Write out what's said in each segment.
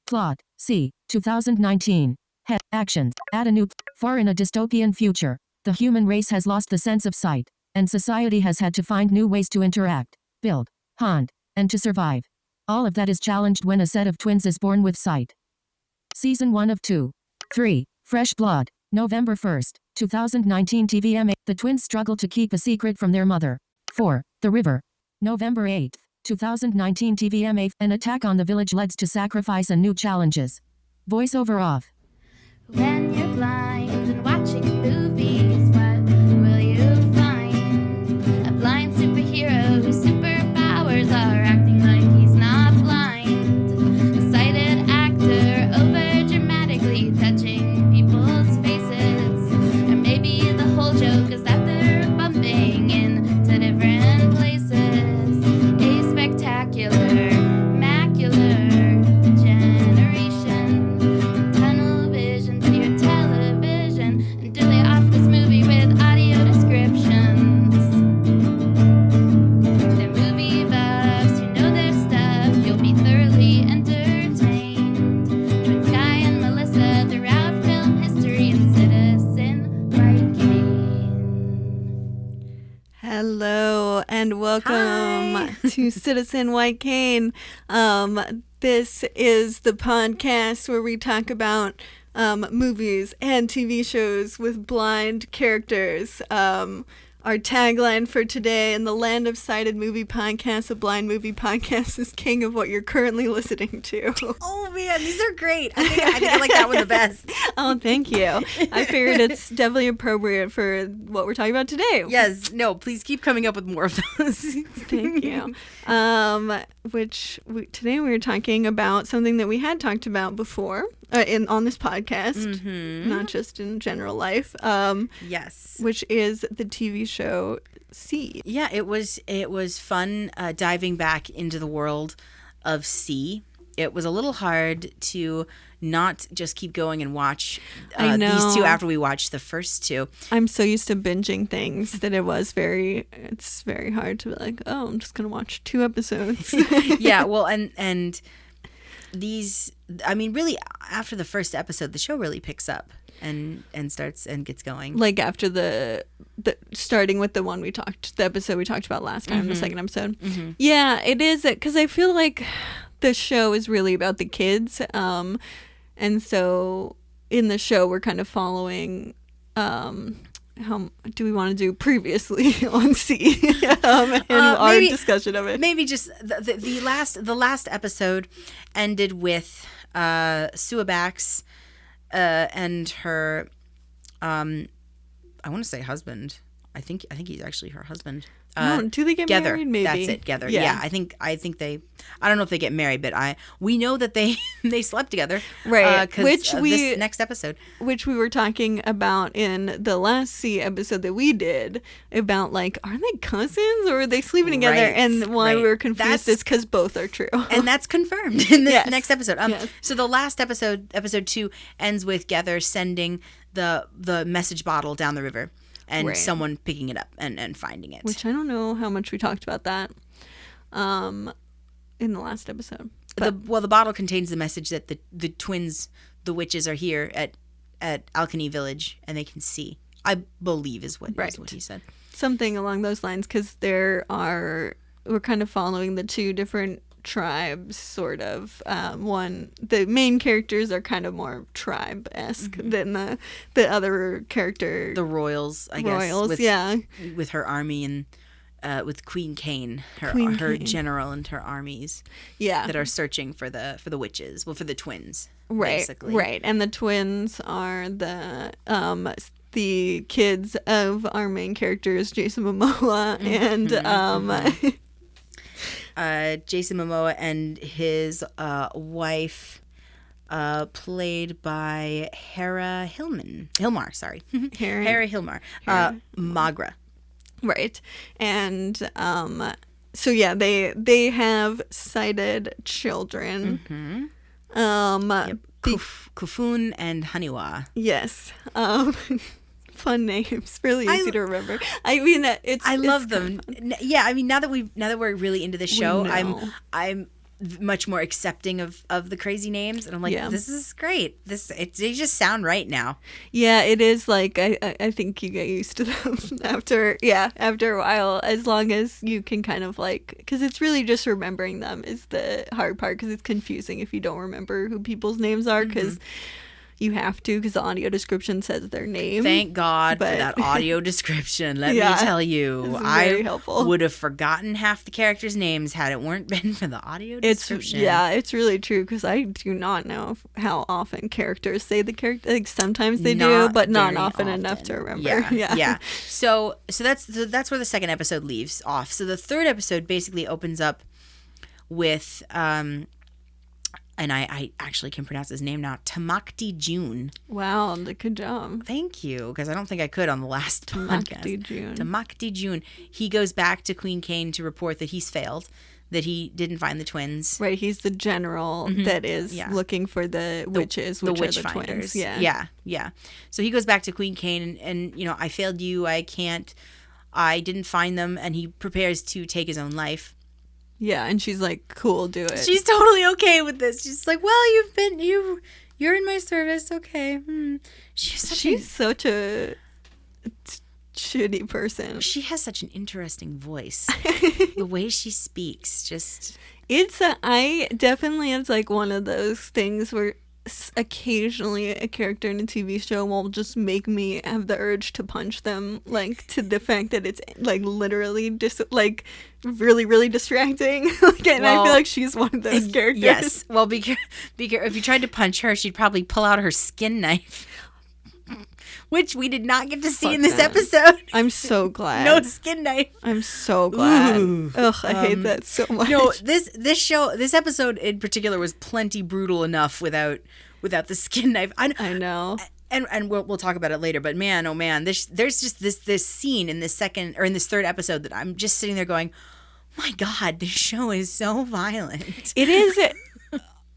Plot. C. 2019. Head. Actions. Add a new. Far in a dystopian future, the human race has lost the sense of sight, and society has had to find new ways to interact, build, hunt, and to survive. All of that is challenged when a set of twins is born with sight. Season 1 of 2. 3. Fresh Blood. November 1st, 2019 TVMA. The twins struggle to keep a secret from their mother. 4. The River. November 8th, 2019 TVMA. An attack on the village leads to sacrifice and new challenges. Voiceover off. When you're blind and watching movies, what will you find? A blind superhero whose superpowers are acting like he's not blind. A sighted actor over dramatically touching people's faces. Or maybe the whole joke is that they're bumping into different places. A spectacular, macular generation. Tunnel vision to your television until they off this movie with audio descriptions. They're movie buffs who know their stuff. You'll be thoroughly entertained. Twin Sky and Melissa throughout film history and Citizen White Cane. Hello and welcome to Citizen White Cane. This is the podcast where we talk about movies and TV shows with blind characters. Our tagline for today in the land of sighted movie podcasts, a blind movie podcast, is king of what you're currently listening to. Oh man, these are great. I think I like that one the best. Oh, thank you. I figured it's definitely appropriate for what we're talking about today. Yes, no, please keep coming up with more of those. Thank you. Today we were talking about something that we had talked about before on this podcast, not just in general life. Yes, which is the TV show C. Yeah, it was fun diving back into the world of C. It was a little hard to not just keep going and watch these two after we watched the first two. I'm so used to binging things that it's very hard to be like, oh, I'm just going to watch 2 episodes. Yeah, well, and these, I mean, really, after the first episode, the show really picks up and starts and gets going. Like after the starting with the episode we talked about last time, the second episode. Mm-hmm. Yeah, it is, because I feel like the show is really about the kids. And so in the show, we're kind of following, how do we want to do previously on C and our discussion of it? Maybe just the last episode ended with Suabax and her, I want to say husband. I think he's actually her husband. Do they get Gether, married? Maybe that's it. Gether. Yeah. I think they. I don't know if they get married, but we know that they slept together. Right. This next episode, which we were talking about in the last C episode that we did about, like, are they cousins or are they sleeping together? Right. And why we were confused is because both are true. And that's confirmed in this Yes. next episode. Yes. So the last episode 2, ends with Gether sending the message bottle down the river. And someone picking it up and finding it. Which I don't know how much we talked about that in the last episode. The bottle contains the message that the twins, the witches, are here at Alkany Village and they can see. I believe is what he said. Something along those lines, because we're kind of following the 2 different tribes, sort of. The main characters are kind of more tribe-esque than the other character. The royals, I guess. With her army and with Queen Kane, her general and her armies. Yeah. That are searching for the witches. Well, for the twins. Right. Basically. Right. And the twins are the kids of our main characters, Jason Momoa and Jason Momoa and his wife, played by Hera Hilmar, sorry. Hera Hilmar. Magra. Right. And so yeah, they have sighted children. Mm-hmm. Kufun and Haniwa. Yes. Fun names, really easy to remember. I mean, I love them. Yeah, I mean, now that we're really into the show, much more accepting of the crazy names, and I'm like, Yeah. this is great. They just sound right now. Yeah, it is like I think you get used to them after a while, as long as you can kind of like, because it's really just remembering them is the hard part, because it's confusing if you don't remember who people's names are, because you have to, because the audio description says their name. Thank God But- for that audio description. Let me Yeah, tell you, it's very I helpful. would have forgotten half the characters' names had it weren't been for the audio It's description. it's really true, because I do not know how often characters say the character. Like sometimes they do, Not but not very often enough to remember. Yeah. So that's where the second episode leaves off. So the third episode basically opens up with and I actually can pronounce his name now, Tamakti June. Wow, good job. Thank you, because I don't think I could on the last podcast. June. Tamakti June. He goes back to Queen Kane to report that he's failed, that he didn't find the twins. Right, he's the general that is looking for the witches, which witch are the finders. twins. Yeah. So he goes back to Queen Kane and I failed you. I didn't find them, and he prepares to take his own life. Yeah, and she's like, cool, do it. She's totally okay with this. She's like, well, you're in my service. Okay. She's such a shitty person. She has such an interesting voice. The way she speaks, just... It's like one of those things where occasionally a character in a TV show will just make me have the urge to punch them, like, to the fact that it's like literally just like really, really distracting. And I feel like she's one of those characters. Yes. Well, be careful. If you tried to punch her, she'd probably pull out her skin knife, which we did not get to see in this episode. I'm so glad. No skin knife. I'm so glad. Ooh. Ugh, I hate that so much. No, this episode in particular was plenty brutal enough without the skin knife. I know. And we'll talk about it later. But man, oh man, there's just this scene in this third episode that I'm just sitting there going, my God, this show is so violent. It is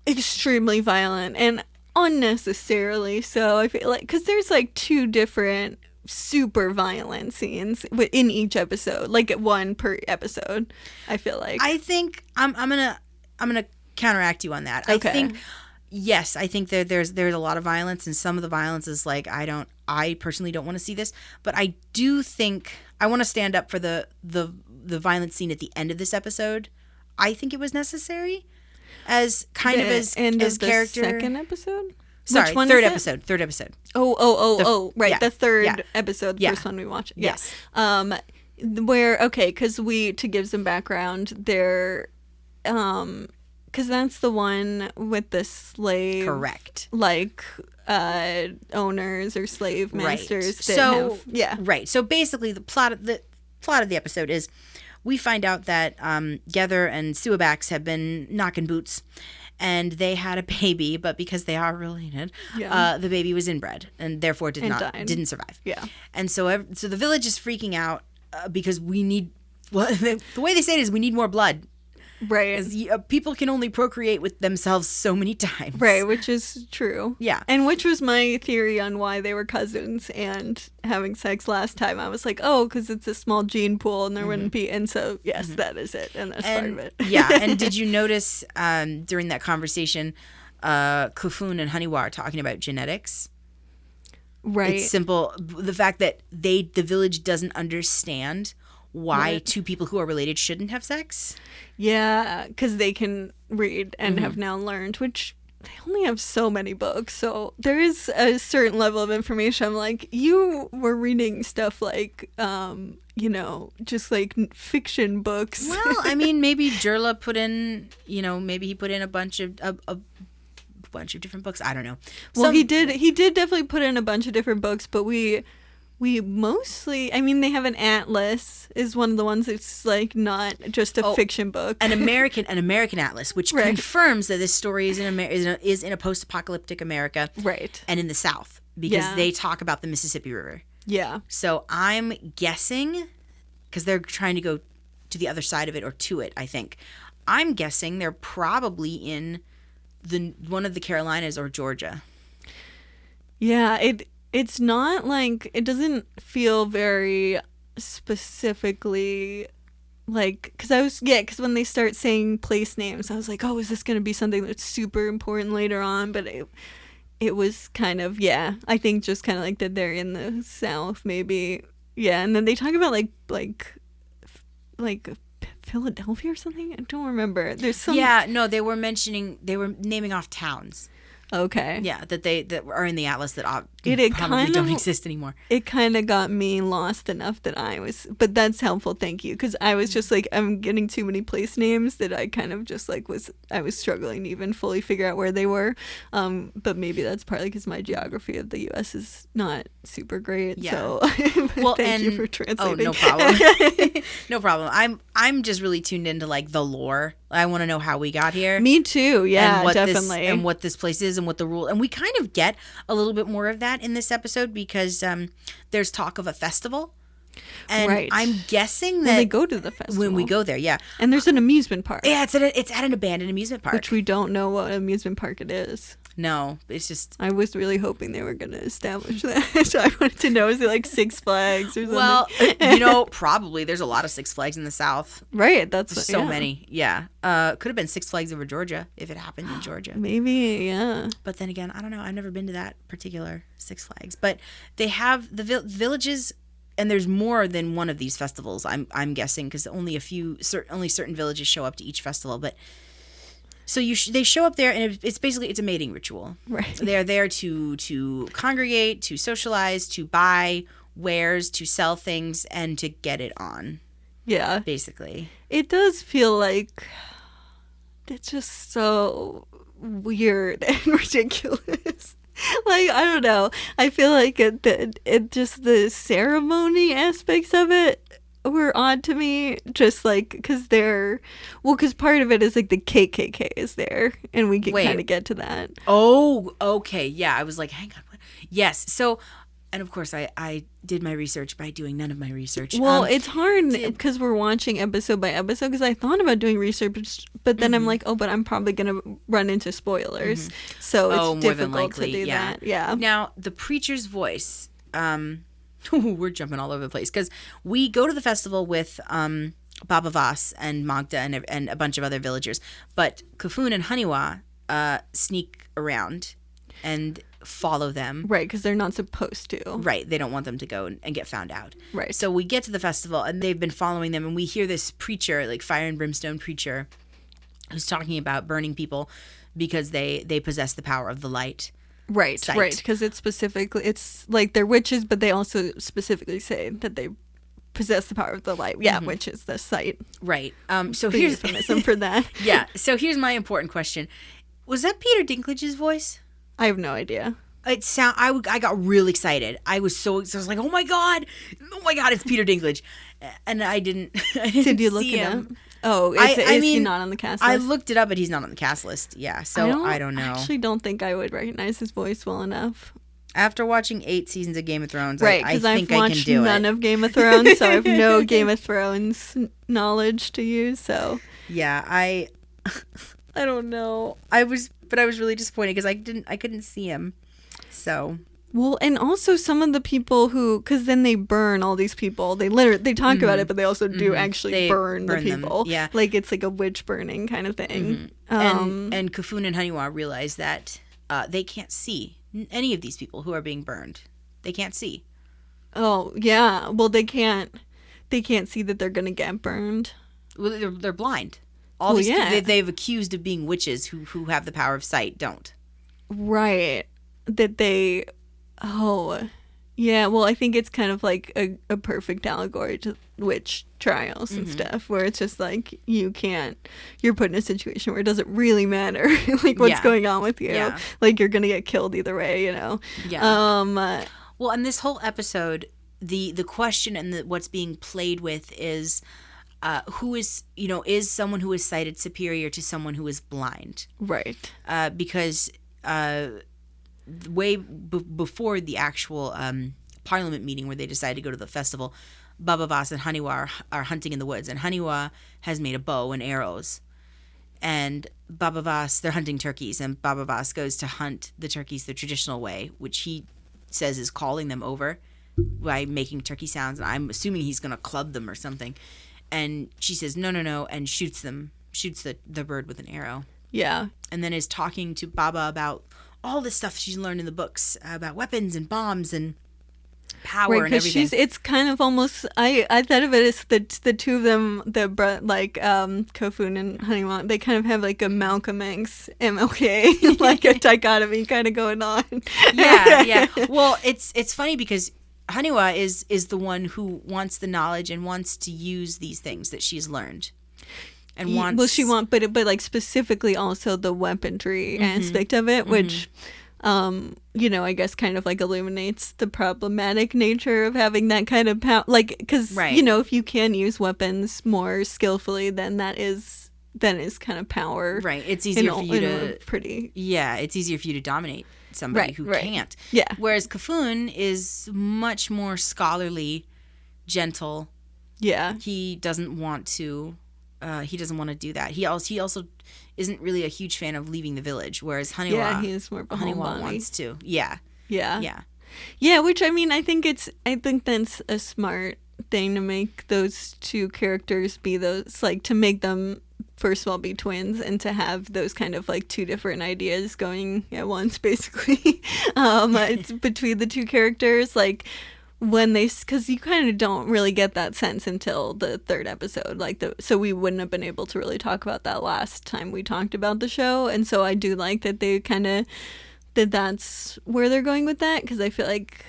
extremely violent and unnecessarily so. I feel like, because there's like two different super violent scenes in each episode, like one per episode. I feel like I think I'm gonna counteract you on that. Okay. I think yes, I think that there's a lot of violence, and some of the violence is like I personally don't want to see this, but I do think I want to stand up for the violent scene at the end of this episode. I think it was necessary as kind of as end as of the character. second episode. Sorry, Which one third is it? episode. Right, yeah, the third yeah. episode, the Yeah. first one we watched. Yes. Because to give some background, they're because that's the one with the slave, Correct. like owners or slave masters. Right. Right. So basically, the plot of the episode is we find out that Gether and Suabax have been knocking boots, and they had a baby, but because they are related, the baby was inbred and therefore didn't survive. Yeah. And so the village is freaking out because we need. Well, the way they say it is we need more blood. Right. Because people can only procreate with themselves so many times. Right, which is true. Yeah. And which was my theory on why they were cousins and having sex last time. I was like, oh, because it's a small gene pool and there wouldn't be. And so, yes, that is it. And that's part of it. Yeah. And did you notice during that conversation, Kufun and Haniwa are talking about genetics? Right. It's simple. The fact that the village doesn't understand why two people who are related shouldn't have sex. Yeah, because they can read and have now learned, which they only have so many books. So there is a certain level of information. I'm like, you were reading stuff like, just like fiction books. Well, I mean, maybe Jurla put in, maybe he put in a bunch of different books. I don't know. Well, he did definitely put in a bunch of different books, but we mostly, I mean, they have an atlas is one of the ones that's like not just a fiction book. An American atlas, which confirms that this story is in a post-apocalyptic America, right, and in the South, because they talk about the Mississippi River. Yeah. So I'm guessing, because they're trying to go to the other side of it or to it, I think. I'm guessing they're probably in one of the Carolinas or Georgia. Yeah, it's not like, it doesn't feel very specifically like, because when they start saying place names, I was like, oh, is this going to be something that's super important later on? But it was kind of, yeah, I think just kind of like that they're in the South, maybe. Yeah, and then they talk about like Philadelphia or something. I don't remember. There's some. Yeah, no, they were naming off towns. Okay. Yeah, that are in the atlas that It probably don't exist anymore. It kind of got me lost enough that but that's helpful, thank you, because I was just like, I'm getting too many place names that I kind of just like I was struggling to even fully figure out where they were. But maybe that's partly because my geography of the U.S. is not super great. Yeah. So Well, thank you for translating. Oh, no problem. No problem. I'm just really tuned into like the lore. I want to know how we got here. Me too. Yeah, and definitely. And what this place is and what the rule. And we kind of get a little bit more of that in this episode because there's talk of a festival. And right. I'm guessing that when they go to the festival. When we go there, yeah. And there's an amusement park. Yeah, it's at an abandoned amusement park. Which we don't know what amusement park it is. No, it's just... I was really hoping they were going to establish that. So I wanted to know, is it like Six Flags or something? Well, probably. There's a lot of Six Flags in the South. Right, There's so many. Yeah. Could have been Six Flags over Georgia if it happened in Georgia. Maybe, yeah. But then again, I don't know. I've never been to that particular Six Flags. But they have the villages... And there's more than one of these festivals, I'm guessing, because only certain villages show up to each festival. But so they show up there, and it's basically a mating ritual. Right. They're there to congregate, to socialize, to buy wares, to sell things, and to get it on. Yeah. Basically. It does feel like it's just so weird and ridiculous. Like, I don't know. I feel like it just the ceremony aspects of it were odd to me. Just like, because part of it is like the KKK is there, and we can kind of get to that. Oh, okay. Yeah, I was like, hang on. What? Yes. So, and of course, I did my research by doing none of my research. Well, it's hard because we're watching episode by episode, because I thought about doing research, but then I'm like, but I'm probably going to run into spoilers. Mm-hmm. So it's difficult to do that. Yeah. Now, the preacher's voice, we're jumping all over the place, because we go to the festival with Baba Voss and Magda and a bunch of other villagers, but Kafun and Haniwa sneak around and follow them. Right, because they're not supposed to. Right, they don't want them to go and get found out. Right. So we get to the festival, and they've been following them, and we hear this preacher, like fire and brimstone preacher, who's talking about burning people because they possess the power of the light. Right, sight. Right, because it's like they're witches, but they also specifically say that they possess the power of the light. Yeah, which is the sight. Right. So the here's euphemism for that. Yeah. So here's my important question: was that Peter Dinklage's voice? I have no idea. I got really excited. I was like, oh my god, it's Peter Dinklage, and I didn't. Did you look it up? Oh, is he not on the cast list? I looked it up, but he's not on the cast list. Yeah, so I don't know. I actually don't think I would recognize his voice well enough. After watching 8 seasons of Game of Thrones, right? I think I've I can do it. None of Game of Thrones, so I have no Game of Thrones knowledge to use. So yeah, I don't know. I was really disappointed because I couldn't see him. So well, and also some of the people because then they burn all these people. They talk about it, but they also do actually burn the people. Them. Yeah, like it's like a witch burning kind of thing. And Kafun and Haniwa realize that they can't see any of these people who are being burned. They can't see. Oh yeah, well they can't see that they're gonna get burned. Well, they're blind. All these they've accused of being witches who have the power of sight don't. Right. That they, yeah, well, I think it's kind of like a perfect allegory to witch trials and stuff, where it's just like you're put in a situation where it doesn't really matter, like what's going on with you. Yeah. Like you're going to get killed either way, you know? Yeah. Well, and this whole episode, the question and what's being played with is who is someone who is sighted superior to someone who is blind. Right. Because before the actual parliament meeting where they decide to go to the festival, Baba Voss and Haniwa are hunting in the woods, and Haniwa has made a bow and arrows, and Baba Voss, they're hunting turkeys, and Baba Voss goes to hunt the turkeys the traditional way, which he says is calling them over by making turkey sounds, and I'm assuming he's going to club them or something. And she says, no, and shoots the bird with an arrow. Yeah. And then is talking to Baba about all this stuff she's learned in the books about weapons and bombs and power and everything. It's kind of almost, I thought of it as the two of them, Kofun and Honeywan, they kind of have like a Malcolm X MLK, like a dichotomy kind of going on. Yeah. Well, it's funny because Haniwa is the one who wants the knowledge and wants to use these things that she's learned. And wants... Well, but like specifically also the weaponry aspect of it, which, I guess kind of like illuminates the problematic nature of having that kind of power. Like, because, if you can use weapons more skillfully, then that is kind of power. Right. It's easier for you to... Pretty... Yeah, it's easier for you to dominate somebody who can't. Yeah. Whereas Kofun is much more scholarly, gentle. Yeah. He doesn't want to... he doesn't want to do that. He also isn't really a huge fan of leaving the village, whereas Haniwa, he is more Haniwa wants to. Yeah. Which I think that's a smart thing to make those two characters be those, like, to make them first of all be twins and to have those kind of like two different ideas going at once, basically. It's between the two characters, like. Because you kind of don't really get that sense until the third episode, so we wouldn't have been able to really talk about that last time we talked about the show, and so I do like that they kind of that's where they're going with that, because I feel like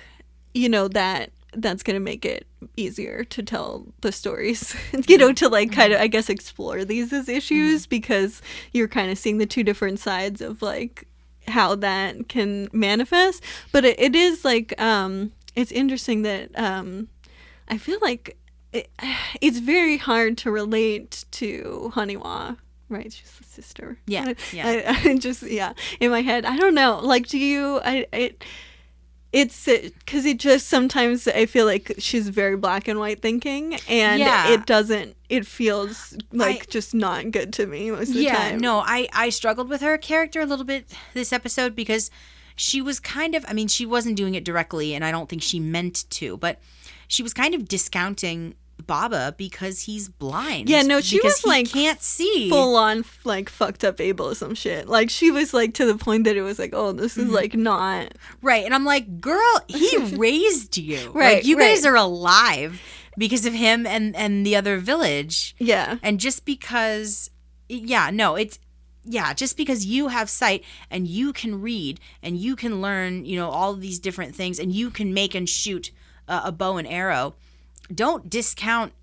that's gonna make it easier to tell the stories, to like kind of, I guess, explore these as issues, because you're kind of seeing the two different sides of like how that can manifest, but it is like it's interesting that I feel like it's very hard to relate to Haniwa, right? She's the sister. Yeah. I just, in my head, I don't know. Like, do you, it's because it just sometimes I feel like she's very black and white thinking, and it feels like just not good to me most of the time. No, I struggled with her character a little bit this episode because she was kind of, she wasn't doing it directly, and I don't think she meant to, but she was kind of discounting Baba because he's blind. Yeah, no, she was like, can't see. Full on, like, fucked up ableism shit. Like, she was like to the point that it was like, oh, this is like not. Right. And I'm like, girl, he raised you. Right. Like, you guys are alive because of him and the other village. Yeah. And just because, just because you have sight and you can read and you can learn, all of these different things, and you can make and shoot a bow and arrow, don't discount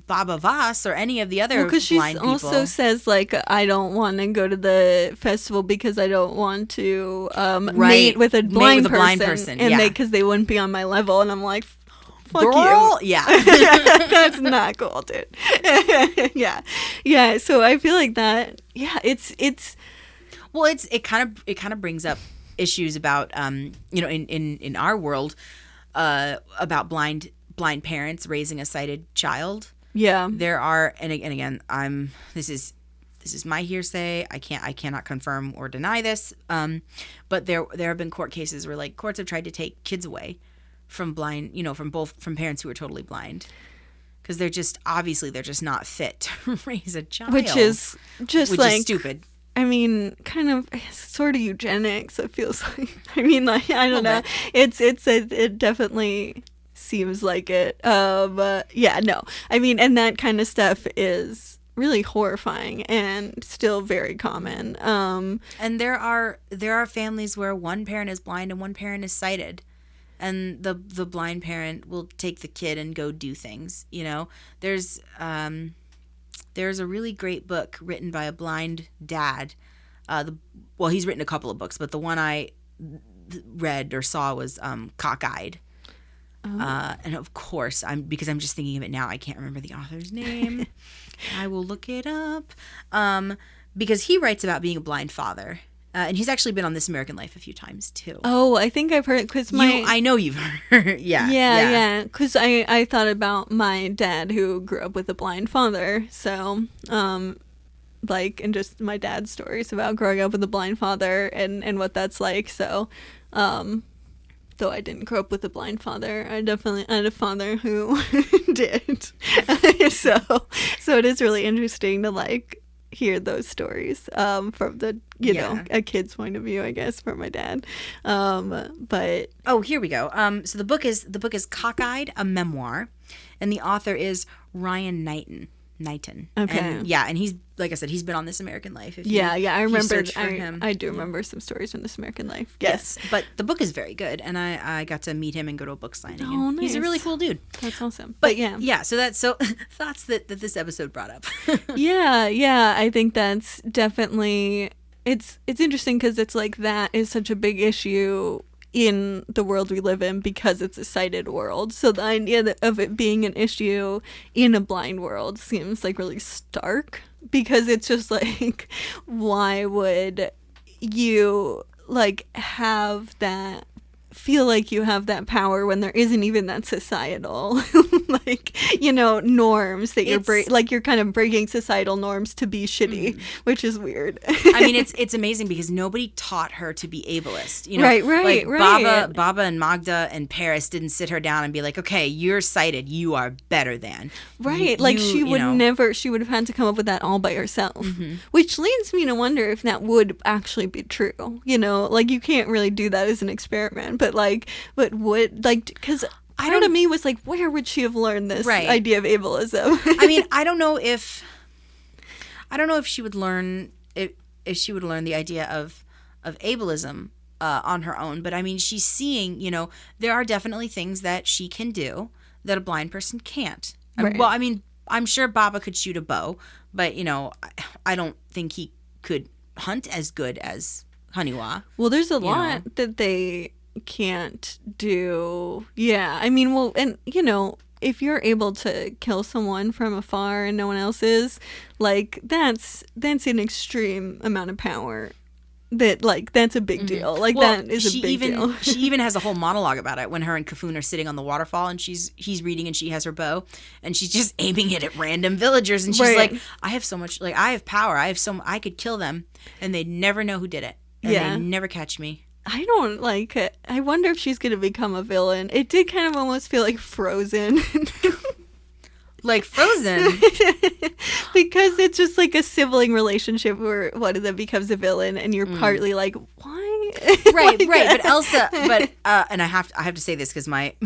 Baba Voss or any of the other blind people. Because she also says, like, I don't want to go to the festival because I don't want to mate with a blind person. And because they wouldn't be on my level. And I'm like, fuck girl, you. Yeah. That's not cool, dude. Yeah. So I feel like that, it's well, it kind of brings up issues about in our world about blind parents raising a sighted child. Yeah. There are, and again, this is my hearsay. I cannot confirm or deny this. But there have been court cases where, like, courts have tried to take kids away from blind, from parents who are totally blind, because they're just not fit to raise a child, which is just is stupid. Kind of sort of eugenics. It feels like. I don't know. It definitely seems like it. But yeah, no. And that kind of stuff is really horrifying and still very common. And there are families where one parent is blind and one parent is sighted, and the blind parent will take the kid and go do things. There's a really great book written by a blind dad. He's written a couple of books, but the one I read or saw was Cockeyed. And of course, because I'm just thinking of it now, I can't remember the author's name. I will look it up. Because he writes about being a blind father. And he's actually been on This American Life a few times, too. Oh, I think I've heard it, because I know you've heard. Yeah. Because I thought about my dad who grew up with a blind father. So, and just my dad's stories about growing up with a blind father and what that's like. So, though I didn't grow up with a blind father, I definitely had a father who did. So it is really interesting to like hear those stories from the know, a kid's point of view, I guess, for my dad. But here we go. So the book is Cockeyed, a memoir, and the author is Ryan Knighton. Okay. And he's, like I said, he's been on This American Life. I remember. Him. I do remember some stories from This American Life. Yes. But the book is very good, and I got to meet him and go to a book signing. Oh, nice. He's a really cool dude. That's awesome. But so thoughts that this episode brought up. Yeah. I think that's definitely it's interesting because it's like that is such a big issue in the world we live in because it's a sighted world. So the idea of it being an issue in a blind world seems like really stark, because it's just like, why would you like have that, feel like you have that power when there isn't even that societal like, you know, norms that you're kind of breaking societal norms to be shitty, which is weird. I mean, it's amazing because nobody taught her to be ableist, you know. Right. Baba and Magda and Paris didn't sit her down and be like, okay, you're sighted, you are better than. Right. She would have had to come up with that all by herself, which leads me to wonder if that would actually be true. You know, like you can't really do that as an experiment, but because part of me was like, where would she have learned this idea of ableism? I mean, I don't know if she would learn if she would learn the idea of ableism on her own. But I mean, she's seeing, you know, there are definitely things that she can do that a blind person can't. Right. Well, I mean, I'm sure Baba could shoot a bow, but you know, I don't think he could hunt as good as Haniwa. Well, there's a lot that they can't do. Yeah, I mean, well, and you know, if you're able to kill someone from afar and no one else is, like that's an extreme amount of power. That's a big deal. Like, that is a big deal. She even has a whole monologue about it when her and Kafun are sitting on the waterfall, and he's reading and she has her bow, and she's just aiming it at random villagers, and she's like, I have so much, like, I have power, I could kill them and they'd never know who did it, and they'd never catch me. I don't like it. I wonder if she's gonna become a villain. It did kind of almost feel like Frozen. Like Frozen. Because it's just like a sibling relationship where one of them becomes a villain and you're partly like, why? Right. But Elsa, and I have to say this because my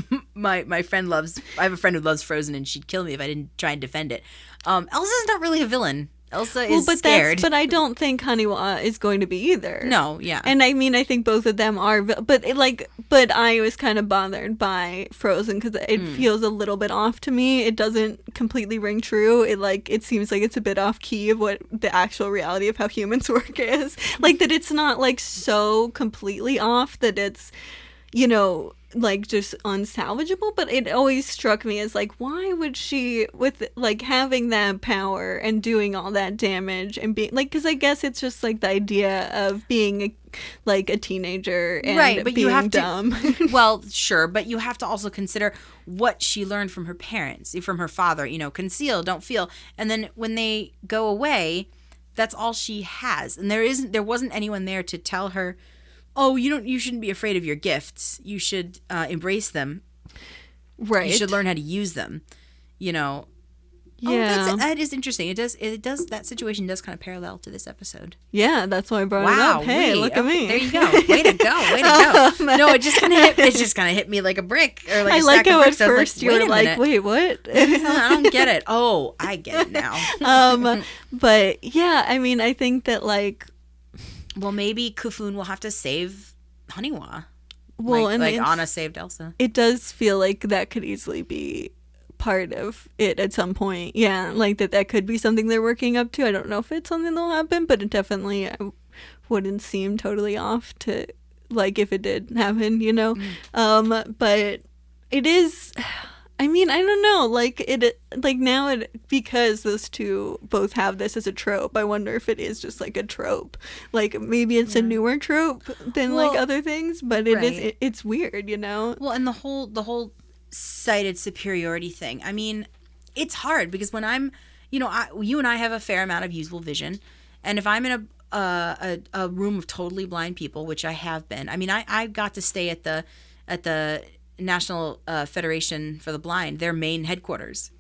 friend I have a friend who loves Frozen, and she'd kill me if I didn't try and defend it. Elsa's not really a villain. Elsa is scared. But I don't think Haniwa is going to be either. No, yeah. And I mean, I think both of them are, but I was kind of bothered by Frozen because it feels a little bit off to me. It doesn't completely ring true. It seems like it's a bit off key of what the actual reality of how humans work is. Like that it's not like so completely off that it's, you know, like just unsalvageable, but it always struck me as like, why would she, with like having that power and doing all that damage and being like, because I guess it's just like the idea of being a teenager and but being you have dumb. Well, sure, but you have to also consider what she learned from her parents, from her father, you know, conceal, don't feel, and then when they go away, that's all she has, and there wasn't anyone there to tell her, oh, you shouldn't be afraid of your gifts. You should embrace them. Right. You should learn how to use them. You know. Yeah. Oh, that is interesting. It does. That situation does kind of parallel to this episode. Yeah, that's why I brought it up. Hey, look at me. There you go. Way to go. No, it just kind of hit me like a brick or like. I a like stack how of at bricks. first you were like, wait, what? I don't get it. Oh, I get it now. But yeah, I mean, I think that like. Well, maybe Kufun will have to save Haniwa. Well, like Anna saved Elsa. It does feel like that could easily be part of it at some point. Yeah, like that could be something they're working up to. I don't know if it's something that'll happen, but it definitely wouldn't seem totally off to like if it did happen, you know. But it is. I mean, I don't know, because those two both have this as a trope, I wonder if it is just like a trope. Like maybe it's a newer trope than like other things, but it's weird, you know? Well, and the whole sighted superiority thing. I mean, it's hard because when I'm, you know, you and I have a fair amount of usable vision, and if I'm in a room of totally blind people, which I have been. I mean, I got to stay at the at the National Federation for the Blind, their main headquarters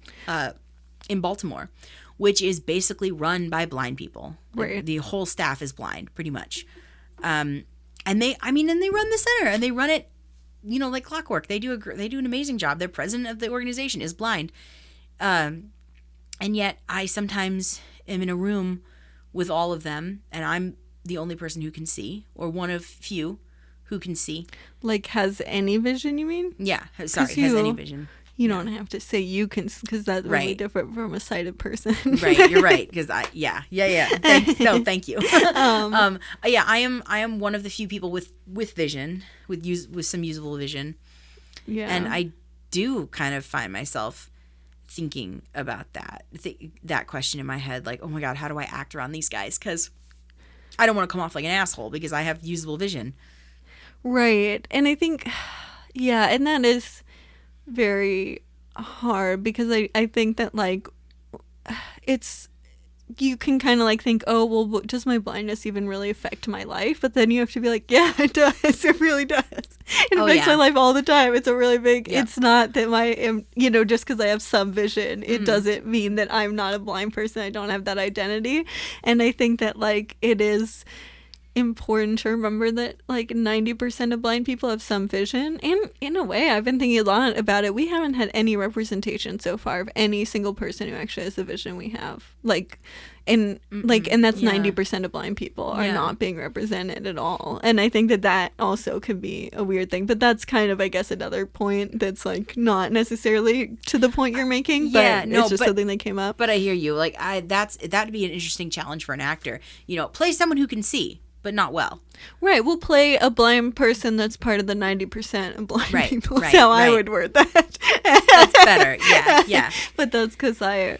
in Baltimore, which is basically run by blind people. Right. The whole staff is blind, pretty much. And they run the center, and they run it, like clockwork. They do an amazing job. Their president of the organization is blind. And yet I sometimes am in a room with all of them, and I'm the only person who can see, or one of few who can see. Like, has any vision, you mean? Yeah, sorry, has any vision. You don't have to say you can, because that's really Right. different from a sighted person. Right, you're right, because thank you. I am one of the few people with vision, with some usable vision. Yeah. And I do kind of find myself thinking about that question in my head, like, oh my God, how do I act around these guys? Because I don't want to come off like an asshole because I have usable vision. Right. And I think, yeah, and that is very hard, because I think that, like, you can kind of like think, oh, well, does my blindness even really affect my life? But then you have to be like, yeah, it does. It really does. It affects my life all the time. It's a really big, it's not that just because I have some vision, it doesn't mean that I'm not a blind person. I don't have that identity. And I think that, like, it is important to remember that, like, 90% of blind people have some vision. And in a way, I've been thinking a lot about it. We haven't had any representation so far of any single person who actually has the vision we have. And that's 90% of blind people are not being represented at all. And I think that also can be a weird thing. But that's kind of, I guess, another point that's, like, not necessarily to the point you're making. But it's just something that came up. But I hear you. Like, that'd be an interesting challenge for an actor. Play someone who can see, but not well. Right. We'll play a blind person that's part of the 90% of blind people. Right, That's how I would word that. That's better. Yeah. But that's because I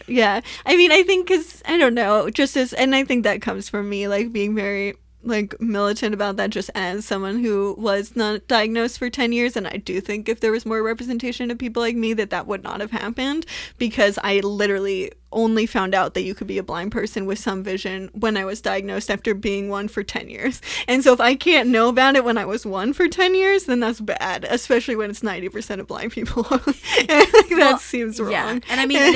mean, I think because, I don't know, and I think that comes from me, like, being very, like, militant about that, just as someone who was not diagnosed for 10 years. And I do think if there was more representation of people like me, that would not have happened, because I literally only found out that you could be a blind person with some vision when I was diagnosed after being one for 10 years. And so if I can't know about it when I was one for 10 years, then that's bad, especially when it's 90% of blind people. That seems wrong. Yeah. And I mean,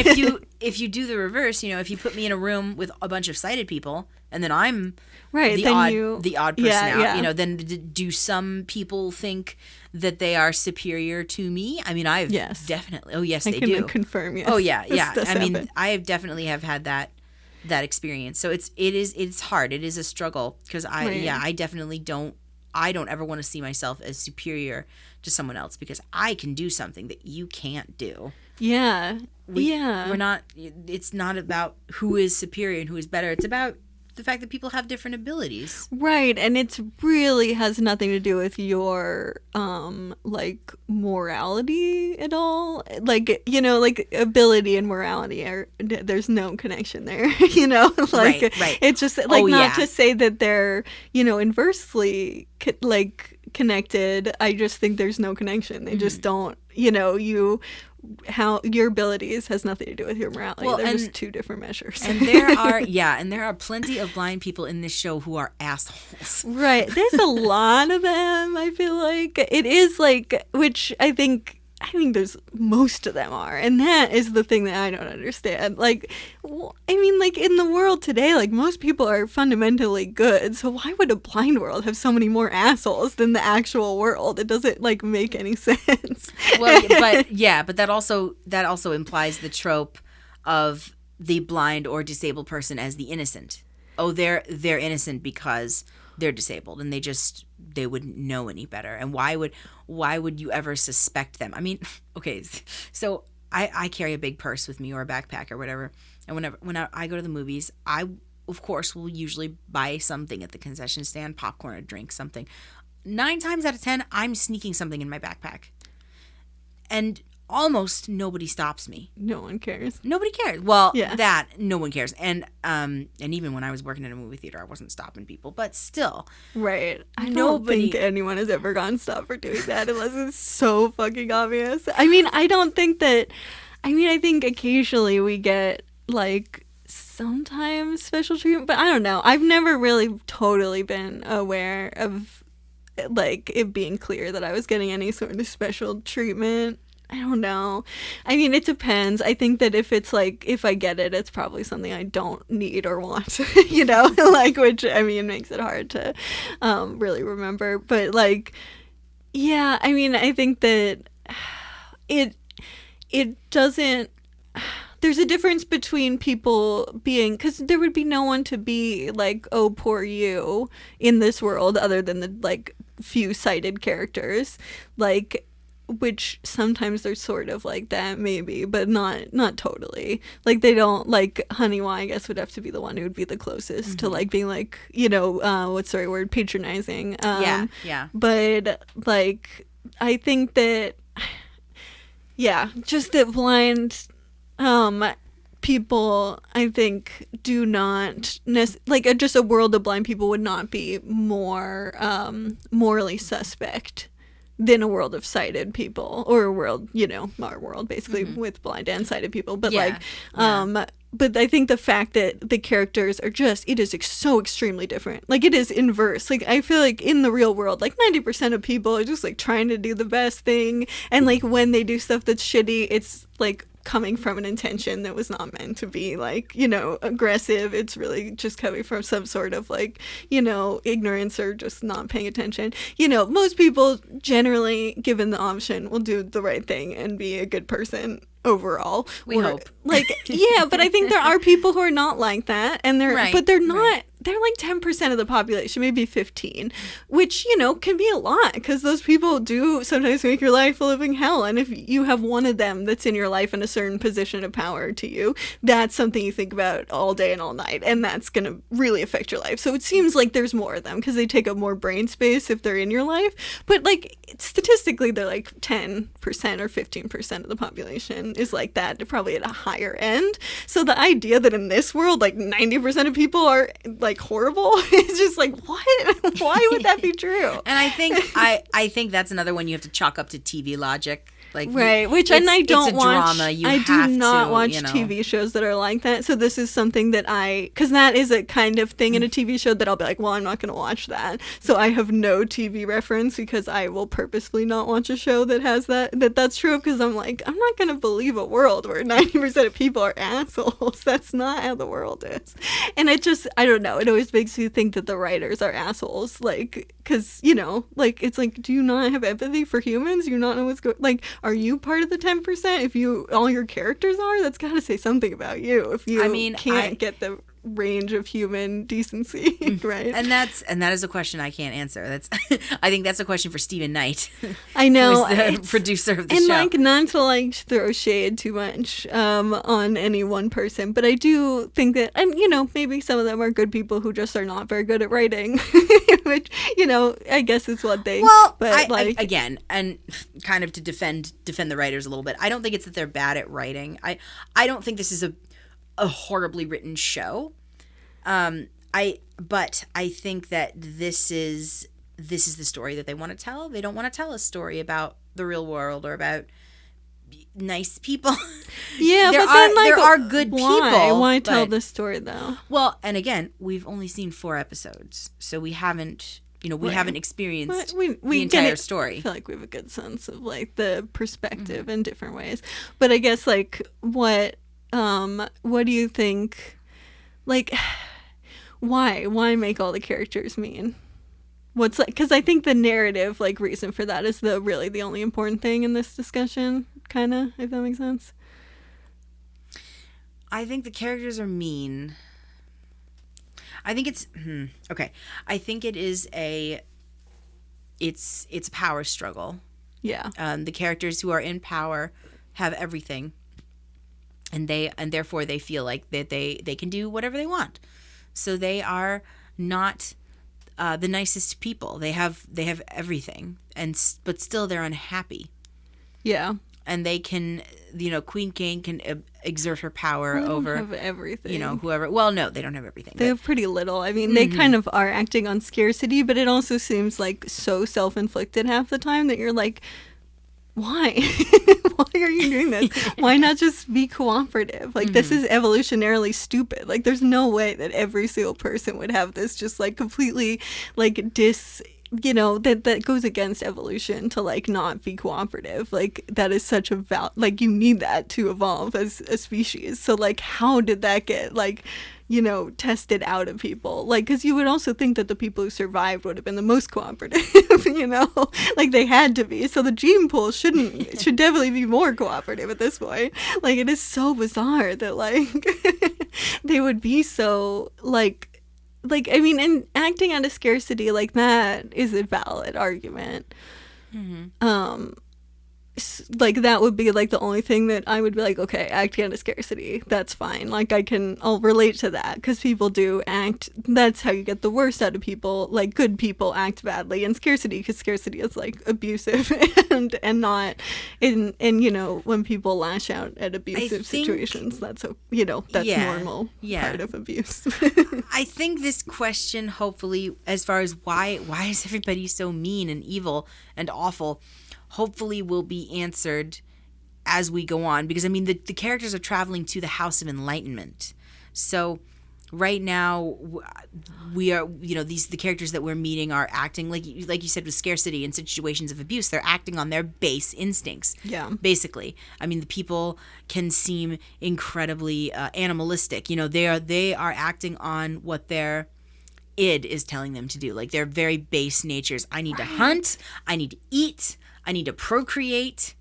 if you do the reverse, if you put me in a room with a bunch of sighted people, and then I'm the odd person out, then do some people think that they are superior to me? I mean, I've definitely. Oh, yes, they do. I can confirm. Yes. Oh, yeah. I mean, happen. I definitely have had that experience. So it's hard. It is a struggle, because I definitely don't. I don't ever want to see myself as superior to someone else, because I can do something that you can't do. Yeah. We're not. It's not about who is superior and who is better. It's about the fact that people have different abilities. Right. And it really has nothing to do with your like, morality at all. Like, like, ability and morality there's no connection there. Like, right. It's just like, to say that they're inversely connected. I just think there's no connection. They just don't, how your abilities has nothing to do with your morality. They're just two different measures. And there are plenty of blind people in this show who are assholes. Right. There's a lot of them, I feel like. It is, like, which I think there's most of them are. And that is the thing that I don't understand. Like, I mean, like, in the world today, like, most people are fundamentally good. So why would a blind world have so many more assholes than the actual world? It doesn't, like, make any sense. Well, but that also implies the trope of the blind or disabled person as the innocent. Oh, they're innocent because they're disabled, and they wouldn't know any better. And why would you ever suspect them? I mean, okay, so I carry a big purse with me, or a backpack or whatever. And when I go to the movies, I, of course, will usually buy something at the concession stand, popcorn, a drink, something. 9 times out of 10, I'm sneaking something in my backpack. And almost nobody stops me. No one cares. Nobody cares. Well, no one cares. And even when I was working in a movie theater, I wasn't stopping people. But still. Right. I don't think anyone has ever gotten stopped for doing that unless it's so fucking obvious. I mean, I think occasionally we get, like, sometimes special treatment. But I don't know. I've never really totally been aware of like it being clear that I was getting any sort of special treatment. I don't know. I mean, it depends. I think that if it's like, if I get it, it's probably something I don't need or want, you know, like, which, I mean, makes it hard to really remember. But like, yeah, I mean, I think that it doesn't, there's a difference between people being, because there would be no one to be like, oh, poor you in this world other than the like few sighted characters, like, which sometimes they're sort of like that maybe, but not totally. Like they don't, like Honeywell, I guess, would have to be the one who would be the closest to like being like, you know, what's the right word, patronizing. Yeah. But like I think that, yeah, just that blind people, I think, do not like just a world of blind people would not be more morally suspect than a world of sighted people, or a world, you know, our world basically with blind and sighted people. But but I think the fact that the characters are just, it is so extremely different. Like it is inverse. Like I feel like in the real world, like 90% of people are just like trying to do the best thing, and like when they do stuff that's shitty, it's like coming from an intention that was not meant to be like, you know, aggressive. It's really just coming from some sort of like, you know, ignorance or just not paying attention. You know, most people generally, given the option, will do the right thing and be a good person overall. We hope. Like, yeah, but I think there are people who are not like that, and but they're not. Right. They're like 10% of the population, maybe 15, which, you know, can be a lot, because those people do sometimes make your life a living hell. And if you have one of them that's in your life in a certain position of power to you, that's something you think about all day and all night, and that's going to really affect your life. So it seems like there's more of them because they take up more brain space if they're in your life. But like statistically, they're like 10% or 15% of the population is like that. They're probably at a higher end. So the idea that in this world, like 90% of people are like horrible, it's just like, what? Why would that be true? And I think I think that's another one you have to chalk up to TV logic. Like, right, which, and I don't it's a watch, drama. You I have do not to, watch you know. TV shows that are like that. So this is something that because that is a kind of thing in a TV show that I'll be like, well, I'm not going to watch that. So I have no TV reference, because I will purposefully not watch a show that has that's true, because I'm like, I'm not going to believe a world where 90% of people are assholes. That's not how the world is. And it just, I don't know, it always makes me think that the writers are assholes. Like, because, you know, like, it's like, do you not have empathy for humans? Do you not know what's going, like, are you part of the 10%? If all your characters are, that's got to say something about you. If you can't get the range of human decency, right? And that is a question I can't answer. That's I think that's a question for Stephen Knight. I know, who's the producer of the and show. like, not to like throw shade too much on any one person, but I do think that, and you know, maybe some of them are good people who just are not very good at writing, which, you know, I guess is one thing. Well, but I again, and kind of to defend the writers a little bit, I don't think it's that they're bad at writing. I don't think this is a horribly written show. But I think that this is the story that they want to tell. They don't want to tell a story about the real world or about nice people. Yeah, there are good people. Why tell this story though? Well, and again, we've only seen 4 episodes, so we haven't, haven't experienced the entire story. I feel like we have a good sense of like the perspective in different ways. But I guess like what do you think? Like, why make all the characters mean? What's like, because I think the narrative like reason for that is really the only important thing in this discussion, kind of, if that makes sense. I think the characters are mean. I think it's okay. I think it is it's a power struggle. Yeah. The characters who are in power have everything, and therefore they feel like that they can do whatever they want. So they are not the nicest people. They have everything, but still they're unhappy. Yeah. And they can, Queen King can exert her power over. Have everything. Whoever. Well, no, they don't have everything. They have pretty little. I mean, they kind of are acting on scarcity, but it also seems like so self-inflicted half the time that you're like, why? Why are you doing this? Why not just be cooperative? Like, this is evolutionarily stupid. Like, there's no way that every single person would have this just, like, completely, like, that goes against evolution to like not be cooperative. Like that is such a like you need that to evolve as a species. So like how did that get like tested out of people? Like, because you would also think that the people who survived would have been the most cooperative, like they had to be. So the gene pool should definitely be more cooperative at this point. Like it is so bizarre that like they would be so like I mean, and acting out of scarcity like that is a valid argument. Like that would be like the only thing that I would be like, okay, acting out of scarcity, that's fine. Like I'll relate to that because people do act. That's how you get the worst out of people. Like good people act badly in scarcity because scarcity is like abusive and not in when people lash out at abusive situations, that's that's normal part of abuse. I think this question, hopefully, as far as why is everybody so mean and evil and awful, hopefully will be answered as we go on, because I mean the characters are traveling to the House of Enlightenment. So right now we are the characters that we're meeting are acting like you said with scarcity in situations of abuse. They're acting on their base instincts. Yeah. Basically. I mean the people can seem incredibly animalistic. They are acting on what their id is telling them to do. Like their very base natures. I need to hunt, I need to eat, I need to procreate.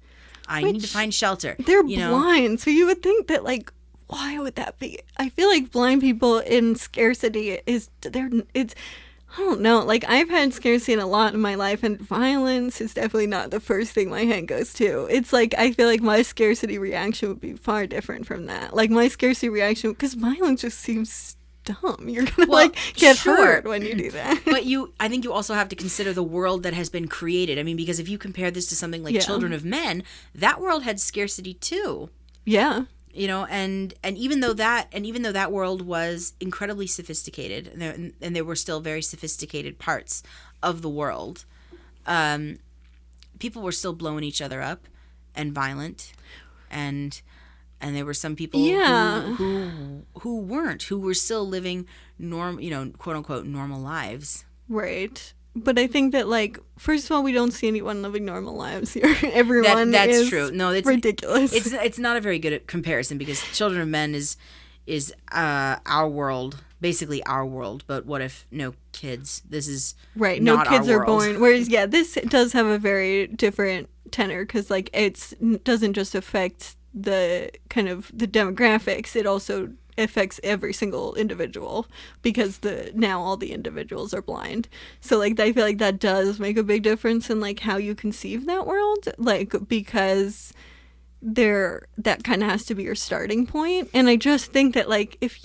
I need to find shelter. They're blind, so you would think that like, why would that be? I feel like blind people in scarcity it's I don't know. Like I've had scarcity in a lot in my life, and violence is definitely not the first thing my hand goes to. It's like I feel like my scarcity reaction would be far different from that. Like my scarcity reaction, because violence just seems dumb. You're gonna get hurt when you do that. But I think you also have to consider the world that has been created. I mean, because if you compare this to something like Children of Men, that world had scarcity too. Yeah. And even though that world was incredibly sophisticated, and there were still very sophisticated parts of the world, people were still blowing each other up and violent, and there were some people who weren't, who were still living quote unquote normal lives. Right. But I think that, like, first of all, we don't see anyone living normal lives here. Everyone that's is true. No, it's ridiculous. It's not a very good comparison, because Children of Men is our world, basically our world. But what if no kids? This is right. Not no kids our are world. born. Whereas, this does have a very different tenor, because like it doesn't just affect the kind of the demographics. It also affects every single individual, because now all the individuals are blind. So like I feel like that does make a big difference in like how you conceive that world, like because that kind of has to be your starting point. And I just think that like if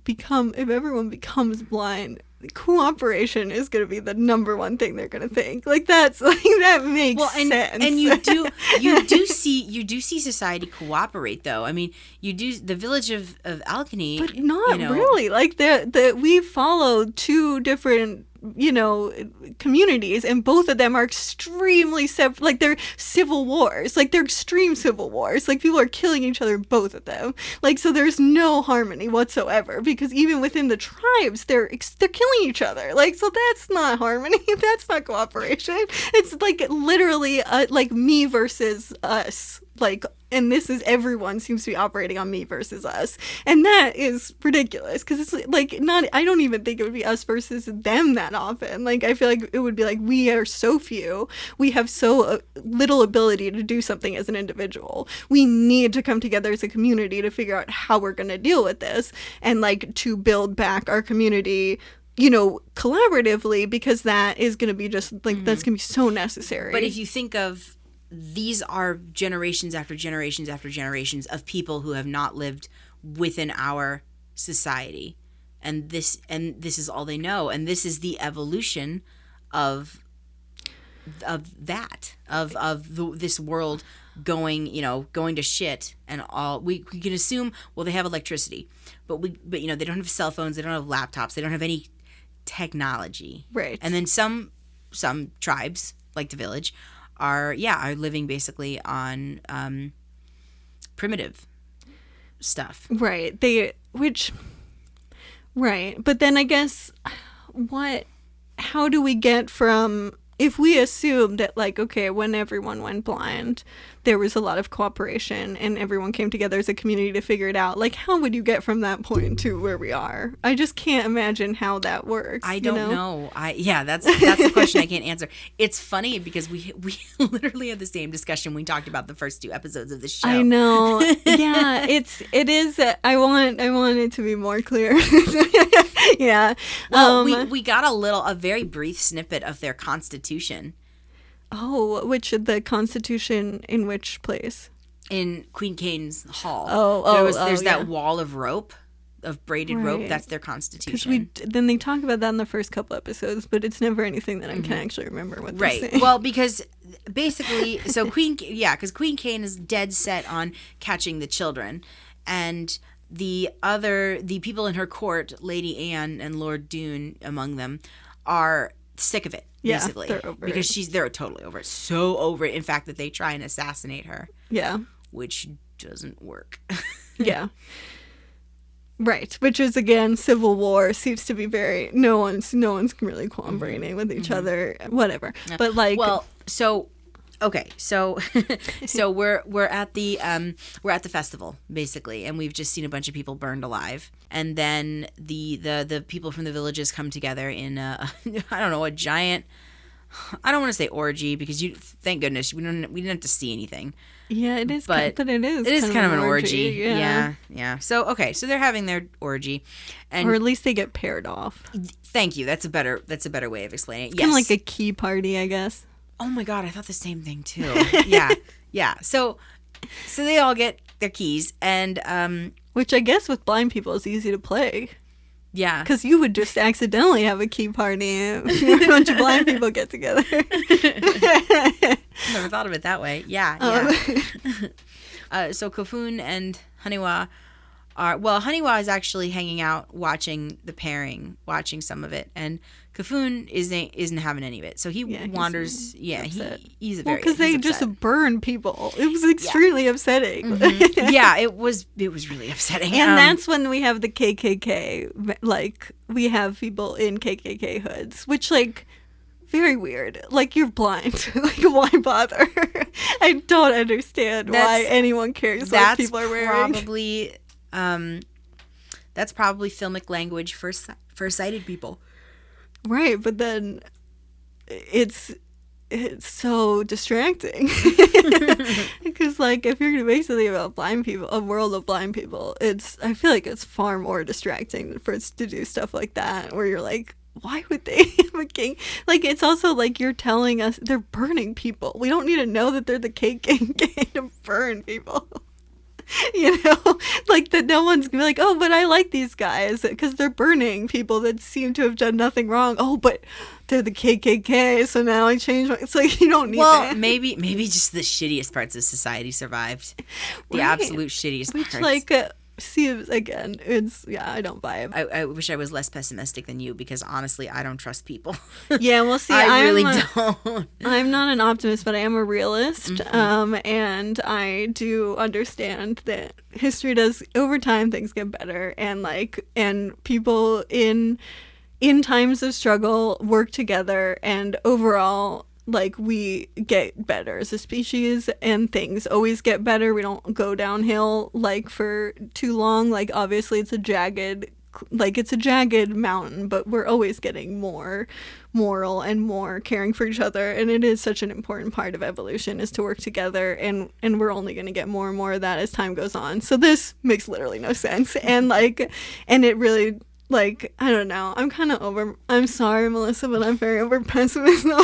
everyone becomes blind, cooperation is going to be the number one thing they're going to think. Like that's like that makes sense. And you do see society cooperate though. I mean, you do the village of Alkany, but not really. Like we followed two different communities, and both of them are extremely like they're civil wars, like they're extreme civil wars, like people are killing each other in both of them, like so there's no harmony whatsoever, because even within the tribes they're killing each other, like so that's not harmony. That's not cooperation. It's like literally like me versus us, like, and this is everyone seems to be operating on me versus us, and that is ridiculous, because it's like I don't even think it would be us versus them that often. Like I feel like it would be like we are so few, we have so little ability to do something as an individual. We need to come together as a community to figure out how we're going to deal with this, and like to build back our community collaboratively, because that is going to be just like that's going to be so necessary. But if you think of, these are generations after generations after generations of people who have not lived within our society, and this is all they know, and this is the evolution of this world going to shit, and all we can assume. Well, they have electricity, but they don't have cell phones, they don't have laptops, they don't have any technology, right? And then some tribes, like the village, are living basically on primitive stuff. Right. But then I guess what how do we get from, if we assume that, like, okay, when everyone went blind, there was a lot of cooperation and everyone came together as a community to figure it out, like, how would you get from that point to where we are? I just can't imagine how that works. I don't know. That's the question I can't answer. It's funny because we literally had the same discussion we talked about the first 2 episodes of the show. I know. Yeah, it is. I want it to be more clear. Yeah. Well, we got a very brief snippet of their constitution. Oh, the Constitution in which place? In Queen Kane's hall. There's yeah. that wall of rope, of braided rope. Right. That's their constitution. Because then they talk about that in the first couple episodes, but it's never anything that I can actually remember what they're saying. Well, because basically, so Queen Kane is dead set on catching the children, and the people in her court, Lady Anne and Lord Doone among them, are sick of it. Basically, they're over because it. they're totally over it. So over it, in fact, that they try and assassinate her. Yeah. Which doesn't work. Yeah. Right. Which is, again, Civil War seems to be very, no one's really cooperating with each other, whatever. But like, well, so okay, so we're at the festival basically, and we've just seen a bunch of people burned alive, and then the people from the villages come together in I don't know, a giant, I don't want to say orgy because thank goodness we didn't have to see anything. Yeah, it is, but it is kind of an orgy. Yeah. So okay, so they're having their orgy, and or at least they get paired off. Thank you. That's a better way of explaining it. It's kind of like a key party, I guess. Oh my God, I thought the same thing too. Yeah. So they all get their keys, and which I guess with blind people is easy to play. Yeah, because you would just accidentally have a key party if a bunch of blind people get together. Never thought of it that way. Yeah. So Kofun and Haniwa Haniwa is actually hanging out, watching the pairing, watching some of it, and Kofun isn't having any of it. So he wanders. He's a very because they upset. just burn people. It was extremely upsetting. Mm-hmm. Yeah, it was really upsetting. And that's when we have the KKK. Like, we have people in KKK hoods, which, like, very weird. Like, you're blind. Like, why bother? I don't understand why anyone cares what people are wearing. That's probably filmic language for sighted people. Right, but then it's so distracting. Because, like, if you're going to make something about blind people, a world of blind people, I feel like it's far more distracting for us to do stuff like that, where you're like, why would they have a king? Like, it's also like you're telling us they're burning people. We don't need to know that they're the KKK to burn people. You know, like, that no one's gonna be like, oh, but I like these guys because they're burning people that seem to have done nothing wrong. Oh, but they're the KKK, so now I change my. It's like, you don't need that. Well, maybe just the shittiest parts of society survived. The absolute shittiest parts. Which, like, seems, again, I don't buy it. I wish I was less pessimistic than you, because honestly, I don't trust people. Yeah, well, see, I really don't. I'm not an optimist, but I am a realist. Mm-hmm. And I do understand that history does, over time, things get better, and people in times of struggle work together, and overall, like, we get better as a species, and things always get better. We don't go downhill, like, for too long. Like, obviously it's a jagged mountain, but we're always getting more moral and more caring for each other, and it is such an important part of evolution, is to work together, and we're only going to get more and more of that as time goes on. So this makes literally no sense, and it really, like, I don't know, I'm sorry, Melissa, but I'm very over pessimist now.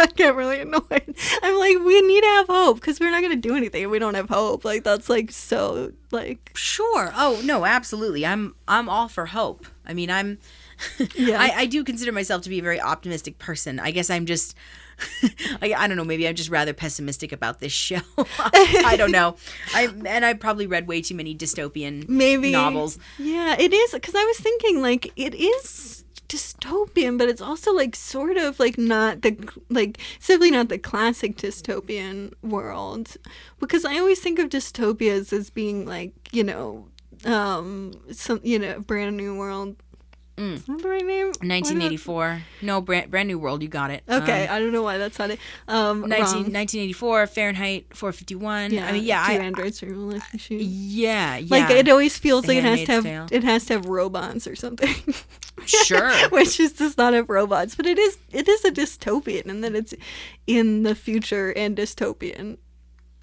I get really annoyed. I'm like, we need to have hope, because we're not going to do anything if we don't have hope. Like, that's, like, so, like... Sure. Oh, no, absolutely. I'm all for hope. I mean, I do consider myself to be a very optimistic person. I guess I'm just... I don't know, maybe I'm just rather pessimistic about this show. I don't know. I probably read way too many dystopian novels. Yeah, it is, because I was thinking, like, it is dystopian, but it's also, like, sort of, like, not the, like, simply not the classic dystopian world, because I always think of dystopias as being, like, you know, some, you know, brand new world. Is that the right name? 1984. No, brand new world. You got it. Okay, I don't know why that's not it. 1984, Fahrenheit 451. Yeah, I mean, yeah, two androids are like machines. yeah. Like it always feels The like Handmaid's it has to have robots or something. Sure. Which does not have robots, but it is a dystopian, and then it's in the future and dystopian.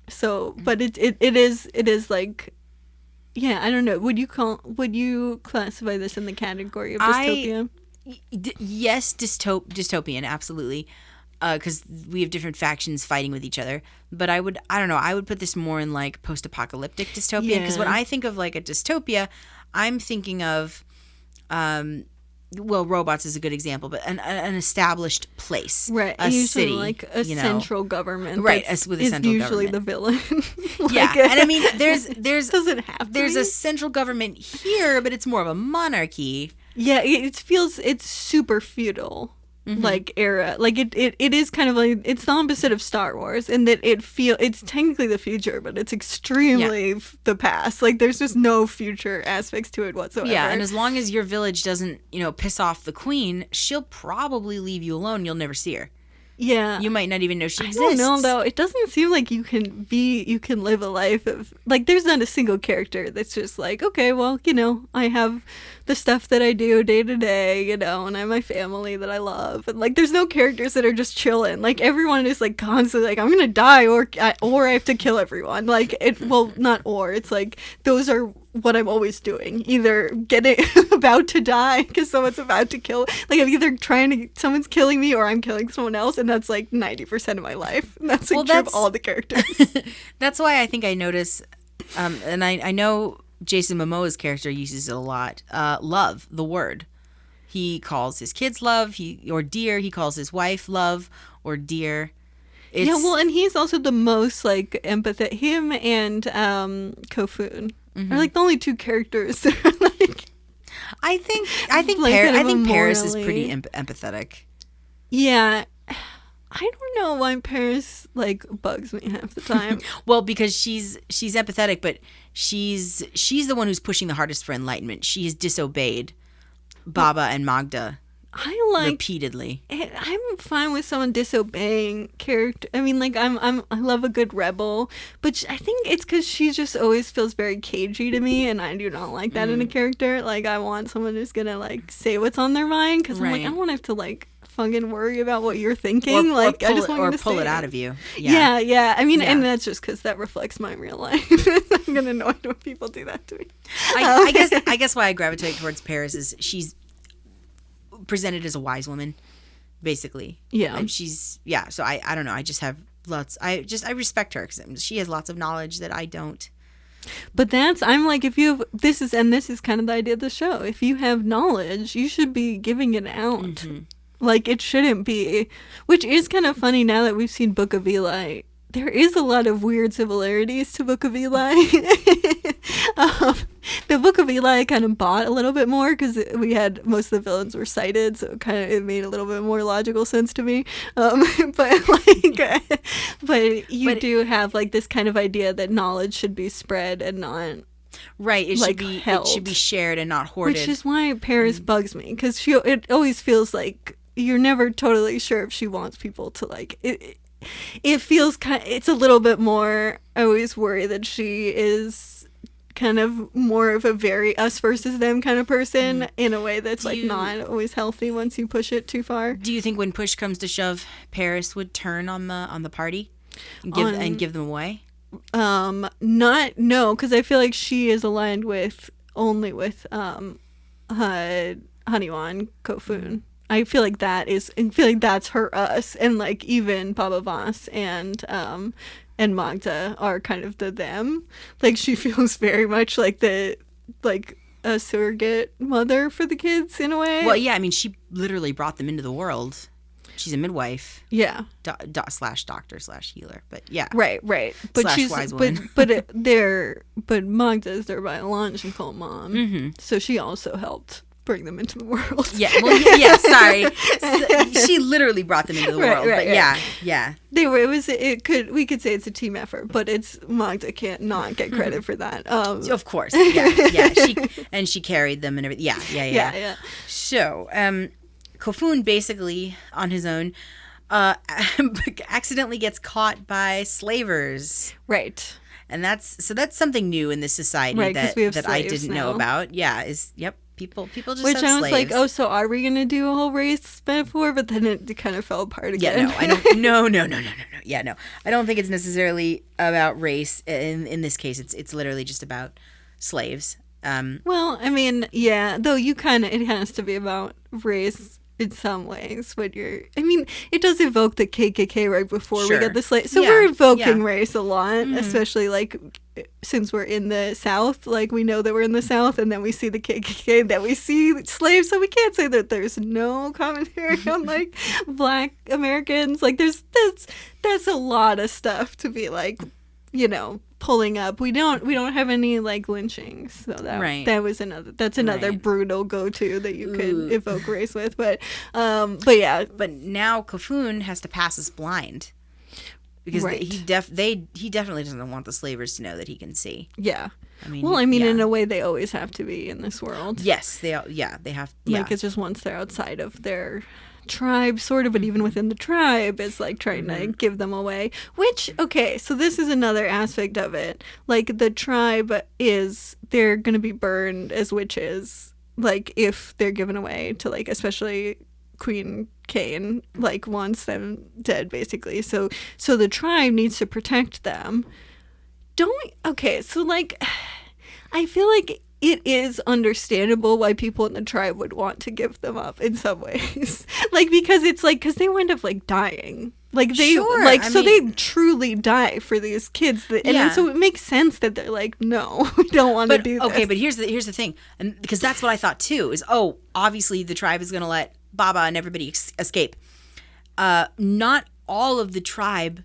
So, but it is like, yeah, I don't know. Would you classify this in the category of dystopia? Yes, dystopian, absolutely. Because we have different factions fighting with each other. But I don't know, I would put this more in like post-apocalyptic dystopian. Because when I think of like a dystopia, I'm thinking of, robots is a good example, but an established place, right? A usually city, like a central government, right? With a central usually government. the villain. Yeah, and I mean, there's doesn't have to there's be. a central government here, but it's more of a monarchy. Yeah, it's super feudal. Like era, like it is kind of like it's the opposite of Star Wars in that it's technically the future, but it's extremely the past. Like there's just no future aspects to it whatsoever. Yeah, and as long as your village doesn't, piss off the queen, she'll probably leave you alone. You'll never see her. Yeah, You might not even know she exists. I don't know though. It doesn't seem like you can live a life of like. There's not a single character that's just like, okay, well, I have the stuff that I do day to day, and I have my family that I love, and like, there's no characters that are just chilling. Like everyone is like constantly like, I'm gonna die, or I have to kill everyone. Like not or. It's like those are what I'm always doing, either getting about to die because someone's about to kill, like I'm either someone's killing me or I'm killing someone else, and that's like 90% of my life. And that's like true of all the characters. That's why I think I notice, and I know Jason Momoa's character uses it a lot. Love, the word. He calls his kids love, or dear. He calls his wife love or dear. Yeah, well, and he's also the most like empathetic. Him and Kofun are like the only two characters that are like. I think like, Paris is pretty empathetic. Yeah, I don't know why Paris like bugs me half the time. Well, because she's empathetic, but she's the one who's pushing the hardest for enlightenment. She has disobeyed Baba and Magda. Repeatedly. I'm fine with someone disobeying character. I mean, like I love a good rebel, but I think it's because she just always feels very cagey to me, and I do not like that in a character. Like I want someone who's gonna like say what's on their mind, because I'm like, I don't want to have to like fucking worry about what you're thinking. I just want to pull it out of you. Yeah. I mean, and that's just because that reflects my real life. I'm gonna annoy when people do that to me. I guess why I gravitate towards Paris is she's presented as a wise woman, basically. Yeah. And so I don't know. I just have lots. I respect her because she has lots of knowledge that I don't. But I'm like, if you have, this is kind of the idea of the show. If you have knowledge, you should be giving it out. Mm-hmm. Like it shouldn't be, which is kind of funny now that we've seen Book of Eli. There is a lot of weird similarities to Book of Eli. The Book of Eli I kind of bought a little bit more because we had most of the villains were sighted, so it made a little bit more logical sense to me. But you do have like this kind of idea that knowledge should be spread and not right. It should be shared and not hoarded. Which is why Paris bugs me, because it always feels like you're never totally sure if she wants people to like it. It feels it's a little bit more. I always worry that she is kind of more of a very us versus them kind of person in a way that's not always healthy once you push it too far. Do you think when push comes to shove, Paris would turn on the party and give them away? No, because I feel like she is aligned only with Haniwa and Kofun. I feel like that's her us, and like even Baba Voss and Magda are kind of the them. Like she feels very much like a surrogate mother for the kids in a way. Well, yeah, I mean she literally brought them into the world. She's a midwife. Yeah. Slash doctor slash healer, but yeah. Right. But slash she's wise woman. but Magda is their biological mom, so she also helped bring them into the world. Yeah, well, yeah, sorry. She literally brought them into the world. But yeah. They were. We could say it's a team effort, but it's Magda can't not get credit for that. Of course. Yeah. She carried them and everything. Yeah. So, Kofun basically on his own accidentally gets caught by slavers. Right. And that's something new in this society that I didn't know about. Yeah, people just Which have I was slaves. like, so are we going to do a whole race metaphor? But then it kind of fell apart again. Yeah, no, I don't. No. Yeah, no, I don't think it's necessarily about race. In this case, it's literally just about slaves. Well, I mean, yeah, though it has to be about race in some ways when it does evoke the KKK right before we get the slave. So we're evoking race a lot, especially like since we're in the South, like we know that we're in the South and then we see the KKK, then we see slaves. So we can't say that there's no commentary on like Black Americans. Like that's a lot of stuff to be like, pulling up. We don't have any like lynchings, so that was another brutal go-to that you could evoke race with. But yeah. But now Kofun has to pass as blind because he definitely doesn't want the slavers to know that he can see. Yeah. In a way, they always have to be in this world. Yes, they have. Yeah. Like it's just once they're outside of their tribe, sort of, but even within the tribe, it's like trying to give them away. Which, okay, so this is another aspect of it. Like the tribe they're going to be burned as witches, like if they're given away to like, especially Queen Kane, like wants them dead, basically. So the tribe needs to protect them. So like, I feel like it is understandable why people in the tribe would want to give them up in some ways. Like, because it's like, because they wind up like dying. Like they truly die for these kids. And so it makes sense that they're like, no, we don't want to do this. Okay, but here's the thing. And because that's what I thought too, is, obviously the tribe is going to let Baba and everybody escape. Not all of the tribe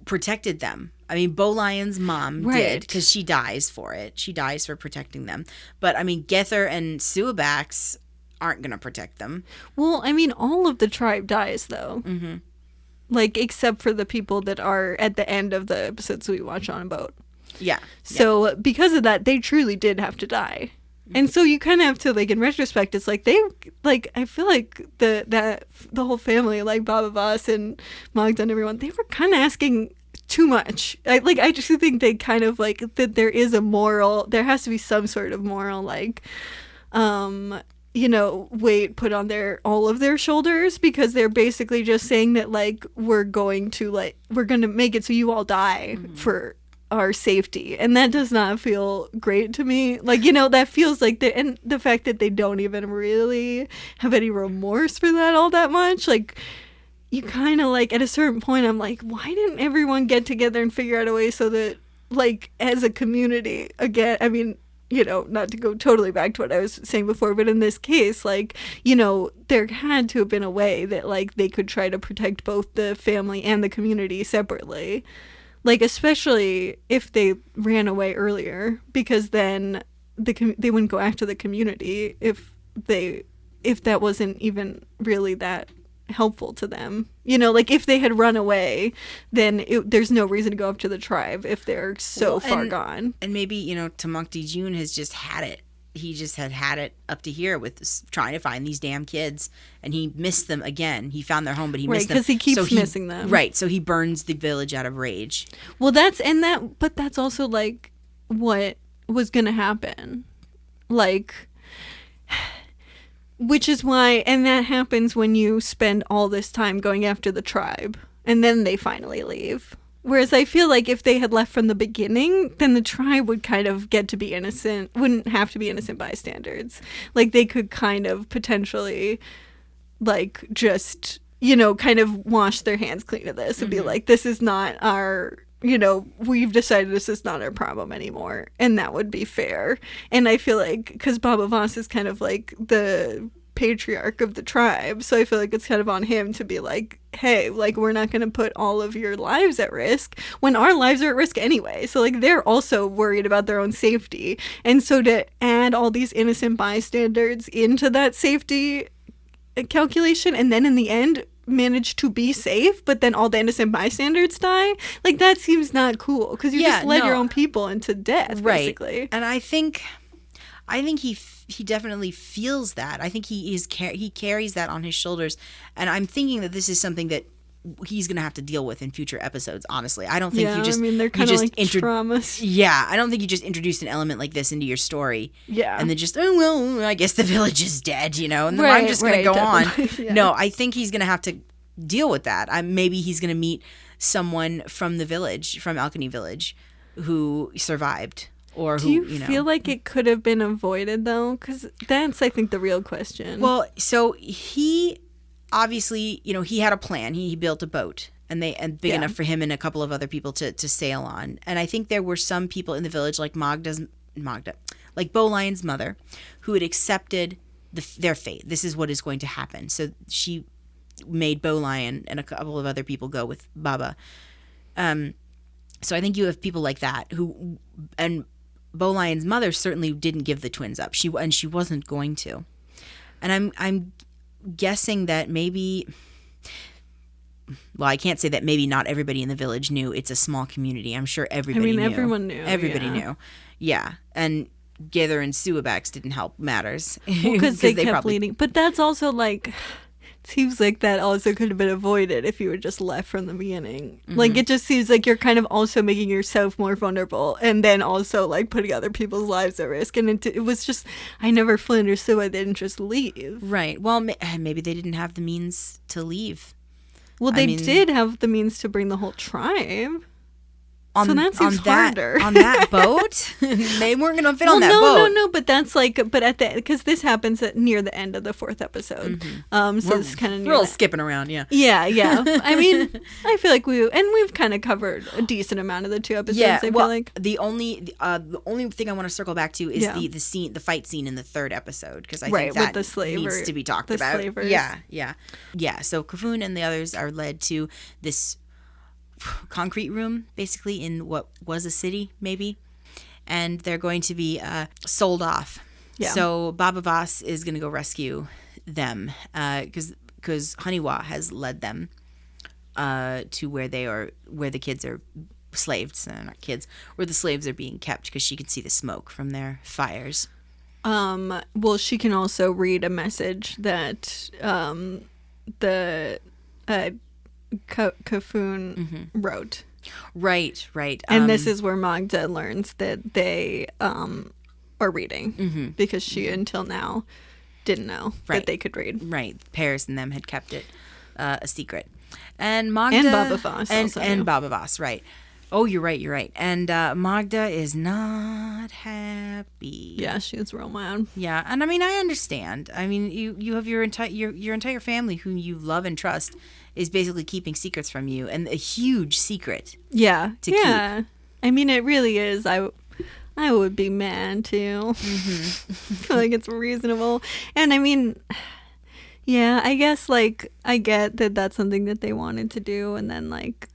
protected them. I mean, Bolion's mom did, because she dies for it. She dies for protecting them. But, I mean, Gether and Suabax aren't going to protect them. Well, I mean, all of the tribe dies, though. Mm-hmm. Like, except for the people that are at the end of the episodes we watch on a boat. Yeah. So, because of that, they truly did have to die. And so you kind of have to, like, in retrospect, it's like I feel like the whole family, like Baba Voss and Magda and everyone, they were kind of asking too much. I just think they kind of like that there has to be some sort of moral, like, weight put on all of their shoulders, because they're basically just saying that, like, we're going to make it so you all die for our safety, and that does not feel great to me. Like, that feels like and the fact that they don't even really have any remorse for that all that much, like, you kind of like, at a certain point, I'm like, why didn't everyone get together and figure out a way so that, like, as a community, again, I mean, not to go totally back to what I was saying before, but in this case, like, there had to have been a way that, like, they could try to protect both the family and the community separately. Like, especially if they ran away earlier, because then they wouldn't go after the community if that wasn't even really that helpful to them. Like, if they had run away, then there's no reason to go up to the tribe if they're so far gone. And maybe, Tamukti Jun has just had it. He just had it up to here with trying to find these damn kids, and he missed them again. He found their home, but he missed them. Right, because he keeps missing them. Right, so he burns the village out of rage. Well, that's also, like, what was going to happen. Like, which is why, and that happens when you spend all this time going after the tribe, and then they finally leave. Whereas I feel like if they had left from the beginning, then the tribe would kind of get to be innocent, wouldn't have to be innocent bystanders. Like, they could kind of potentially, like, just, kind of wash their hands clean of this and be like, this is not our, we've decided this is not our problem anymore. And that would be fair. And I feel like, because Baba Voss is kind of like the patriarch of the tribe. So I feel like it's kind of on him to be like, hey, like, we're not going to put all of your lives at risk when our lives are at risk anyway. So like, they're also worried about their own safety. And so to add all these innocent bystanders into that safety calculation, and then in the end manage to be safe, but then all the innocent bystanders die, like, that seems not cool, because you just led your own people into death, basically. And I think he definitely feels that. I think he carries that on his shoulders, and I'm thinking that this is something that he's gonna have to deal with in future episodes. Honestly, I don't think they're kind of like traumas. Yeah, I don't think you just introduced an element like this into your story. Yeah, and then just I guess the village is dead, and then I'm just gonna go on. Yeah. No, I think he's gonna have to deal with that. Maybe he's gonna meet someone from the village, from Alkany Village, who survived. Or do you feel like it could have been avoided, though? Because that's, I think, the real question. Well, so he obviously, he had a plan. He built a boat, and big enough for him and a couple of other people to sail on. And I think there were some people in the village, like like Bolion's mother, who had accepted their fate. This is what is going to happen. So she made Bolion and a couple of other people go with Baba. So I think you have people like that who, and Bolion's mother certainly didn't give the twins up. She wasn't going to. And I'm guessing that maybe, well, I can't say that maybe not everybody in the village knew. It's a small community. I'm sure everybody knew. Everyone knew. Everybody knew. Yeah. And Gither and Suabax didn't help matters. Because they kept leading. But that's also like, seems like that also could have been avoided if you were just left from the beginning. Mm-hmm. Like, it just seems like you're kind of also making yourself more vulnerable, and then also like putting other people's lives at risk. And it was just, I never fully understood why they didn't just leave. Right. Well, maybe they didn't have the means to leave. Well, they did have the means to bring the whole tribe. So that seems harder. On that boat? They weren't going to fit on that boat. No, but that's like, because this happens near the end of the 4th episode. Mm-hmm. So it's kind of near. We're all skipping around, yeah. Yeah. I mean, I feel like we've kind of covered a decent amount of the 2 episodes. Yeah, I feel like the only thing I want to circle back to is the fight scene in the 3rd episode, because I think that with the needs to be talked about. Slavers. Yeah. So Kafun and the others are led to this concrete room, basically, in what was a city, maybe, and they're going to be sold off. Yeah. So Baba Voss is going to go rescue them because Haniwa has led them to where the kids are slaves, not kids, where the slaves are being kept, because she can see the smoke from their fires. Well, she can also read a message that the Kafun wrote. Right. And this is where Magda learns that they are reading, because she until now didn't know that they could read. Right. Paris and them had kept it a secret. And Magda and Baba Voss and Baba Voss, right. Oh, you're right. And Magda is not happy. Yeah, she's real mad. Yeah, and I mean, I understand. I mean, you have your entire family whom you love and trust is basically keeping secrets from you, and a huge secret. Yeah. To keep. I mean, it really is. I would be mad too. Mm-hmm. I feel like it's reasonable, and I mean, yeah, I guess like I get that that's something that they wanted to do, and then like,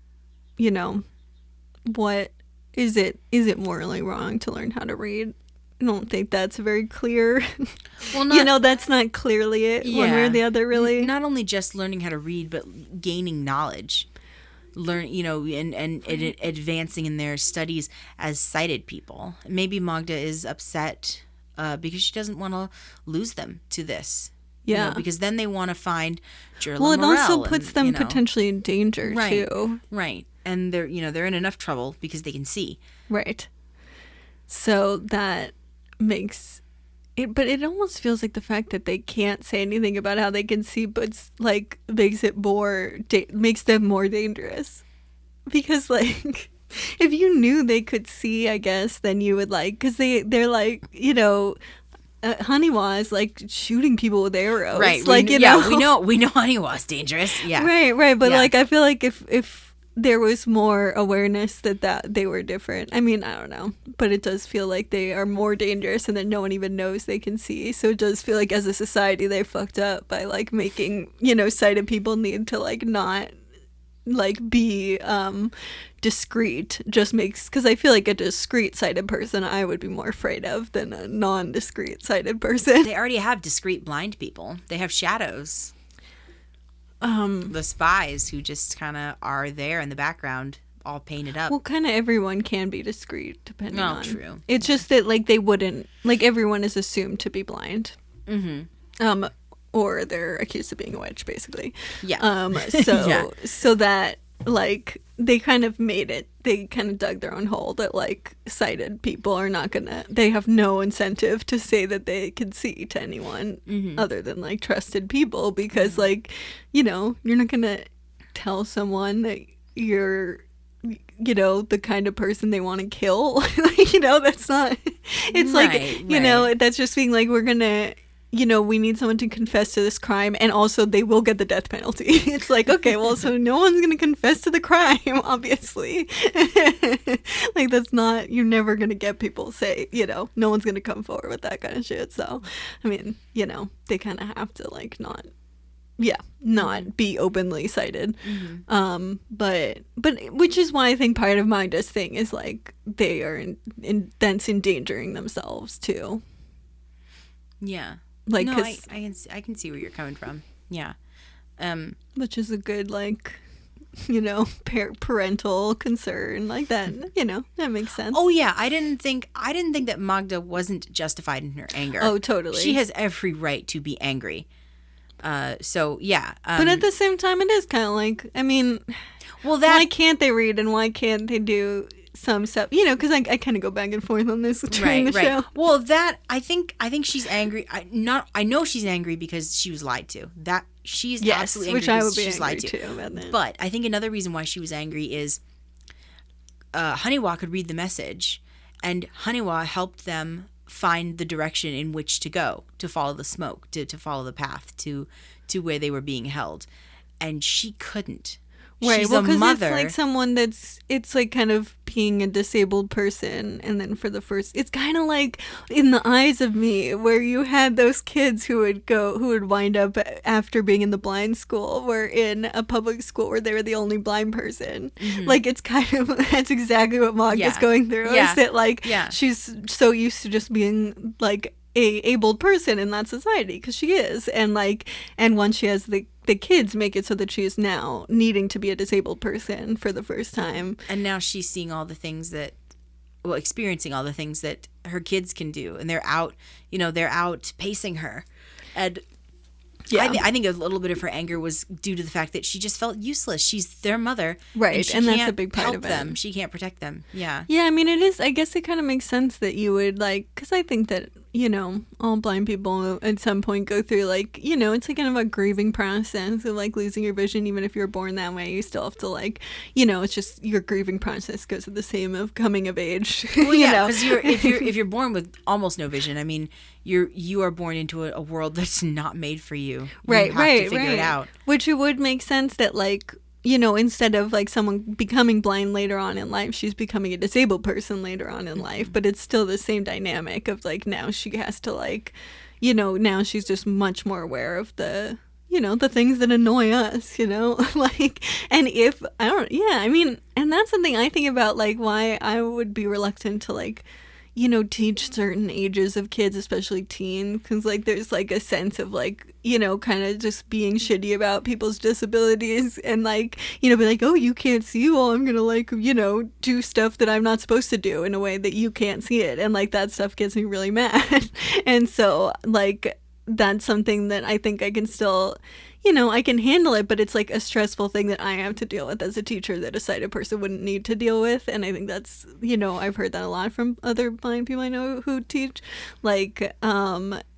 what is it? Is it morally wrong to learn how to read? I don't think that's very clear. Well, that's not clearly it one way or the other, really. Not only just learning how to read, but gaining knowledge. And advancing in their studies as sighted people. Maybe Magda is upset because she doesn't want to lose them to this. Yeah. Because then they want to find Jerla Well, it Morel also puts them potentially in danger, too. Right. And they're in enough trouble because they can see. Right. So that makes it, but it almost feels like the fact that they can't say anything about how they can see, but like makes them more dangerous, because like if you knew they could see, I guess, then you would because they're like Haniwa is like shooting people with arrows, right? Like we know Haniwa's dangerous, yeah, right. But like I feel like if there was more awareness that they were different. I mean, I don't know, but it does feel like they are more dangerous and that no one even knows they can see. So it does feel like as a society they fucked up by like making, sighted people need to like not like be discreet. Just makes, because I feel like a discreet sighted person I would be more afraid of than a non-discreet sighted person. They already have discreet blind people. They have shadows. The spies who just kind of are there in the background, all painted up. Well, kind of everyone can be discreet, depending on. True. It's just that, like, they wouldn't, like, everyone is assumed to be blind. Mm-hmm. Or they're accused of being a witch, basically. Yeah. So that, like, they kind of made it, they kind of dug their own hole that, like, sighted people are not gonna, they have no incentive to say that they can see to anyone other than, like, trusted people, because, like, you're not gonna tell someone that you're, the kind of person they want to kill. That's not, it's right. That's just being like, we're gonna, we need someone to confess to this crime, and also they will get the death penalty. It's like, okay, well, so no one's going to confess to the crime, obviously. Like, that's not, you're never going to get people to say, no one's going to come forward with that kind of shit. So, I mean, they kind of have to, like, not be openly cited. But which is why I think part of Magda's thing is, like, they are that's endangering themselves, too. Yeah. Like, no, I can see where you're coming from. Yeah. Which is a good, like, parental concern, like that. That makes sense. Oh yeah, I didn't think that Magda wasn't justified in her anger. Oh, totally. She has every right to be angry. So yeah. But at the same time, it is kind of like, I mean, why can't they read and why can't they do some stuff, because I kind of go back and forth on this during the show. Well, that I think she's angry. I know she's angry because she was lied to. That she's absolutely angry, which I would be she's angry lied to. Too about that. But I think another reason why she was angry is Honeywa could read the message, and Honeywa helped them find the direction in which to go, to follow the smoke, to follow the path to where they were being held, and she couldn't. Right, She's well, a mother. It's like someone it's like kind of being a disabled person, and then for the first, it's kind of like In the Eyes of Me, where you had those kids who would wind up after being in the blind school, were in a public school where they were the only blind person. Like, it's kind of, that's exactly what Magda's going through, is that, like, she's so used to just being, like, a abled person in that society, because she is, and once she has the kids, make it so that she is now needing to be a disabled person for the first time, and now she's seeing all the things that, experiencing all the things that her kids can do, and they're out pacing her, and I think a little bit of her anger was due to the fact that she just felt useless. She's their mother, right? And that's a big part of them. She can't protect them. Yeah. I mean, it is. I guess it kind of makes sense that you would, like, because I think that all blind people at some point go through, like, it's like kind of a grieving process of, like, losing your vision. Even if you're born that way, you still have to, like, it's just your grieving process goes to the same of coming of age. Well, yeah, because if you're born with almost no vision, I mean, you are born into a world that's not made for you. Right, you have to figure it out. Which it would make sense that, like, instead of, like, someone becoming blind later on in life, she's becoming a disabled person later on in life. But it's still the same dynamic of, like, now she has to, like, now she's just much more aware of the, the things that annoy us, like, and I mean, and that's something I think about, like, why I would be reluctant to, like, teach certain ages of kids, especially teens, because, like, there's, like, a sense of, like, kind of just being shitty about people's disabilities, and, like, be like, oh, you can't see, well, I'm gonna, like, do stuff that I'm not supposed to do in a way that you can't see it, and, like, that stuff gets me really mad. And so, like, that's something that I think I can still, I can handle it, but it's, like, a stressful thing that I have to deal with as a teacher that a sighted person wouldn't need to deal with. And I think that's, I've heard that a lot from other blind people I know who teach. Like,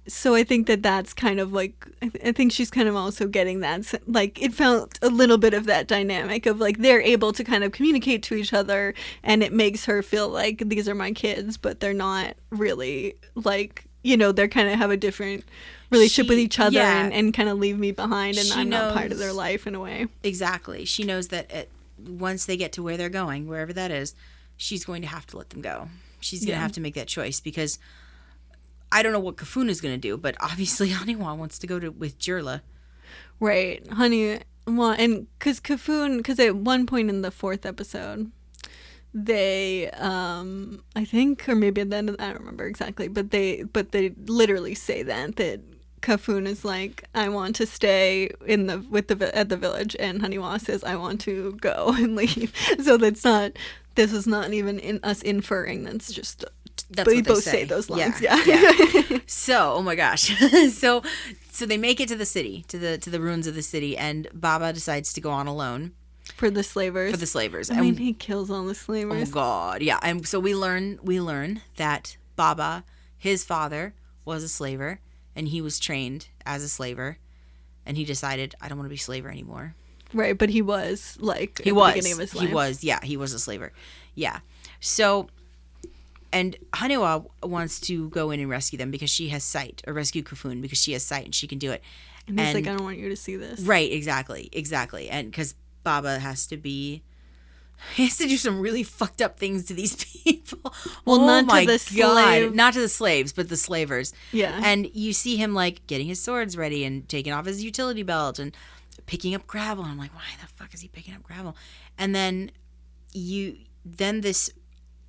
so I think that's kind of, like, I think she's kind of also getting that, like, it felt a little bit of that dynamic of, like, they're able to kind of communicate to each other, and it makes her feel like these are my kids, but they're not really, like, they're kind of have a different relationship with each other, and kind of leave me behind, and I'm not part of their life in a way. Exactly. She knows that once they get to where they're going, wherever that is, she's going to have to let them go. She's going to have to make that choice because I don't know what Kafun is going to do, but obviously Haniwa wants to go with Jirla. Right. Well, and because at one point in the 4th episode, they, I think, or maybe at the end of, I don't remember exactly, but they literally say that Kafun is like, I want to stay at the village, and Haniwa says, I want to go and leave. So this is not even in us inferring. That's just we both say those lines. Yeah. So, oh my gosh. so they make it to the city, to the ruins of the city, and Baba decides to go on alone. For the slavers. I mean, he kills all the slavers. Oh God, yeah. And so we learn that Baba, his father, was a slaver, and he was trained as a slaver, and he decided, I don't want to be a slaver anymore. Right, but he was like the beginning of his life. He was a slaver. Yeah. So, and Haniwa wants to go in and rescue them because she has sight, or rescue Kafun because she has sight and she can do it. And he's like, I don't want you to see this. Right, exactly. And because Baba has to do some really fucked up things to these people. Well, not to the slaves, but the slavers. Yeah. And you see him like getting his swords ready and taking off his utility belt and picking up gravel. And I'm like, why the fuck is he picking up gravel? And then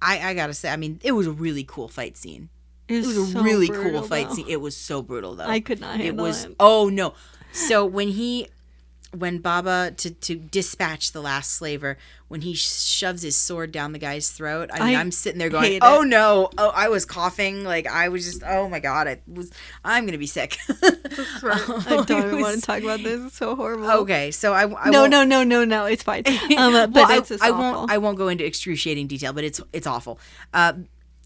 I gotta say, I mean, it was a really cool fight scene. It was a so really brutal, cool fight though. scene. It was so brutal though. I could not handle it. Oh no. So when Baba, to dispatch the last slaver, when he shoves his sword down the guy's throat, I'm sitting there going, oh no. Oh, I was coughing. Like, I was just, oh my God, I'm going to be sick. I don't even want to talk about this. It's so horrible. Okay, so I No, it's fine. But it's just awful. I won't go into excruciating detail, but it's awful. But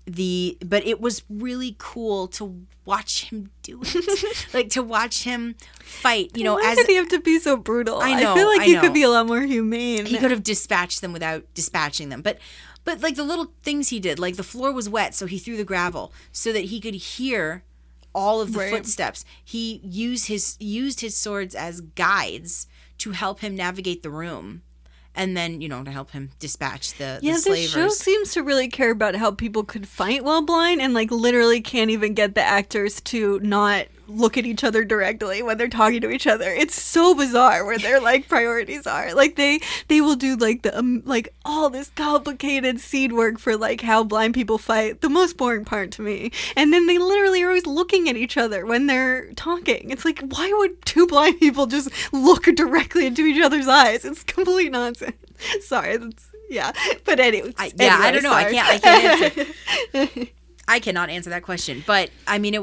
it was really cool to watch him do it, like to watch him fight. Why did he have to be so brutal? I know. I feel like he could be a lot more humane. He could have dispatched them without dispatching them, but like the little things he did, like the floor was wet, so he threw the gravel so that he could hear all of the footsteps. He used his swords as guides to help him navigate the room. And then, to help him dispatch the slavers. Yeah, this show seems to really care about how people could fight while blind and, like, literally can't even get the actors to not look at each other directly when they're talking to each other. It's so bizarre where their, like, priorities are. Like, they will do, like, the all this complicated seed work for, like, how blind people fight. The most boring part to me. And then they literally are always looking at each other when they're talking. It's like, why would two blind people just look directly into each other's eyes? It's complete nonsense. Sorry, but anyway. I don't know. Sorry. I can't answer. I cannot answer that question. But I mean,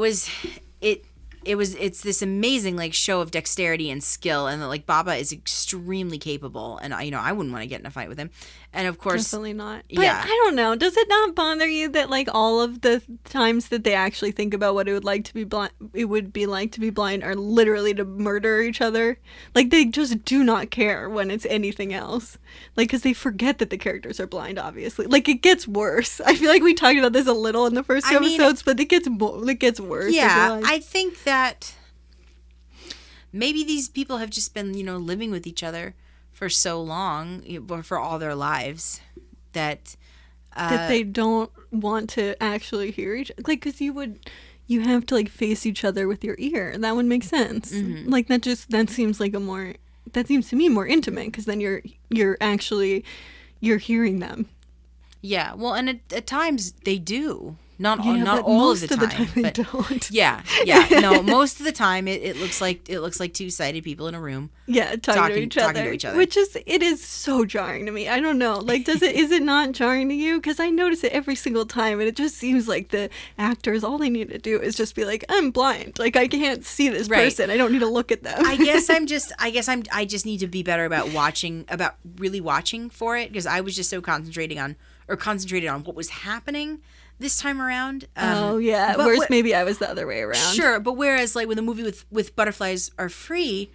it's this amazing like show of dexterity and skill, and like Baba is extremely capable, and I wouldn't want to get in a fight with him. And of course, definitely not. But I don't know. Does it not bother you that like all of the times that they actually think about what it would be like to be blind are literally to murder each other? Like they just do not care when it's anything else. Like because they forget that the characters are blind. Obviously, like it gets worse. I feel like we talked about this a little in the first two episodes, but it gets worse. Yeah, I think that maybe these people have just been living with each other for so long, for all their lives, that they don't want to actually hear each other. Like, because you have to like face each other with your ear, and that would make sense. Mm-hmm. Like that seems to me more intimate, because then you're hearing them. Yeah, well, and at times they do. Not all of the time, but don't. Yeah. No, most of the time it looks like two sighted people in a room. Yeah, talking to each other. Which is so jarring to me. I don't know. Like, is it not jarring to you? Because I notice it every single time, and it just seems like the actors, all they need to do is just be like, I'm blind. Like I can't see this person. I don't need to look at them. I just need to be better about really watching for it, because I was just so concentrated on what was happening this time around. Whereas maybe I was the other way around. Sure, but whereas like when the movie with Butterflies Are Free,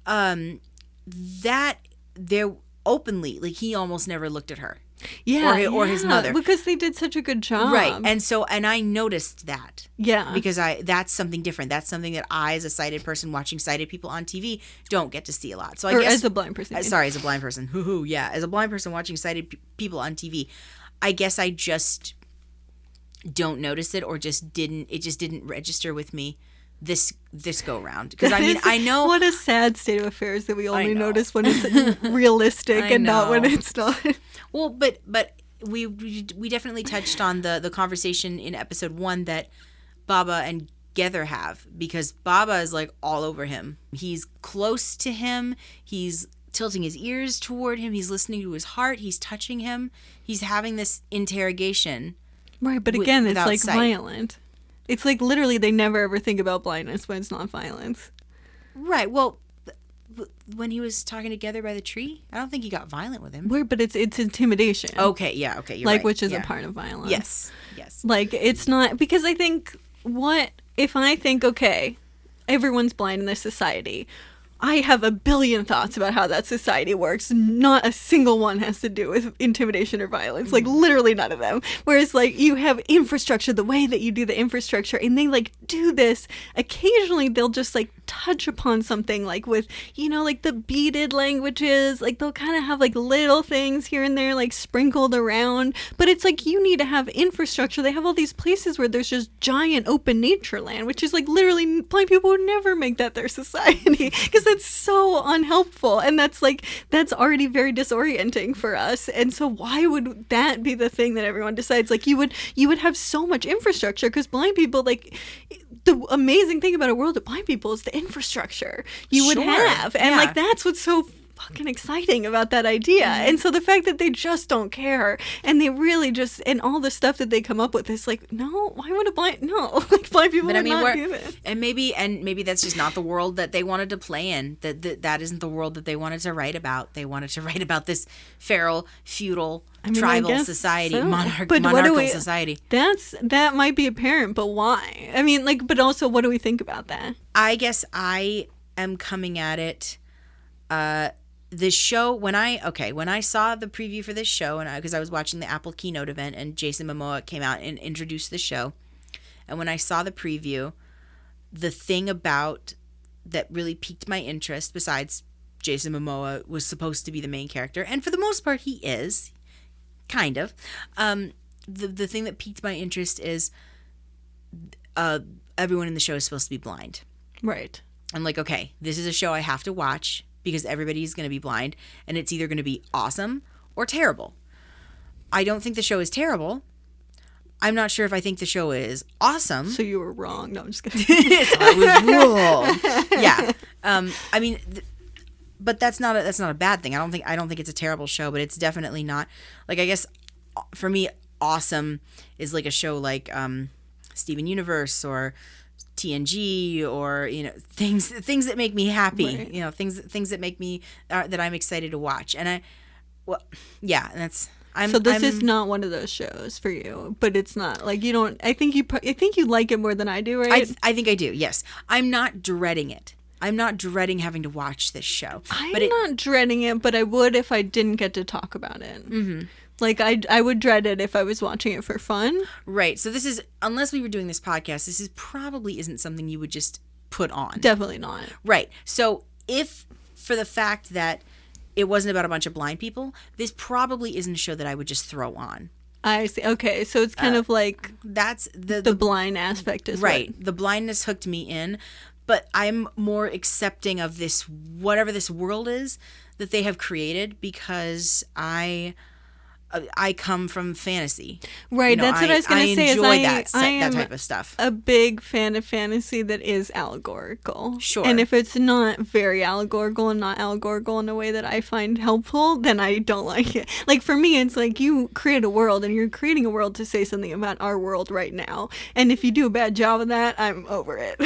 that they're openly, like he almost never looked at her. Yeah, or his mother. because they did such a good job. Right. And I noticed that. Yeah. Because that's something different. That's something that I, as a sighted person watching sighted people on TV, don't get to see a lot. So I guess as a blind person. sorry, as a blind person. Hoo-hoo, yeah. As a blind person watching sighted people on TV, I guess I just don't notice it, or it just didn't register with me this go round. Because I mean, I know what a sad state of affairs that we only know. notice when it's realistic and not when it's not. Well, but we definitely touched on the conversation in episode 1 that Baba and Gether have, because Baba is like all over him. He's close to him. He's tilting his ears toward him. He's listening to his heart. He's touching him. He's having this interrogation. Right, but again, it's like sight. violent. It's like literally they never ever think about blindness when it's not violence. Right. Well, when he was talking together by the tree, I don't think he got violent with him. Right, but it's intimidation. Okay, yeah, okay, you're like right. which is yeah. a part of violence. Yes. Like it's not, because I think what if I think, okay, everyone's blind in this society. I have a billion thoughts about how that society works. Not a single one has to do with intimidation or violence. Like, literally none of them. Whereas, like, you have infrastructure, the way that you do the infrastructure, and they, like, do this. Occasionally, they'll just, like, touch upon something, like, with, you know, like, the beaded languages. Like, they'll kind of have, like, little things here and there, like, sprinkled around. But it's, like, you need to have infrastructure. They have all these places where there's just giant open nature land, which is, like, literally, blind people would never make that their society. Because that's so unhelpful, and that's already very disorienting for us. And so why would that be the thing that everyone decides? Like, you would have so much infrastructure, because blind people, like, the amazing thing about a world of blind people is the infrastructure you would have, and like that's what's so fucking exciting about that idea. And so the fact that they just don't care, and they really just, and all the stuff that they come up with is like, no, why would like blind people would not do this? And maybe that's just not the world that they wanted to play in. That isn't the world that they wanted to write about. They wanted to write about this feral, feudal, tribal society, so. monarchical society. That might be apparent, but why? I mean, like, but also, what do we think about that? I guess I am coming at it. The show, when I saw the preview for this show, and because I was watching the Apple keynote event, and Jason Momoa came out and introduced the show, and when I saw the preview, the thing about that really piqued my interest, besides Jason Momoa was supposed to be the main character, and for the most part he is, kind of, the thing that piqued my interest is everyone in the show is supposed to be blind. Right. I'm like, okay, this is a show I have to watch, because everybody's going to be blind, and it's either going to be awesome or terrible. I don't think the show is terrible. I'm not sure if I think the show is awesome. So you were wrong. No, I'm just kidding. I was wrong. Yeah. I mean, but that's not a bad thing. I don't think it's a terrible show, but it's definitely not, like, I guess for me, awesome is like a show like Steven Universe or TNG, or, you know, things that make me happy, right. You know, things that make me that I'm excited to watch. And and that's so this is not one of those shows for you, but it's not like you don't. I think you like it more than I do, right? I think I do. Yes, I'm not dreading it. I'm not dreading having to watch this show. I'm not dreading it, but I would if I didn't get to talk about it. Mm-hmm. Like, I would dread it if I was watching it for fun. Right. So this is, unless we were doing this podcast, this is probably isn't something you would just put on. Definitely not. Right. So if, for the fact that it wasn't about a bunch of blind people, this probably isn't a show that I would just throw on. I see. Okay. So it's kind of like that's the blind aspect is right. The blindness hooked me in, but I'm more accepting of this, whatever this world is that they have created, because I come from fantasy. Right, you know, that's what I was going to say. Enjoy that type of stuff. A big fan of fantasy that is allegorical. Sure. And if it's not very allegorical and not allegorical in a way that I find helpful, then I don't like it. Like, for me, it's like you create a world, and you're creating a world to say something about our world right now. And if you do a bad job of that, I'm over it.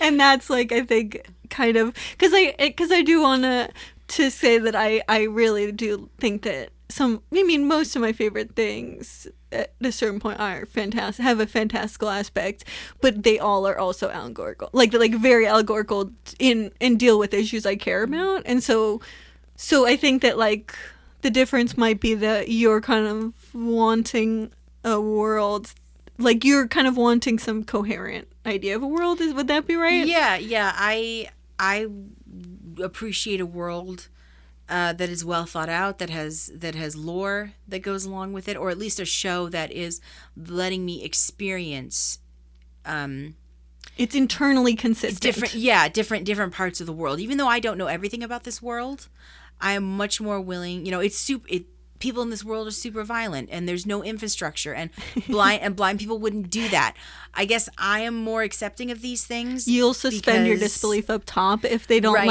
And that's, like, I think kind of, because I do want to say that I really do think that most of my favorite things at a certain point are fantastic, have a fantastical aspect, but they all are also allegorical, like very allegorical and deal with issues I care about. And so I think that, like, the difference might be that you're kind of wanting a world, like you're kind of wanting some coherent idea of a world. Would that be right? Yeah. I appreciate a world that is well thought out, that has lore that goes along with it, or at least a show that is letting me experience. It's internally consistent. Different parts of the world. Even though I don't know everything about this world, I am much more willing. People in this world are super violent, and there's no infrastructure, and blind people wouldn't do that. I guess I am more accepting of these things. You'll suspend your disbelief up top if they don't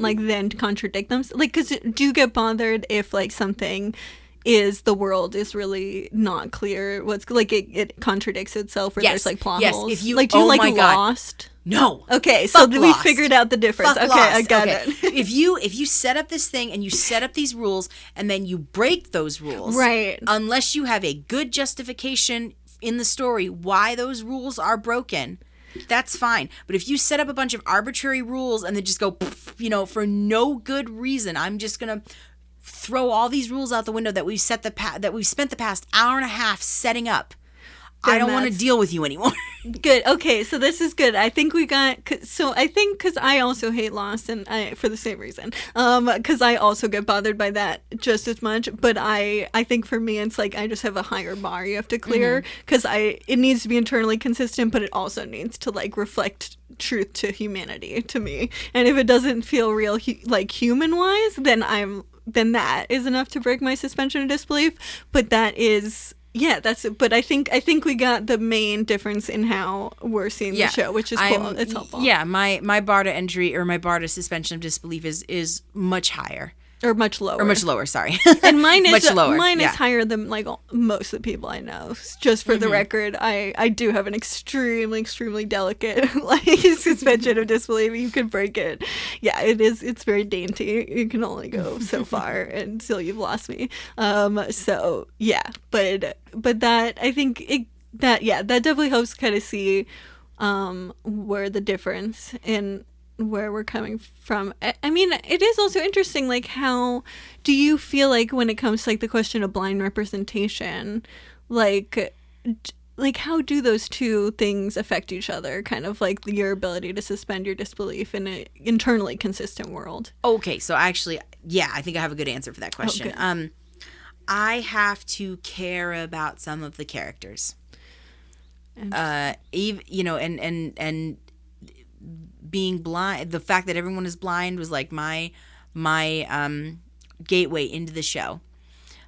then contradict them. Like, because do you get bothered if like something the world is really not clear what's like it contradicts itself, or there's like plot holes? If you like, do you like Lost? No. Okay, so we figured out the difference. Fuck Okay, Lost. I got Okay. it. If you set up this thing and you set up these rules and then you break those rules, Right. unless you have a good justification in the story why those rules are broken, that's fine. But if you set up a bunch of arbitrary rules and then just go, for no good reason, I'm just gonna throw all these rules out the window that we've spent the past hour and a half setting up. I don't want to deal with you anymore. Good. Okay, so this is good. I think we got. So I think because I also hate Lost, and for the same reason. Because I also get bothered by that just as much. But I think for me, it's like I just have a higher bar you have to clear, because it needs to be internally consistent, but it also needs to like reflect truth to humanity to me. And if it doesn't feel real, like human wise, then that is enough to break my suspension of disbelief. But that is. Yeah, that's it. But I think we got the main difference in how we're seeing the show, which is cool. It's helpful. Yeah, my bar to entry or my bar to suspension of disbelief is much higher. Or much lower. Or much lower, sorry. And mine is much lower. Mine is higher than like most of the people I know. Just for the record, I do have an extremely, extremely delicate like suspension of disbelief. You could break it. Yeah, it is. It's very dainty. You can only go so far until you've lost me. So yeah, but that I think that definitely helps kind of see where the difference in where we're coming from. I mean, it is also interesting, like, how do you feel like when it comes to like the question of blind representation, like how do those two things affect each other, kind of like your ability to suspend your disbelief in an internally consistent world? Okay, so actually, yeah, I think I have a good answer for that question. I have to care about some of the characters. And being blind, the fact that everyone is blind was like my gateway into the show.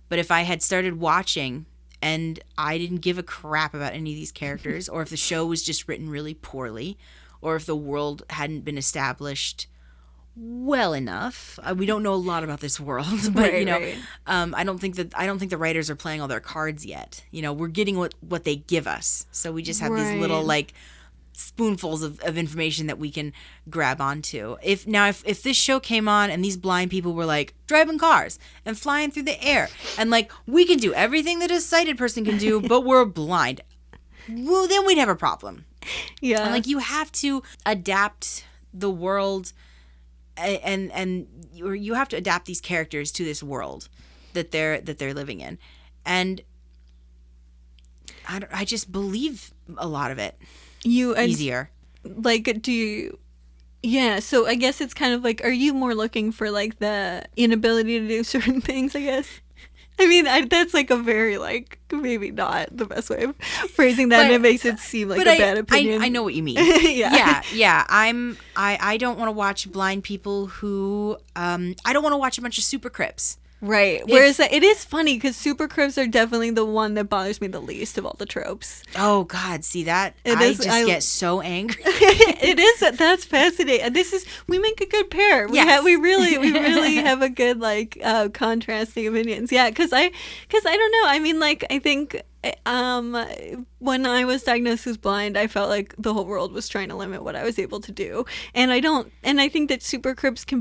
But if I had started watching and I didn't give a crap about any of these characters, or if the show was just written really poorly, or if the world hadn't been established well enough, we don't know a lot about this world, but right. I don't think the writers are playing all their cards yet. We're getting what they give us, so we just have these little like spoonfuls of information that we can grab onto. If this show came on and these blind people were like driving cars and flying through the air and like we can do everything that a sighted person can do, but we're blind, well, then we'd have a problem. Yeah. And like you have to adapt the world and you have to adapt these characters to this world that they're living in. And I just believe a lot of it. Easier. Like, do you... Yeah, so I guess it's kind of like, are you more looking for like the inability to do certain things, I guess? I mean, that's like a very like, maybe not the best way of phrasing that, and it makes it seem like a bad opinion. I know what you mean. Yeah. I don't want to watch blind people who, I don't want to watch a bunch of super crips. Right. Whereas it is funny because super cribs are definitely the one that bothers me the least of all the tropes. Oh God, see that? I get so angry. It is. That's fascinating. And we make a good pair. Yes. We really have a good like contrasting opinions. Yeah, because I don't know. I mean, like I think when I was diagnosed as blind, I felt like the whole world was trying to limit what I was able to do. And I think that super cribs can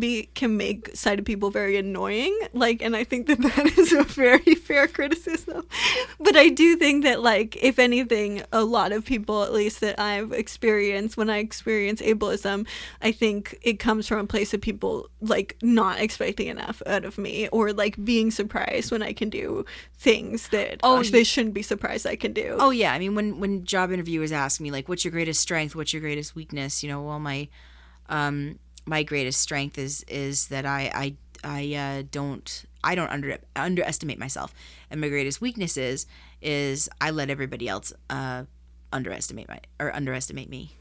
make sighted people very annoying. Like, and I think that that is a very fair criticism. But I do think that, like, if anything, a lot of people, at least that I've experienced, when I experience ableism, I think it comes from a place of people, like, not expecting enough out of me, or, like, being surprised when I can do things that they shouldn't be surprised I can do. Oh yeah, I mean, when job interviewers ask me, like, what's your greatest strength, what's your greatest weakness, you know, well, my greatest strength is that I don't underestimate myself, and my greatest weakness is I let everybody else underestimate me.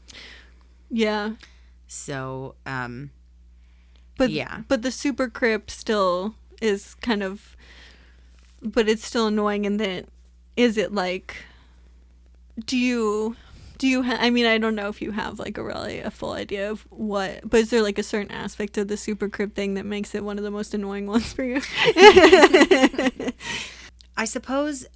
Yeah. So But yeah. But the super crib still is kind of, but it's still annoying in that, is it like, do you I mean, I don't know if you have like a full idea of what, but is there like a certain aspect of the super crib thing that makes it one of the most annoying ones for you? I suppose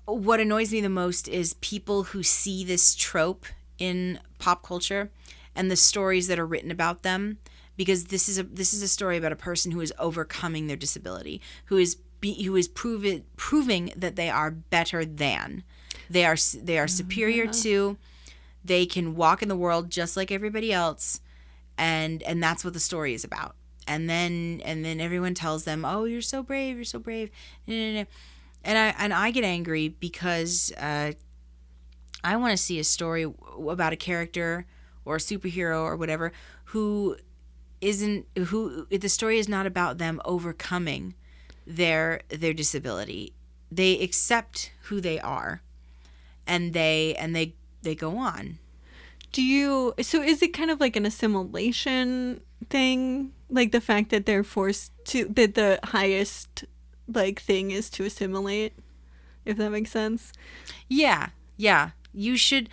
what annoys me the most is people who see this trope in pop culture and the stories that are written about them, because this is a story about a person who is overcoming their disability, who is proving that they are better than, they are superior to, they can walk in the world just like everybody else, and that's what the story is about. And then everyone tells them, "Oh, you're so brave, and I get angry because I want to see a story about a character or a superhero or whatever who the story is not about them overcoming their disability. They accept who they are, and they go on." So is it kind of like an assimilation thing? Like the fact that they're forced to, that the highest like thing is to assimilate, if that makes sense? Yeah. You should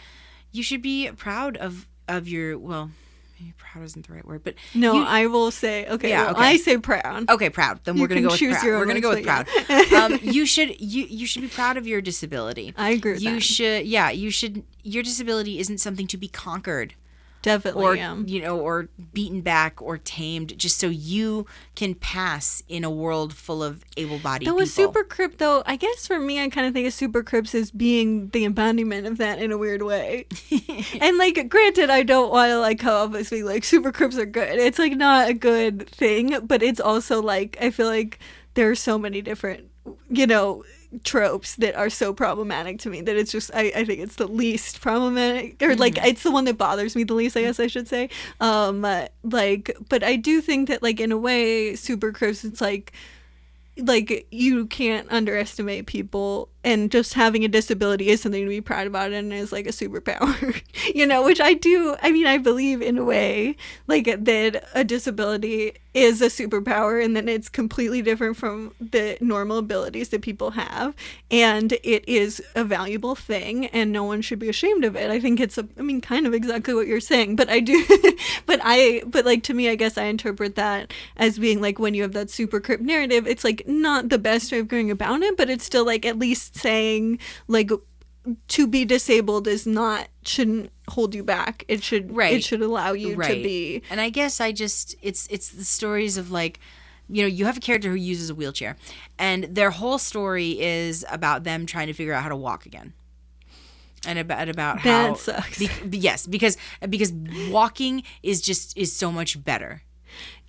be proud of your, well, maybe proud isn't the right word, but no, I will say, okay, yeah, well, okay. I say proud. Okay, proud. Then we're going to go with proud. We're going to go with proud. Yeah. You should be proud of your disability. I agree with that. You should, your disability isn't something to be conquered. Definitely. Or beaten back or tamed just so you can pass in a world full of able-bodied people. Though a super crib, though, I guess for me, I kind of think of super cribs as being the embodiment of that in a weird way. And, like, granted, I don't want to, like, how obviously, like, super cribs are good. It's, like, not a good thing, but it's also, like, I feel like there are so many different, tropes that are so problematic to me that it's just, I think it's the least problematic, or like it's the one that bothers me the least, I guess I should say. But I do think that, like, in a way, super cribs, it's like you can't underestimate people, and just having a disability is something to be proud about, and is like a superpower, which I believe in a way, like, that a disability is a superpower, and then it's completely different from the normal abilities that people have, and it is a valuable thing, and no one should be ashamed of it. I think it's kind of exactly what you're saying, but I do, but like, to me, I guess I interpret that as being like, when you have that super crib narrative, it's like not the best way of going about it, but it's still like at least saying, like, to be disabled shouldn't hold you back. It should allow you to be. And I guess it's the stories of, like, you have a character who uses a wheelchair, and their whole story is about them trying to figure out how to walk again. And about how that sucks. Yes, because walking is so much better.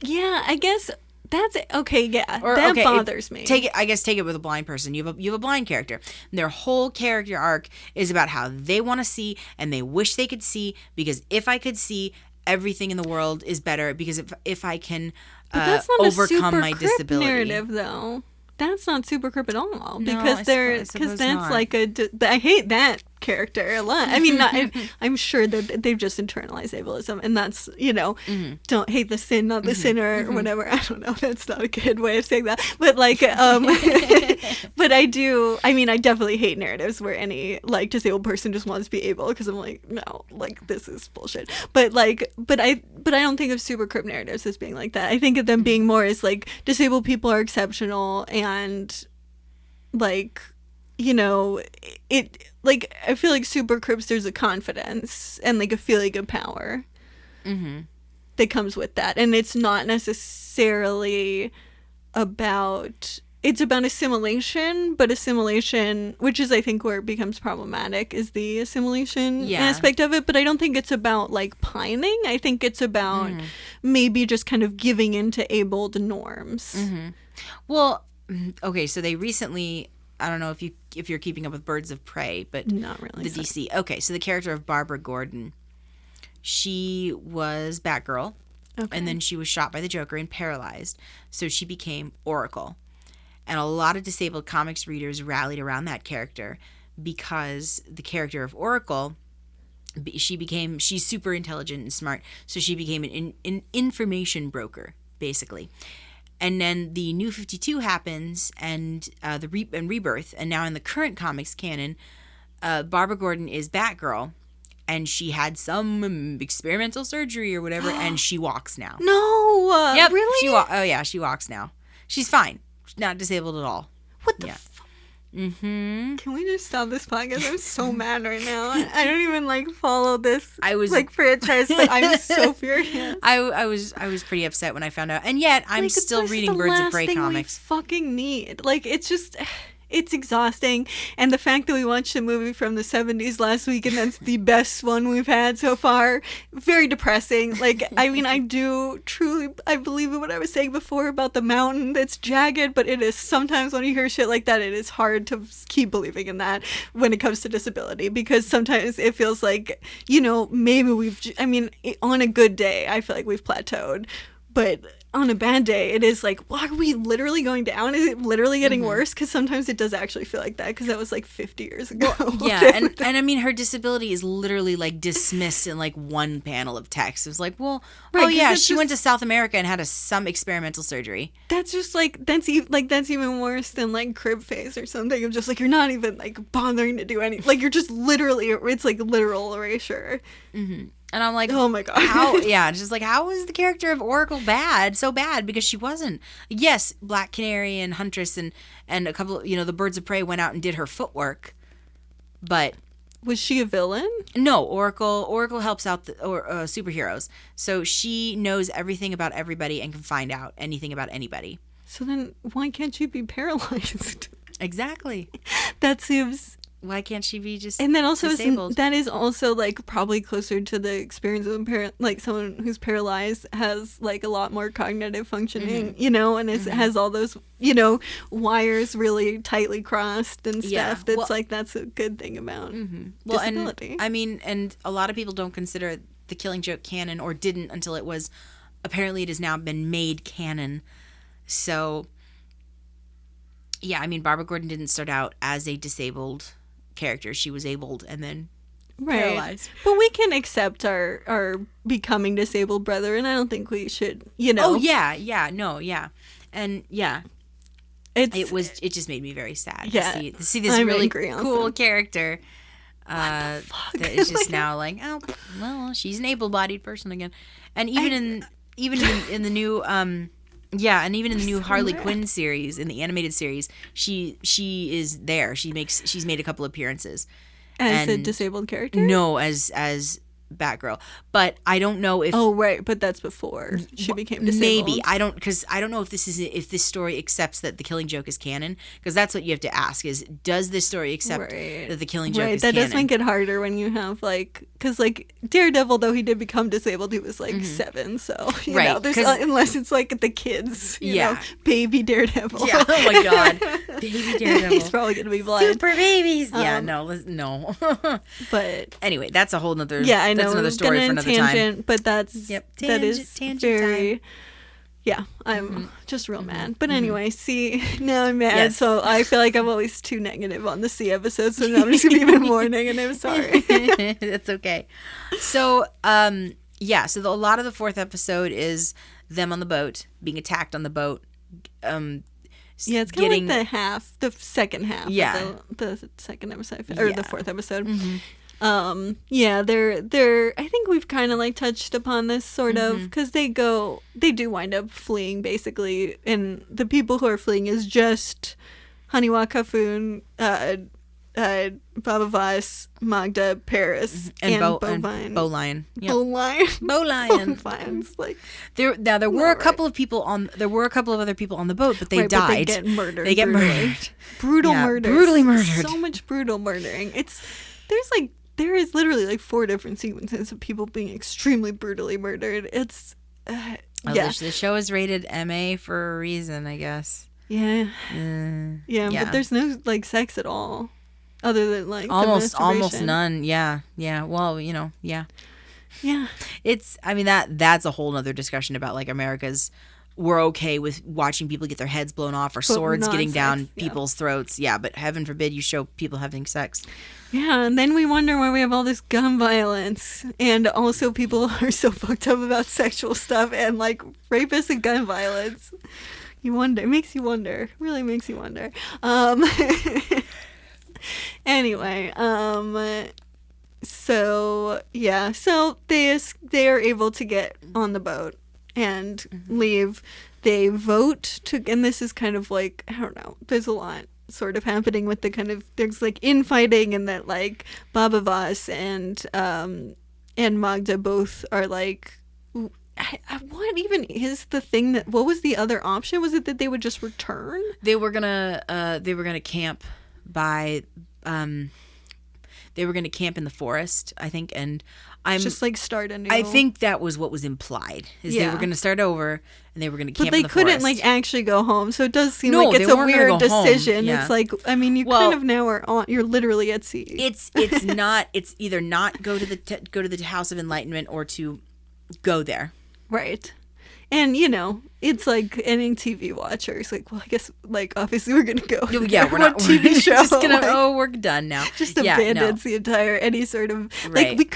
Yeah, I guess that's okay. Yeah, that bothers me. Take it with a blind person. You have a blind character. And their whole character arc is about how they want to see, and they wish they could see, because if I could see, everything in the world is better, because if I can overcome my disability. Narrative, though. That's not super crib at all, No, because that's not. like I hate that character a lot. I mean, I'm sure that they've just internalized ableism, and that's, don't hate the sin, not the sinner, or whatever. I don't know. That's not a good way of saying that, but like, but I do. I mean, I definitely hate narratives where any, like, disabled person just wants to be able, because I'm like, no, like, this is bullshit. But I don't think of super crib narratives as being like that. I think of them being more as, like, disabled people are exceptional, and, like, like, I feel like Super Crips, there's a confidence and, like, a feeling of power that comes with that. And it's not necessarily about... It's about assimilation, but assimilation, which is, I think, where it becomes problematic, is the assimilation aspect of it. But I don't think it's about, like, pining. I think it's about maybe just kind of giving into abled norms. Well, okay, so they recently, I don't know if you're keeping up with Birds of Prey, but Not really. the DC. Okay, so the character of Barbara Gordon, she was Batgirl, and then she was shot by the Joker and paralyzed, so she became Oracle. And a lot of disabled comics readers rallied around that character because the character of Oracle, she's super intelligent and smart, so she became an information broker, basically. And then the New 52 happens, and Rebirth, and now in the current comics canon, Barbara Gordon is Batgirl, and she had some experimental surgery or whatever, and she walks now. No! Yep, Really? she walks now. She's fine. She's not disabled at all. What the fuck? Can we just stop this podcast? I'm so mad right now. I don't even, like, follow this, like, franchise, but I'm so furious. I was pretty upset when I found out. And yet, I'm still reading Birds of Prey comics. We fucking need. Like, it's just... It's exhausting. And the fact that we watched a movie from the 70s last week and that's the best one we've had so far, very depressing. Like, I mean, I believe in what I was saying before about the mountain that's jagged, but it is sometimes when you hear shit like that, it is hard to keep believing in that when it comes to disability, because sometimes it feels like, you know, maybe on a good day, I feel like we've plateaued. But on a bad day, it is like, well, are we literally going down? Is it literally getting worse? Because sometimes it does actually feel like that, because that was like 50 years ago. Well, yeah, and I mean, her disability is literally like dismissed in like one panel of text. It was like, well, right, oh yeah, she went to South America and had some experimental surgery. That's just like, that's even worse than like crib face or something. Of just like, you're not even like bothering to do anything. Like, you're just literally, it's like literal erasure. And I'm like, oh my God. How? Yeah, just like, how is the character of Oracle so bad? Because she wasn't. Yes, Black Canary and Huntress and a couple of, the Birds of Prey went out and did her footwork. But was she a villain? No, Oracle helps out superheroes. So she knows everything about everybody and can find out anything about anybody. So then why can't she be paralyzed? Exactly. That seems... Why can't she be just and then also disabled? That is also like probably closer to the experience of like someone who's paralyzed has like a lot more cognitive functioning, and has all those, wires really tightly crossed and stuff. That's that's a good thing about disability. And I mean, and a lot of people don't consider the Killing Joke canon, or didn't until it was, apparently it has now been made canon. So yeah, I mean, Barbara Gordon didn't start out as a disabled character. She was abled and then paralyzed. But we can accept our becoming disabled brother, and I don't think we should, Oh yeah, and yeah, it just made me very sad to see this really cool character that is just now like, oh well, she's an able-bodied person again. And even in the new and even in the new Harley Quinn series, in the animated series, she is there. She's made a couple appearances as a disabled character. No, as Batgirl, but I don't know if. Oh right, but that's before she became disabled. Maybe I don't know if this story accepts that the Killing Joke is canon, because that's what you have to ask: is does this story accept that the Killing Joke is canon? That does make it harder when you have because Daredevil, though he did become disabled, he was 7, so you know, there's unless it's like the kids, you know, baby Daredevil. Yeah. Oh my God, baby Daredevil. He's probably gonna be blind. Super babies. No. But anyway, that's a whole nother. Yeah, I know. That's another story for another time. But that is very. Time. Yeah, I'm just real mad. But anyway, see, now I'm mad. Yes. So I feel like I'm always too negative on the C episode. So now I'm just going to be even more negative. Sorry. That's okay. So, so a lot of the fourth episode is them on the boat, being attacked on the boat. Yeah, it's kind of like the second half. Yeah. Of the second episode, or the fourth episode. They're I think we've kind of touched upon this sort of, because they do wind up fleeing basically, and the people who are fleeing is just Haniwa Kafun, Baba Voss, Magda, Paris, and Bovine. Bowline. Yep. Bowline. Bowline. Bovine's like There were a couple of people on. There were a couple of other people on the boat, but they right, died. But they get murdered. They get brutally. murdered. Brutal Yeah, murder. brutally murdered. So much brutal murdering. There is literally like 4 different sequences of people being extremely brutally murdered. It's The show is rated MA for a reason, I guess. Yeah. Yeah. But there's no like sex at all, other than like almost the masturbation. none. Yeah. Well, yeah. Yeah. It's. I mean that's a whole nother discussion about like America's. We're okay with watching people get their heads blown off or swords getting down people's throats. Yeah, but heaven forbid you show people having sex. Yeah, and then we wonder why we have all this gun violence, and also people are so fucked up about sexual stuff and like rapists and gun violence. You wonder. It makes you wonder. Really makes you wonder. Anyway, so they are able to get on the boat and leave. They vote to, and this is kind of like, I don't know, there's a lot sort of happening with the kind of, there's like infighting, and that like Baba Voss and Magda both are like, what even is the thing that, what was the other option? Was it that they would just return? They were gonna camp by they were gonna camp in the forest, I think, and just like start a new. I think that was what was implied, is they were gonna start over and they were gonna camp in the forest. But they couldn't like actually go home, so it does seem like it's a weird decision. Yeah. It's like, I mean, you kind of now are on, you're literally at sea. It's not, it's either not go to the House of Enlightenment or to go there. Right. And, it's like any TV watcher is like, well, I guess, like, obviously we're going to go. Yeah, we're not. TV show. Just going to, we're done now. Just abandons the entire, any sort of, like,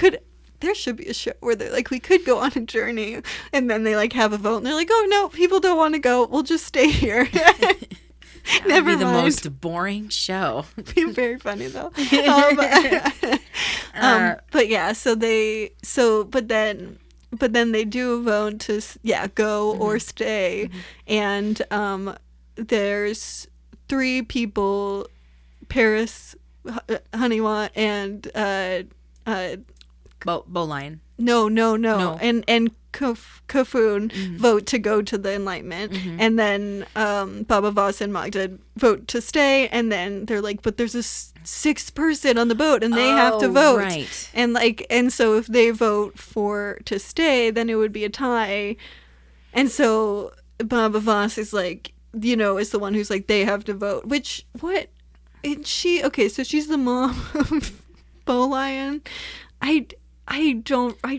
there should be a show where they're like, we could go on a journey, and then they, like, have a vote, and they're like, oh, no, people don't want to go. We'll just stay here. Never mind. The most boring show. It'd be very funny, though. But, yeah, but then they do vote to go or stay, and there's 3 people, Paris, Haniwa, and Bowline. No. And Kofun vote to go to the Enlightenment, and then Baba Voss and Magda vote to stay, and then they're like, but there's a 6th person on the boat, and they have to vote, right? And so if they vote to stay, then it would be a tie, and so Baba Voss is like, is the one who's like, they have to vote. Which what? And so she's the mom of Bowlion. I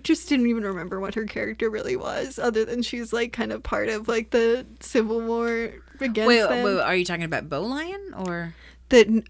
just didn't even remember what her character really was, other than she's like kind of part of like the Civil War against them. Wait, are you talking about Bowlion or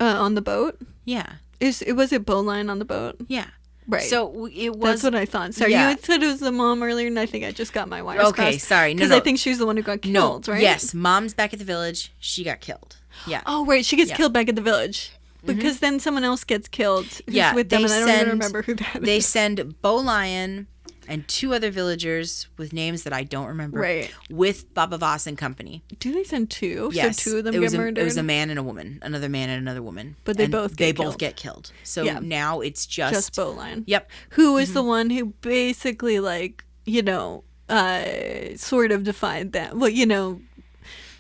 on the boat? Yeah. Was it Bowlion on the boat? Yeah. Right. So it was. That's what I thought. Sorry, you had said it was the mom earlier, and I think I just got my wires crossed. Okay, sorry. Because I think she's the one who got killed, right? Yes, mom's back at the village. She got killed. Yeah. Oh, right. She gets killed back at the village. Because then someone else gets killed who's with them, and I don't even remember who that is. They send Bowlion and 2 other villagers with names that I don't remember, right, with Baba Voss and company. Do they send 2? Yes. So 2 of them get murdered? It was a man and a woman. Another man and another woman. But they both get killed. So now it's just Bowline. Yep. Who is the one who basically, like, sort of defined them. Well,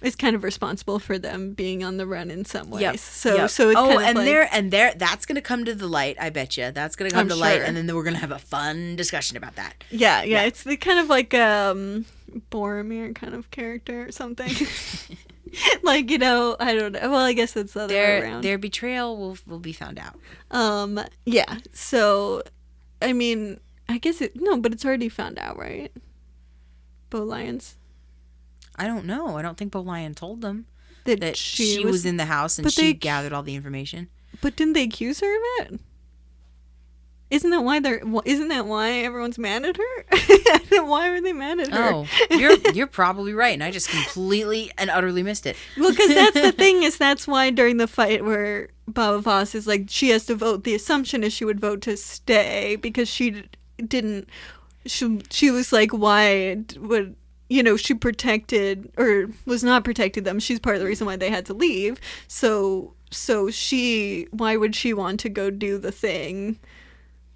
is kind of responsible for them being on the run in some ways. Yep. So it's kind of that's going to come to the light, I bet you. That's going to come to light, and then we're going to have a fun discussion about that. Yeah. It's the kind of like Boromir kind of character or something. Like, I don't know. Well, I guess that's the other way around. Their betrayal will be found out. Yeah. So, I mean, I guess but it's already found out, right? Bowlion's. I don't know. I don't think Bowlion told them that she was in the house and she gathered all the information. But didn't they accuse her of it? Isn't that why everyone's mad at her? Why are they mad at her? Oh, you're probably right, and I just completely and utterly missed it. Well, because that's the thing, is that's why during the fight where Baba Voss is like, she has to vote, the assumption is she would vote to stay, because she didn't. She was like, why would. She protected or was not protecting them. She's part of the reason why they had to leave. So why would she want to go do the thing?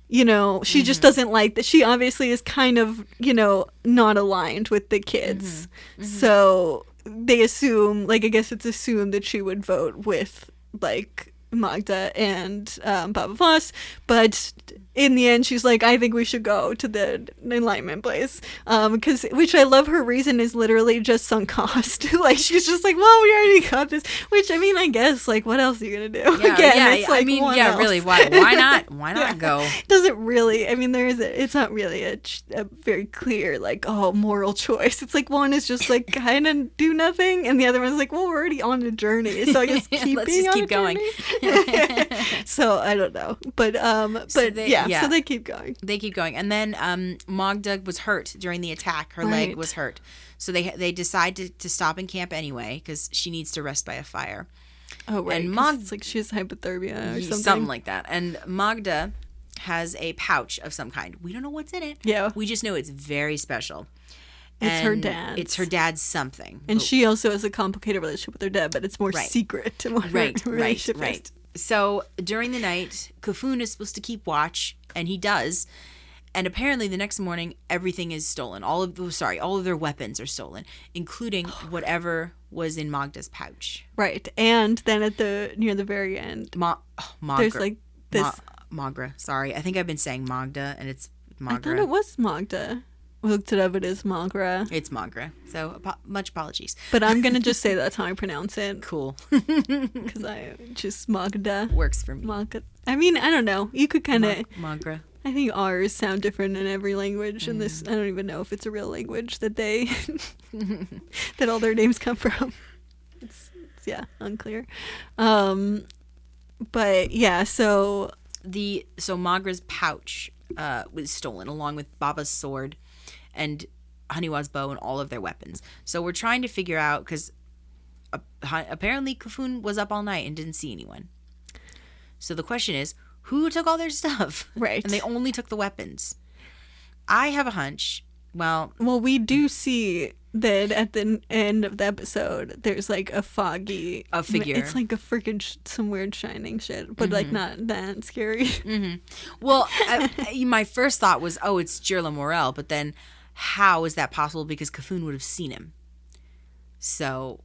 You know, she just doesn't like that. She obviously is kind of, you know, not aligned with the kids. So they assume, like, I guess it's assumed that she would vote with, like, Magda and Baba Voss. But in the end, she's like, I think we should go to the Enlightenment place. Which I love, her reason is literally just sunk cost. Like, she's just like, well, we already got this. Which, I mean, I guess, like, what else are you going to do? Yeah, Again, it's like, I mean, what yeah, else? really, why not? Why not go? It doesn't really, I mean, it's not really a very clear, like, moral choice. It's like one is just like kind of do nothing, and the other one's like, well, we're already on a journey, so I guess Let's just keep going. So I don't know, but so they keep going. They keep going, and then Magda was hurt during the attack. Her leg was hurt, so they decide to stop and camp anyway because she needs to rest by a fire. Oh right, and it's like she has hypothermia or something like that. And Magda has a pouch of some kind. We don't know what's in it. Yeah, we just know it's very special. It's her dad's. It's her dad's something. And she also has a complicated relationship with her dad, but it's more secret to what her relationship is. So during the night, Kafun is supposed to keep watch, and he does. And apparently the next morning, everything is stolen. All of their weapons are stolen, including whatever was in Magda's pouch. Right. And then near the very end, Magra. There's like this. Magra. Sorry. I think I've been saying Magda, and it's Magra. I thought it was Magda. We looked it up. It is Magra. It's Magra. So much apologies. But I'm going to just say that's how I pronounce it. Cool. Because I just Magda. Works for me. Magda. I mean, I don't know. You could kind of... Magra. I think R's sound different in every language. And this, I don't even know if it's a real language that they... that all their names come from. It's unclear. But yeah, so Magra's pouch was stolen along with Baba's sword and Haniwa's bow and all of their weapons. So we're trying to figure out, because apparently Kafun was up all night and didn't see anyone. So the question is, who took all their stuff? Right. And they only took the weapons. I have a hunch. Well, we do see that at the end of the episode, there's like a figure. It's like a freaking some weird shining shit, but like not that scary. Well, my first thought was, it's Jirla Morel, but then how is that possible? Because Kafun would have seen him. So.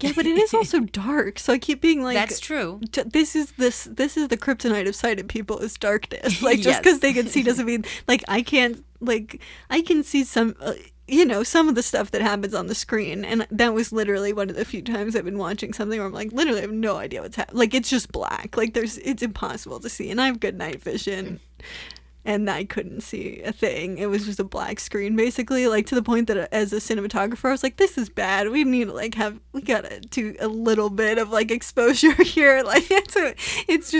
Yeah, but it is also dark, so I keep being like, that's true. This is the kryptonite of sighted people is darkness. Like, just because they can see doesn't mean, like, I can see some, some of the stuff that happens on the screen, and that was literally one of the few times I've been watching something where I'm like, literally I have no idea what's happening. Like, it's just black. Like, it's impossible to see, and I have good night vision. And I couldn't see a thing. It was just a black screen, basically. Like, to the point that as a cinematographer, I was like, this is bad. We need to we gotta do a little bit of like exposure here. Like, it's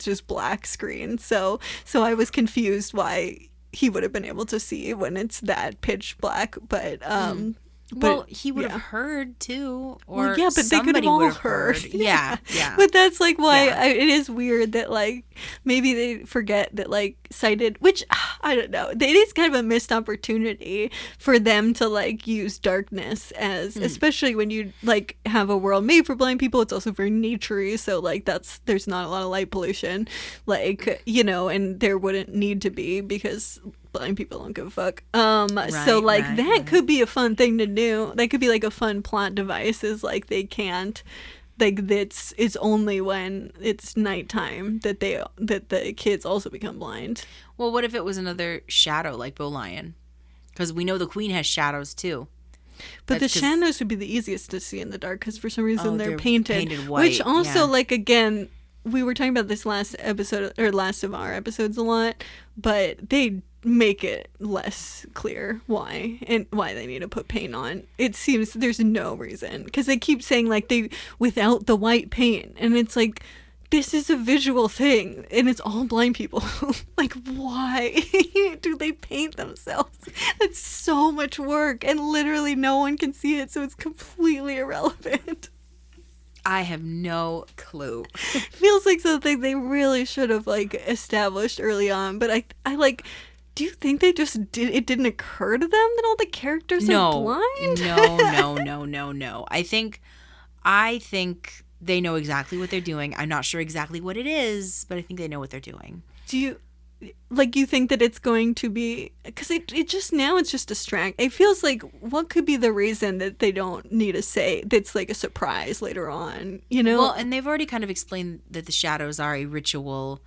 just black screen. So I was confused why he would have been able to see when it's that pitch black. But Well, he would have heard too, or well, yeah, but they could have all heard. Yeah. But that's like why it is weird that like maybe they forget that like sighted, which I don't know. It is kind of a missed opportunity for them to like use darkness as, especially when you like have a world made for blind people. It's also very naturey, so like there's not a lot of light pollution, like and there wouldn't need to be because blind people don't give a fuck. That could be a fun thing to do. That could be like a fun plot device, is like they can't, like it's only when it's nighttime that the kids also become blind. Well, what if it was another shadow like Bolion? Because we know the queen has shadows too. But the shadows would be the easiest to see in the dark because for some reason they're painted white, which also like again, we were talking about this last episode or last of our episodes a lot, but they make it less clear why they need to put paint on. It seems there's no reason, because they keep saying like they without the white paint, and it's like, this is a visual thing and it's all blind people. Like, why do they paint themselves? It's so much work and literally no one can see it, so it's completely irrelevant. I have no clue. Feels like something they really should have like established early on, but I like, do you think they just it didn't occur to them that all the characters are blind? No. I think they know exactly what they're doing. I'm not sure exactly what it is, but I think they know what they're doing. Do you you think that it's going to be, because it just, now it's just it feels like, what could be the reason that they don't need to say that's like a surprise later on, you know? Well, and they've already kind of explained that the shadows are a ritual.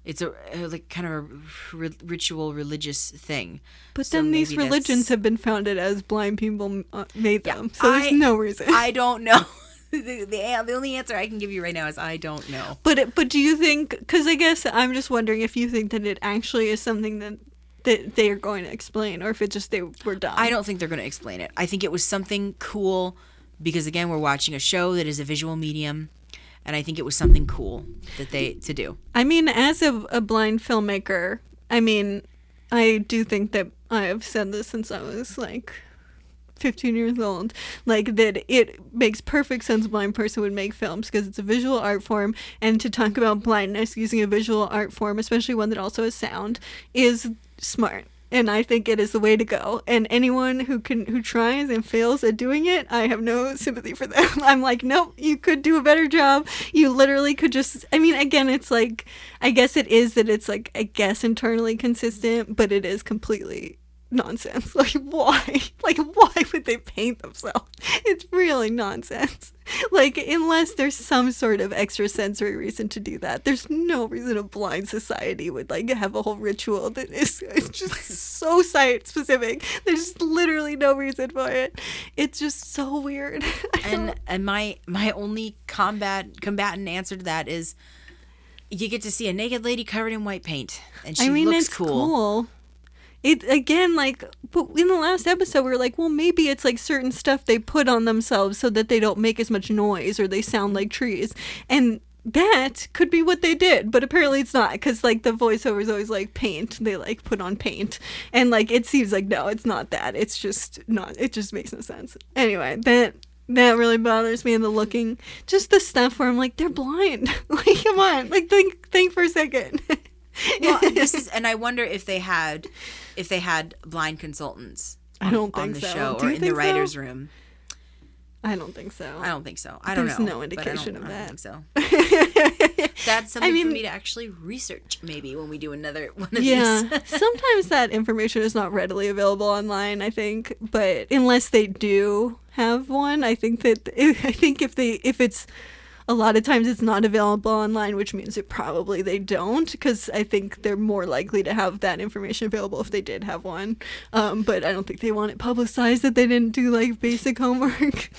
It's a like kind of a ritual religious thing. But So then these maybe religions that's- have been founded as blind people made Yeah, them, so there's no reason. I don't know. The only answer I can give you right now is I don't know. But do you think, because I guess I'm just wondering if you think that it actually is something that they are going to explain, or if it just they were done. I don't think they're going to explain it. I think it was something cool because, again, we're watching a show that is a visual medium, and I think it was something cool to do. I mean, as a blind filmmaker, I mean, I do think that I have said this since I was like 15 years old, like that it makes perfect sense a blind person would make films because it's a visual art form, and to talk about blindness using a visual art form, especially one that also has sound, is smart. And I think it is the way to go. And anyone who tries and fails at doing it, I have no sympathy for them. I'm like, nope, you could do a better job. You literally could just, I mean, again, it's like, I guess it is that it's like, I guess internally consistent, but it is completely nonsense. Like, why? Like, why would they paint themselves? It's really nonsense. Like, unless there's some sort of extrasensory reason to do that, there's no reason a blind society would like have a whole ritual that is it's just so site specific. There's literally no reason for it. It's just so weird. And my only combatant answer to that is you get to see a naked lady covered in white paint, and she looks it's cool. It again, like, but in the last episode, we were like, well, maybe it's like certain stuff they put on themselves so that they don't make as much noise or they sound like trees. And that could be what they did, but apparently it's not, because like the voiceover is always like paint. They like put on paint, and like it seems like no, it's not that. It's just not. It just makes no sense. Anyway, that really bothers me. And the looking, just the stuff where I'm like, they're blind. Like, come on, like think for a second. Well, and I wonder if they had blind consultants on the so. show Do or you in the think writers' so? room. I don't think so. I don't think so. I don't know. There's no but indication of I that. don't think so. That's something for me to actually research maybe when we do another one of these. Sometimes that information is not readily available online, I think, but unless they do have one, I think if it's a lot of times it's not available online, which means that probably they don't, because I think they're more likely to have that information available if they did have one. But I don't think they want it publicized that they didn't do like basic homework.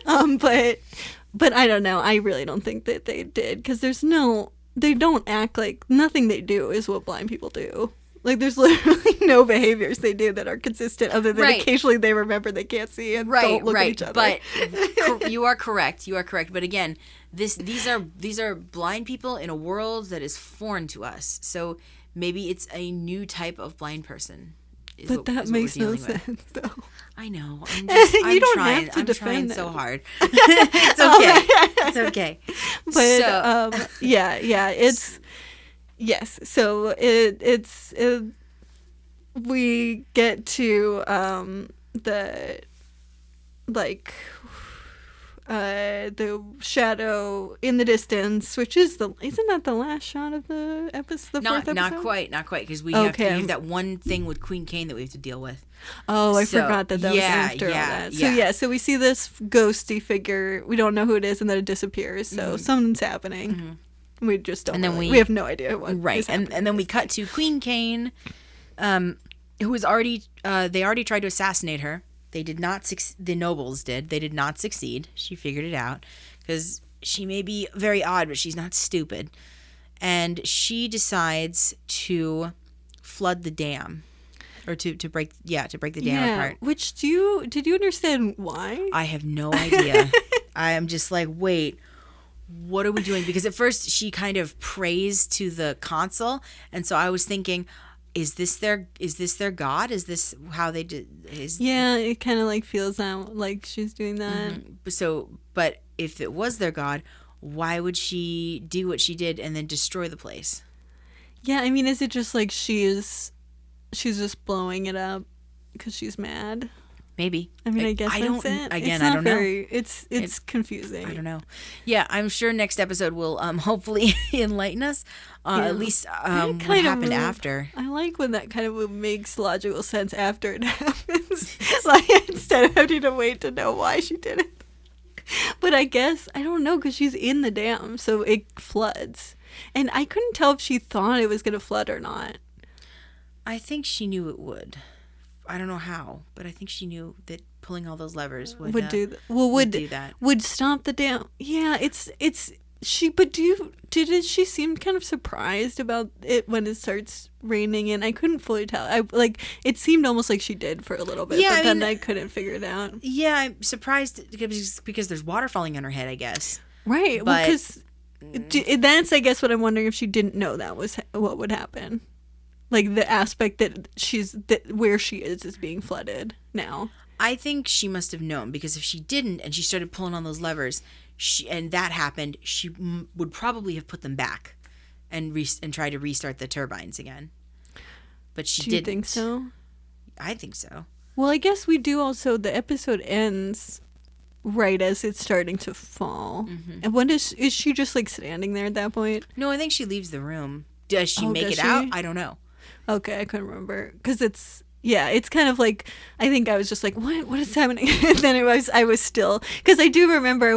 But I don't know. I really don't think that they did, because they don't act like, nothing they do is what blind people do. Like, there's literally no behaviors they do that are consistent, other than occasionally they remember they can't see and don't look at each other. But you are correct. You are correct. But again, these are blind people in a world that is foreign to us. So maybe it's a new type of blind person. But that makes no sense, though. I know. You I'm don't trying. have to I'm defend trying so it. hard. It's okay. It's okay. But it's yes. So it's we get to the shadow in the distance, which is isn't that the last shot of the episode? The fourth episode? Not quite, because we have that one thing with Queen Cane that we have to deal with. Oh, I forgot that was after all that. So we see this ghosty figure. We don't know who it is, and then it disappears. So something's happening. Mm-hmm. We just don't. And then we have no idea what. Right, and then we cut to Queen Cane, who was already. They already tried to assassinate her. They did not. The nobles did. They did not succeed. She figured it out, because she may be very odd, but she's not stupid. And she decides to flood the dam, or to break the dam apart. Which did you understand why? I have no idea. I am just like, wait, what are we doing? Because at first she kind of prays to the consul, and so I was thinking, is this their god? Is this how they did? It kind of like feels out like she's doing that. Mm-hmm. So, but if it was their god, why would she do what she did and then destroy the place? Yeah, I mean, is it just like she's just blowing it up because she's mad? Maybe. I mean, I guess I that's don't, it. again, it's I not don't know. very, It's confusing. I don't know. Yeah, I'm sure next episode will hopefully enlighten us. At least what happened after. I like when that kind of move makes logical sense after it happens. Like, instead of having to wait to know why she did it. But I guess, I don't know, because she's in the dam, so it floods. And I couldn't tell if she thought it was going to flood or not. I think she knew it would. I don't know how, but I think she knew that pulling all those levers would do that. Would stop the dam. Yeah, did she seem kind of surprised about it when it starts raining? And I couldn't fully tell. It seemed almost like she did for a little bit, but then I couldn't figure it out. Yeah, I'm surprised because there's water falling on her head, I guess. Right, but, because that's, I guess, what I'm wondering, if she didn't know that was what would happen. Like, the aspect that where she is being flooded now. I think she must have known, because if she didn't and she started pulling on those levers, and that happened, she would probably have put them back and try to restart the turbines again. But she didn't. Do you think so? I think so. Well, I guess we do also. The episode ends right as it's starting to fall. Mm-hmm. And when is she just like standing there at that point? No, I think she leaves the room. Does she make it out? I don't know. Okay, I couldn't remember, because it's kind of like, I think I was just like, what is happening? And then I was still, because I do remember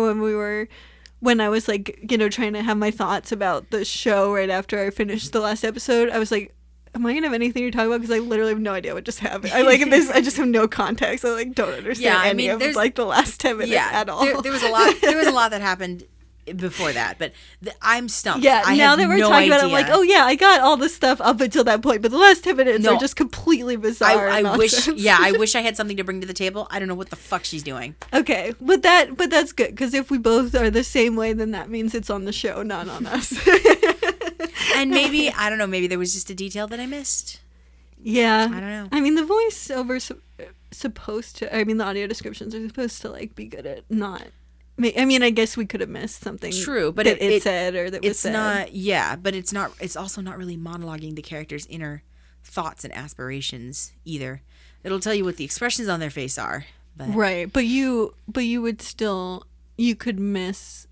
when I was like, trying to have my thoughts about the show right after I finished the last episode, I was like, am I gonna have anything to talk about? Because I literally have no idea what just happened. I just have no context. I don't understand any of like the last 10 minutes at all. There was a lot. There was a lot that happened before that, but I'm stumped. Yeah, now that we're talking about it, I'm like, oh yeah, I got all this stuff up until that point, but the last 10 minutes are just completely bizarre. I wish I had something to bring to the table. I don't know what the fuck she's doing. Okay, but that's good, because if we both are the same way, then that means it's on the show, not on us. And maybe, I don't know, maybe there was just a detail that I missed. Yeah, I don't know. I mean, the voiceover's supposed to. I mean, the audio descriptions are supposed to like be good at not. I mean, I guess we could have missed something. True, but that it said or that was it's said. Not. Yeah, but it's not. It's also not really monologuing the character's inner thoughts and aspirations either. It'll tell you what the expressions on their face are. But. Right, but you would still, you could miss.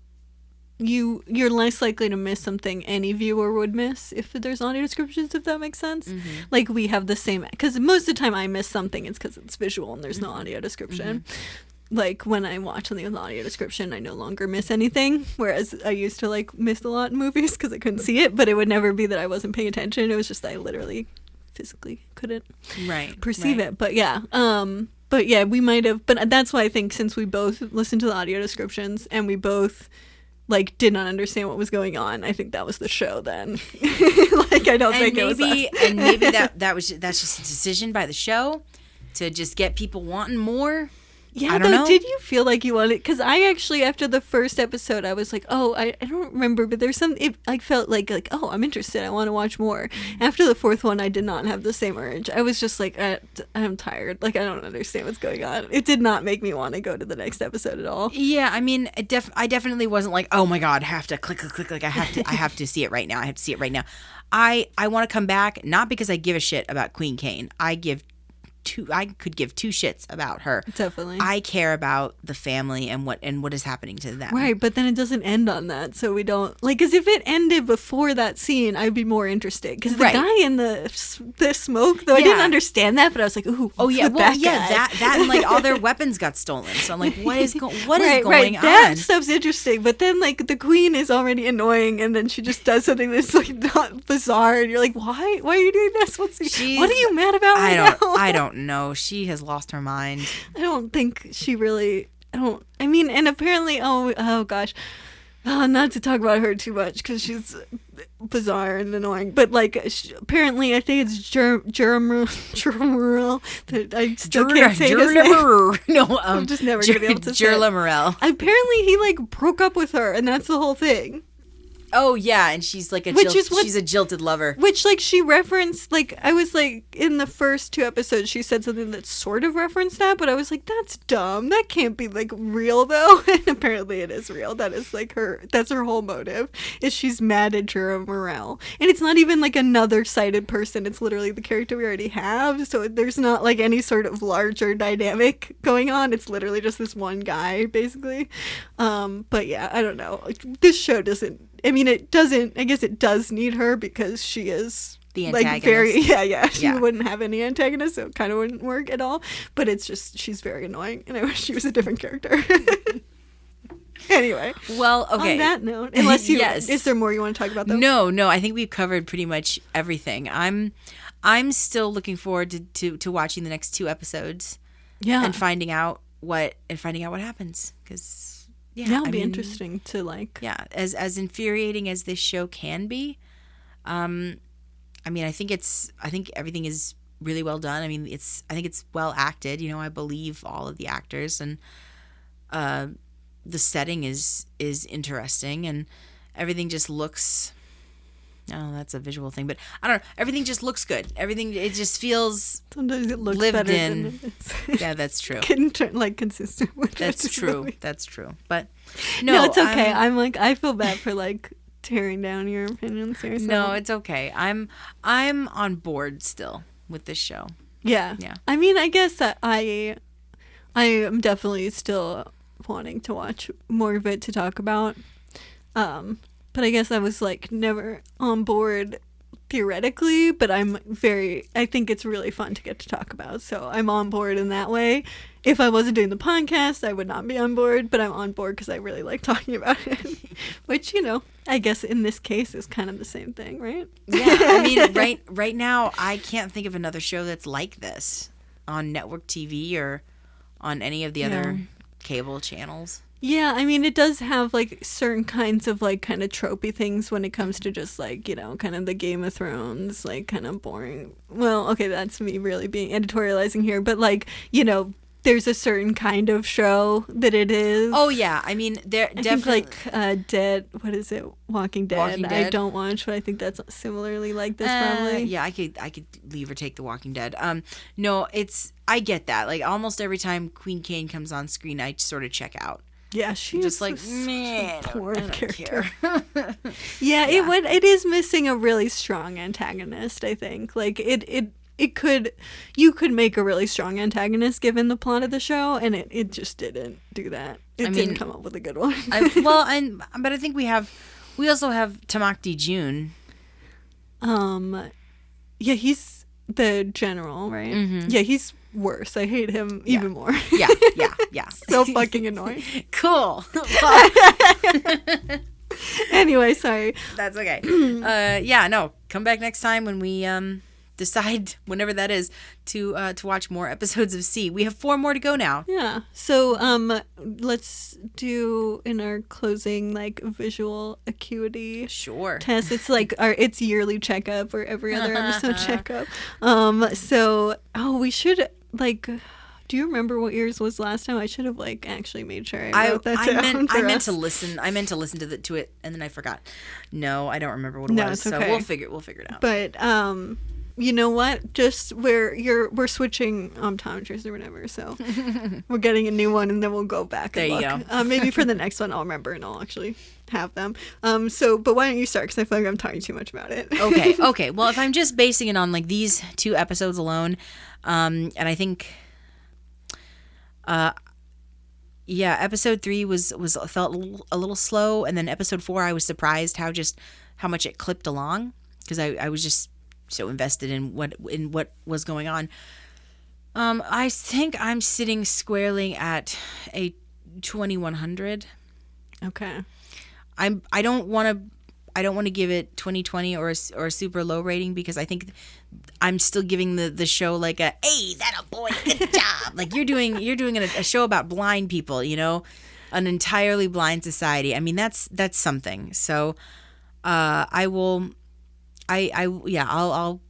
You're less likely to miss something any viewer would miss if there's audio descriptions, if that makes sense. Mm-hmm. Like, we have the same, because most of the time I miss something, it's because it's visual and there's no audio description. Mm-hmm. Like, when I watch something with audio description, I no longer miss anything, whereas I used to like miss a lot in movies because I couldn't see it, but it would never be that I wasn't paying attention. It was just I literally physically couldn't perceive it. But yeah, we might have, but that's why I think, since we both listened to the audio descriptions and we both like did not understand what was going on, I think that was the show then. Like, I don't think it was us. And maybe that's just a decision by the show to just get people wanting more. Yeah, I don't know. Did you feel like you wanted? Because I actually, after the first episode, I was like, oh, I don't remember, but there's some. I felt like, oh, I'm interested. I want to watch more. Mm-hmm. After the fourth one, I did not have the same urge. I was just like, I'm tired. Like, I don't understand what's going on. It did not make me want to go to the next episode at all. Yeah, I mean, I definitely wasn't like, oh my god, have to click. Like, I have to see it right now. I have to see it right now. I want to come back, not because I give a shit about Queen Kane. I could give two shits about her. Definitely. I care about the family and what is happening to them. Right, but then it doesn't end on that, so we don't like. Because if it ended before that scene, I'd be more interested. Because the guy in the smoke, though, I didn't understand that, but I was like, ooh, oh yeah, well, yeah, that and like all their weapons got stolen. So I'm like, what is going on? That stuff's interesting, but then like the queen is already annoying, and then she just does something that's like not bizarre, and you're like, why are you doing this? What are you mad about? I don't know. She has lost her mind. I don't think she really. I mean, and apparently, oh gosh, not to talk about her too much because she's bizarre and annoying. But like, apparently, I think it's Jeremiah. I still can't say his name. No, I'm just never gonna be able to say it. Morel. Apparently, he like broke up with her, and that's the whole thing. Oh yeah, and she's like she's a jilted lover. Which, like, she referenced, like, I was like, in the first 2 episodes, she said something that sort of referenced that, but I was like, that's dumb. That can't be, like, real, though. And apparently it is real. That is, like, that's her whole motive, is she's mad at Jura Morel. And it's not even, like, another sighted person. It's literally the character we already have, so there's not, like, any sort of larger dynamic going on. It's literally just this one guy, basically. But yeah, I don't know. Like, this show doesn't, I mean, it doesn't, I guess it does need her because she is the like antagonist. She wouldn't have any antagonist, so it kind of wouldn't work at all. But it's just, she's very annoying, and I wish she was a different character. Anyway. Well, okay. On that note, unless you, yes. Is there more you want to talk about, though? No, I think we've covered pretty much everything. I'm still looking forward to watching the next 2 episodes. Yeah. And finding out what happens, because it'll be interesting to, like, as infuriating as this show can be. I mean, I think everything is really well done. I mean, I think it's well acted. You know, I believe all of the actors, and the setting is interesting, and everything just looks. Oh, that's a visual thing, but I don't know. Everything just looks good. Everything, it just feels sometimes it looks lived better in. than it's Yeah, that's true. Consistent with That's true. Movie. That's true. But no, it's okay. I'm like, I feel bad for, like, tearing down your opinions here. So. No, it's okay. I'm on board still with this show. Yeah. I mean, I guess that I am definitely still wanting to watch more of it to talk about. But I guess I was, like, never on board theoretically, but I think it's really fun to get to talk about. So I'm on board in that way. If I wasn't doing the podcast, I would not be on board, but I'm on board because I really like talking about it. Which, you know, I guess in this case is kind of the same thing, right? Yeah, I mean, right now, I can't think of another show that's like this on network TV or on any of the other cable channels. Yeah, I mean, it does have, like, certain kinds of, like, kind of tropey things when it comes to just, like, you know, kind of the Game of Thrones, like, kind of boring. Well, okay, that's me really being editorializing here, but, like, you know, there's a certain kind of show that it is. Oh, yeah. I mean, there definitely... like, Dead, what is it? Walking Dead. Walking Dead. I don't watch, but I think that's similarly like this, probably. Yeah, I could leave or take The Walking Dead. No, I get that. Like, almost every time Queen Kane comes on screen, I sort of check out. Yeah, she's just like, man, poor I don't character. care. Yeah, it is missing a really strong antagonist, I think. Like, you could make a really strong antagonist given the plot of the show, and it just didn't do that. It didn't come up with a good one. But I think we also have Tamakti June. Yeah, he's the general, right? Mm-hmm. Yeah, he's worse. I hate him even more. Yeah. So fucking annoying. Cool. Anyway, sorry. That's okay. No, come back next time when we decide, whenever that is, to watch more episodes of C. We have 4 more to go now. Yeah. So let's do in our closing, like, visual acuity test. It's like it's yearly checkup or every other episode checkup. We should, like, do you remember what yours was last time? I should have, like, actually made sure I wrote that down. I meant to listen. I meant to listen to it, and then I forgot. No, I don't remember what it was. It's okay. So we'll figure it out. But you know what? Just we're switching optometrists or whatever, so we're getting a new one, and then we'll go back and look. There you go. Maybe for the next one I'll remember and I'll actually have them. But why don't you start? Because I feel like I'm talking too much about it. Okay. Well, if I'm just basing it on, like, these 2 episodes alone, and I think, episode 3 felt a little slow, and then episode 4 I was surprised how much it clipped along, because I was just so invested in what was going on. I think I'm sitting squarely at a 2100. Okay. I don't want to give it 20/20 or a super low rating, because I think I'm still giving the show like a, hey, that a boy, good job. Like, you're doing a show about blind people, you know, an entirely blind society. I mean, that's something. So I'll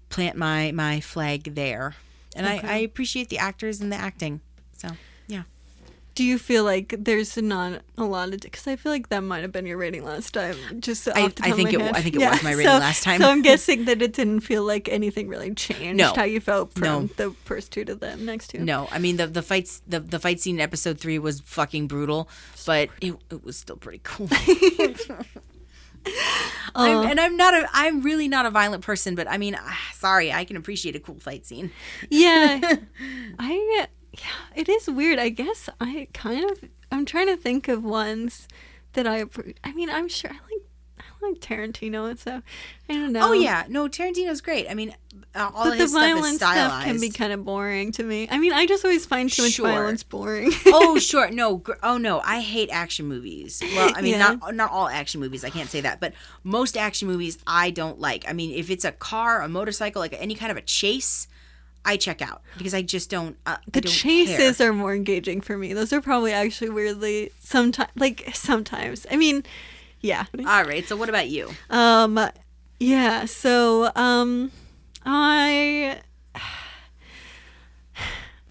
plant my flag there. And okay. I appreciate the actors and the acting. So, yeah. Do you feel like there's not a lot of, because I feel like that might have been your rating last time. Just off the top I think of my head. I think it was my rating last time. So I'm guessing that it didn't feel like anything really changed. No. How you felt from No. the first two to the next two. No, I mean the fight scene in episode 3 was fucking brutal, but it was still pretty cool. I'm really not a violent person, but I mean, sorry, I can appreciate a cool fight scene. Yeah, it is weird. I guess I'm trying to think of ones that I mean, I'm sure I like Tarantino and stuff. I don't know. Oh yeah, no, Tarantino's great. I mean, all but of the his stuff is violence stylized. stuff can be kind of boring to me. I mean, I just always find too much Sure. violence boring. Oh sure, no, I hate action movies. Well, I mean, Yeah. not all action movies. I can't say that, but most action movies I don't like. I mean, if it's a car, a motorcycle, like any kind of a chase, I check out because I just don't. The chases are more engaging for me. Those are probably actually weirdly sometimes. I mean, yeah. All right. So what about you? Yeah. So I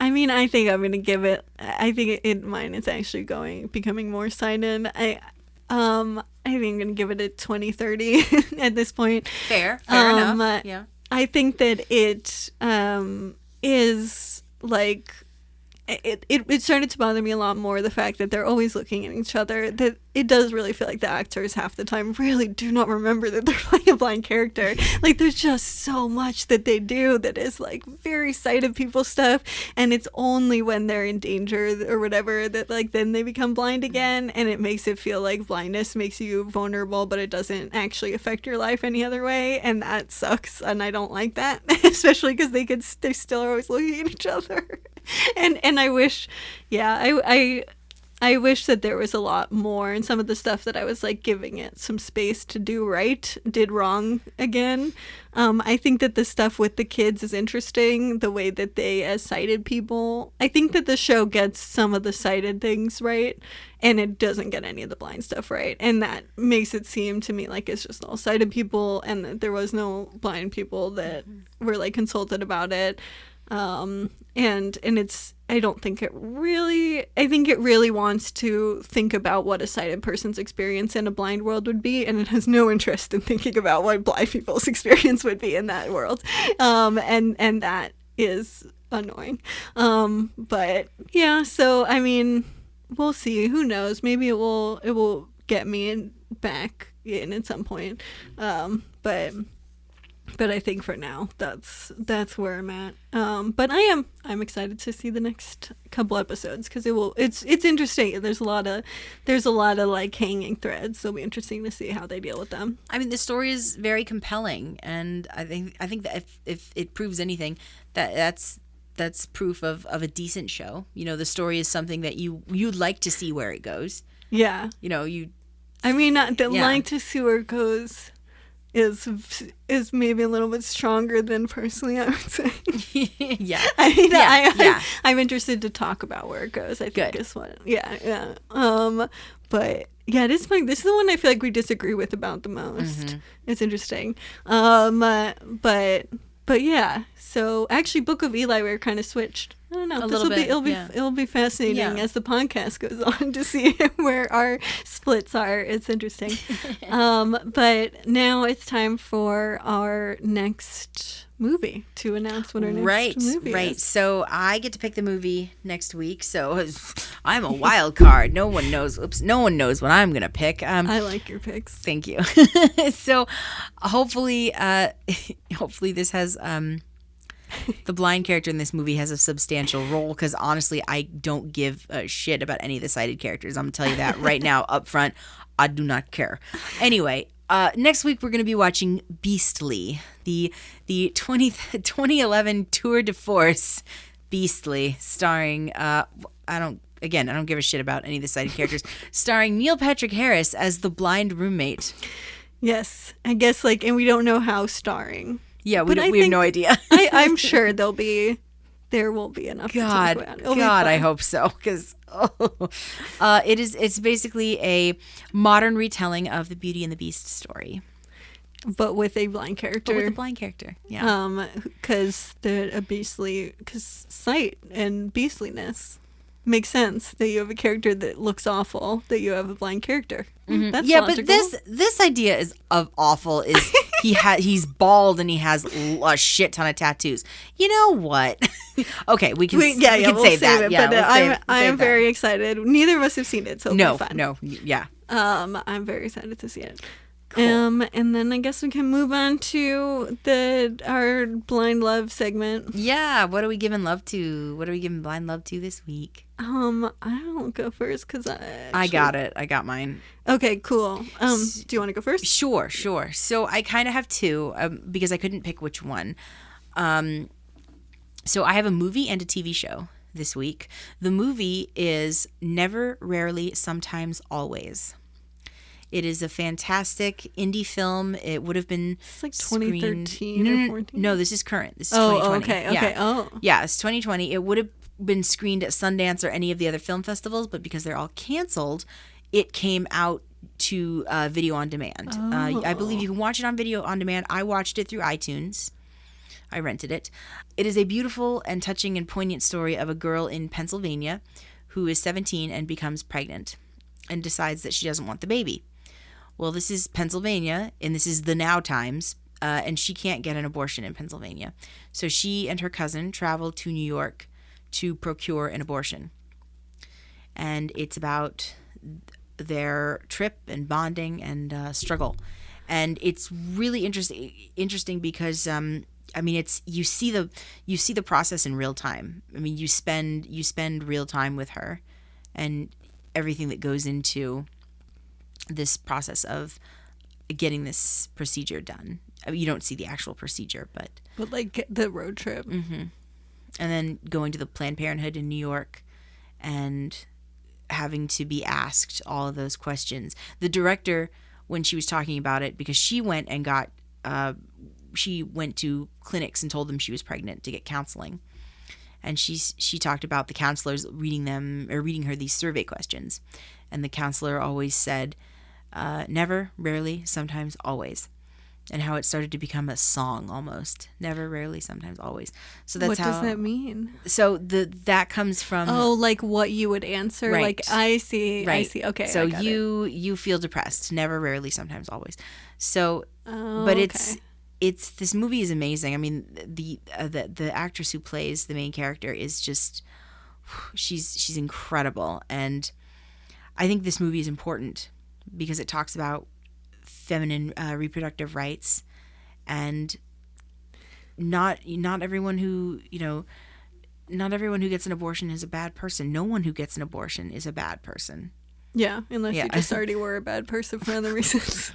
mean, I think I'm gonna give it. I think mine is actually becoming more sided. I think I'm gonna give it a 20-30 at this point. Fair enough. Yeah. I think that it is like it started to bother me a lot more, the fact that they're always looking at each other, that it does really feel like the actors half the time really do not remember that they're playing a blind character. Like, there's just so much that they do that is like very sighted people stuff, and it's only when they're in danger or whatever that like then they become blind again, and it makes it feel like blindness makes you vulnerable, but it doesn't actually affect your life any other way, and that sucks, and I don't like that. Especially because they still are always looking at each other. And I wish, I wish that there was a lot more, and some of the stuff that I was like giving it some space to do right did wrong again. I think that the stuff with the kids is interesting, the way that they, as sighted people, I think that the show gets some of the sighted things right, and it doesn't get any of the blind stuff right, and that makes it seem to me like it's just all sighted people, and that there was no blind people that were like consulted about it. And it's, I think it really wants to think about what a sighted person's experience in a blind world would be, and it has no interest in thinking about what blind people's experience would be in that world. And that is annoying. But yeah, so I mean, we'll see. Who knows? Maybe it will get me back in at some point. But I think for now that's where I'm at. But I'm excited to see the next couple episodes, because it's interesting. There's a lot of like hanging threads. So it'll be interesting to see how they deal with them. I mean, the story is very compelling, and I think that if it proves anything, that's proof of a decent show. You know, the story is something that you'd like to see where it goes. Yeah. You know, like to see where it goes is maybe a little bit stronger than personally, I would say. Yeah. I mean, yeah. I'm interested to talk about where it goes, I think. Good. Is what. Yeah. But yeah, it is funny. This is the one I feel like we disagree with about the most. Mm-hmm. It's interesting. But yeah. So actually, Book of Eli, we're kind of switced. I don't know. It'll be fascinating as the podcast goes on to see where our splits are. It's interesting. But now it's time for our next movie to announce what our next movie is. Right. So I get to pick the movie next week. So I'm a wild card. No one knows what I'm gonna pick. I like your picks. Thank you. So hopefully this has the blind character in this movie has a substantial role, because honestly, I don't give a shit about any of the sighted characters. I'm gonna tell you that right now up front. I do not care. Anyway, next week we're gonna be watching Beastly, the 2011 tour de force Beastly, starring I don't give a shit about any of the sighted characters, starring Neil Patrick Harris as the blind roommate. Yes, I guess and we don't know how starring. Yeah, we have no idea. I'm sure there will be enough to talk about. God, I hope so, because it's basically a modern retelling of the Beauty and the Beast story, but with a blind character. Yeah. Because sight and beastliness. makes sense that you have a character that looks awful, that you have a blind character. That's Yeah, logical. but this idea is of awful is he's bald and he has a shit ton of tattoos. You know what? Okay, we can we'll save that. it, Yeah, but we'll I'm save very excited. Neither of us have seen it, so it'll be fun. No, yeah. I'm very excited to see it. Cool. And then I guess we can move on to our blind love segment. Yeah, what are we giving love to? What are we giving blind love to this week? I don't go first because I got it. I got mine. Okay, cool. Do you want to go first? Sure. So I kind of have two because I couldn't pick which one. So I have a movie and a TV show this week. The movie is Never, Rarely, Sometimes, Always. It is a fantastic indie film. It would have been It's like 2013 or 14. No, this is current. This is 2020. Okay. Yeah. Oh. Yeah, it's 2020. It would have been screened at Sundance or any of the other film festivals, but because they're all canceled, it came out to video on demand. I believe you can watch it on video on demand. I watched it through iTunes. I rented it. It is a beautiful and touching and poignant story of a girl in Pennsylvania who is 17 and becomes pregnant and decides that she doesn't want the baby. Well, this is Pennsylvania, and this is the now times, and she can't get an abortion in Pennsylvania. So she and her cousin travel to New York to procure an abortion. And it's about their trip and bonding and struggle. And it's really interesting because it's you see the process in real time. I mean, you spend real time with her and everything that goes into this process of getting this procedure done. I mean, you don't see the actual procedure, but like the road trip. Mm-hmm. And then going to the Planned Parenthood in New York and having to be asked all of those questions. The director, when she was talking about it, because she went to clinics and told them she was pregnant to get counseling. And she talked about the counselors reading her these survey questions. And the counselor always said, never, rarely, sometimes, always. And how it started to become a song almost. Never, rarely, sometimes, always. So that's what does that mean? So that comes from like what you would answer. Right. Like I see. Right. I see. Okay. So I got it. you feel depressed. Never, rarely, sometimes, always. So, but it's this movie is amazing. I mean, the actress who plays the main character is just she's incredible, and I think this movie is important because it talks about feminine reproductive rights, and not everyone who gets an abortion is a bad person. No one who gets an abortion is a bad person. Yeah, unless you just already were a bad person for other reasons.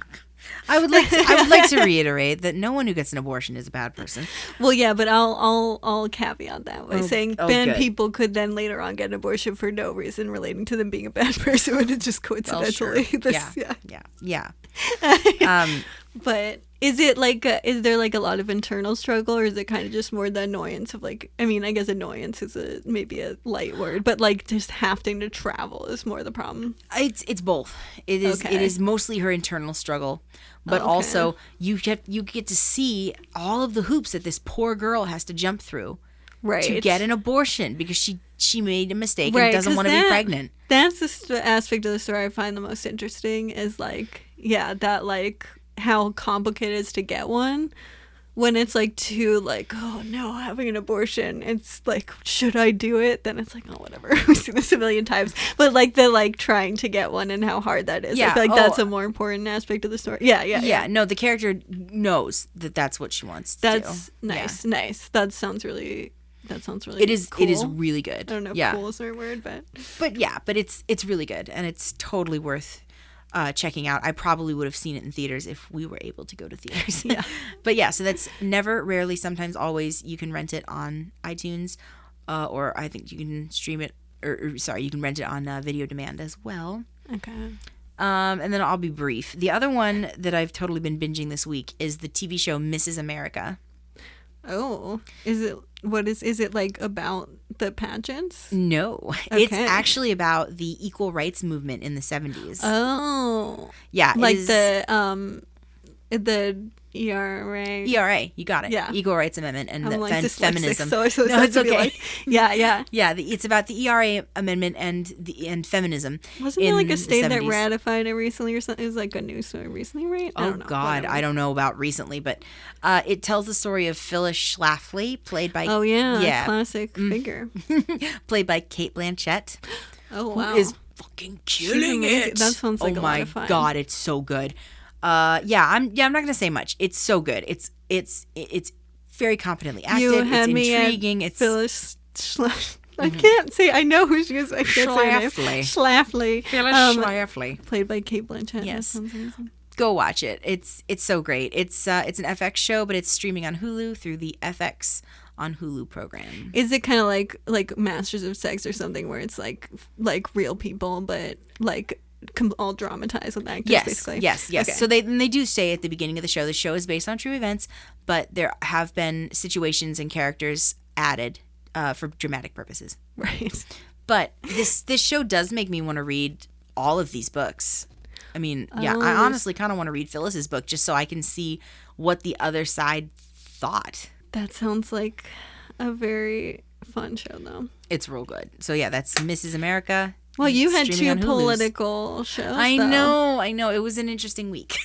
I would like to reiterate that no one who gets an abortion is a bad person. Well, yeah, but I'll caveat that by saying people could then later on get an abortion for no reason relating to them being a bad person, but it's just coincidentally. Well, sure. Yeah. But is there like a lot of internal struggle, or is it kind of just more the annoyance of like, I mean, I guess annoyance is maybe a light word, but like just having to travel is more the problem? It's both. It is mostly her internal struggle, but also you get to see all of the hoops that this poor girl has to jump through to get an abortion because she made a mistake and doesn't want to be pregnant. That's the aspect of the story I find the most interesting is like, that like how complicated it is to get one when it's like too like, oh no, having an abortion, it's like, should I do it? Then it's like, oh whatever. We've seen this a million times, but like the like trying to get one and how hard that is. I feel like that's a more important aspect of the story. Yeah. No, the character knows that that's what she wants to do. Nice. That sounds really cool. It is really good. I don't know if cool is the right word, but it's really good, and it's totally worth checking out. I probably would have seen it in theaters if we were able to go to theaters. Yeah. But yeah, so that's Never, Rarely, Sometimes, Always. You can rent it on iTunes, or I think you can stream it, you can rent it on video demand as well. Okay. And then I'll be brief. The other one that I've totally been binging this week is the TV show Mrs. America. Oh, is it like about the pageants? No, okay. It's actually about the equal rights movement in the 70s. Oh, yeah, like the ERA. ERA, you got it. Yeah. Equal Rights Amendment and I'm the like dyslexic, feminism. so it's supposed it's to be okay. like, yeah. Yeah, it's about the ERA Amendment and feminism. Wasn't there like in a the state that 70s. ratified it recently or something? It was like a news recently, right? I Oh don't know. God, Whatever. I don't know about recently, but it tells the story of Phyllis Schlafly, played by Oh yeah, classic figure. played by Cate Blanchett, Oh who wow. is fucking killing amazing. it. That sounds like oh a lot my of fun. God, it's so good. I'm not gonna say much. It's so good. It's very competently acted. You had it's me intriguing. at It's Phyllis I can't say. I know who she is. I can't say her name. Schlafly. Phyllis Schlafly. Played by Cate Blanchett. Yes. That sounds amazing. Go watch it. It's so great. It's an FX show, but it's streaming on Hulu through the FX on Hulu program. Is it kind of like Masters of Sex or something where it's like real people, but like all dramatized with actors, basically? Yes. Okay. So they do say at the beginning of the show is based on true events, but there have been situations and characters added for dramatic purposes. Right. But this show does make me want to read all of these books. I mean, yeah, Oh, I honestly kind of want to read Phyllis's book just so I can see what the other side thought. That sounds like a very fun show, though. It's real good. So yeah, that's Mrs. America. Well, you It's had streaming two on Hulu's. political shows. I though. know. It was an interesting week.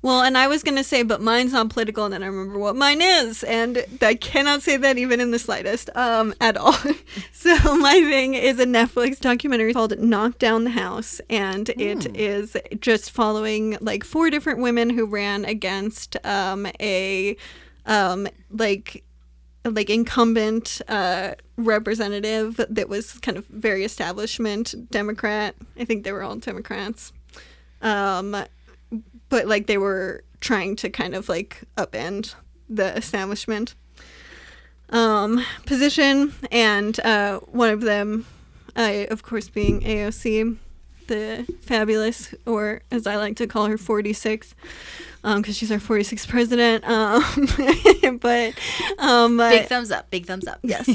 Well, and I was going to say, but mine's not political, and then I remember what mine is, and I cannot say that even in the slightest at all. So my thing is a Netflix documentary called Knock Down the House, and it is just following like 4 different women who ran against a incumbent representative that was kind of very establishment Democrat. I think they were all Democrats. But like they were trying to kind of like upend the establishment position. And one of them, of course, being AOC, the fabulous, or as I like to call her, 46, because she's our 46th president. But Big thumbs up. Big thumbs up. yes.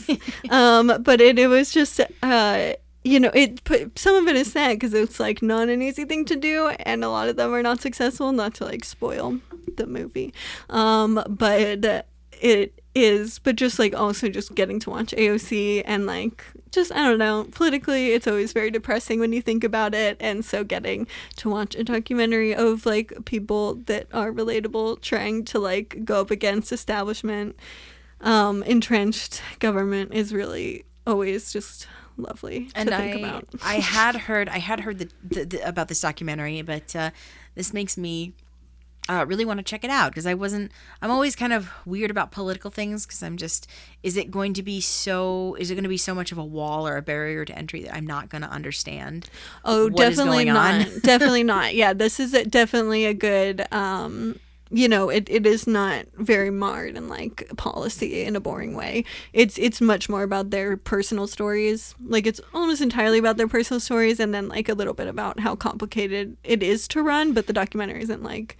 But it was just, it put some of it is sad because it's like not an easy thing to do, and a lot of them are not successful. Not to like spoil the movie, but it is. But just like also just getting to watch AOC and like just I don't know, politically it's always very depressing when you think about it, and so getting to watch a documentary of like people that are relatable trying to like go up against establishment, entrenched government is really always just lovely to think about. I had heard the about this documentary, but this makes me really want to check it out because I'm always kind of weird about political things because I'm just, is it going to be so much of a wall or a barrier to entry that I'm not going to understand? Oh, what is definitely going not. on? Definitely not. Yeah, this is definitely a good, it is not very marred in like policy in a boring way. It's much more about their personal stories. Like it's almost entirely about their personal stories and then like a little bit about how complicated it is to run, but the documentary isn't like,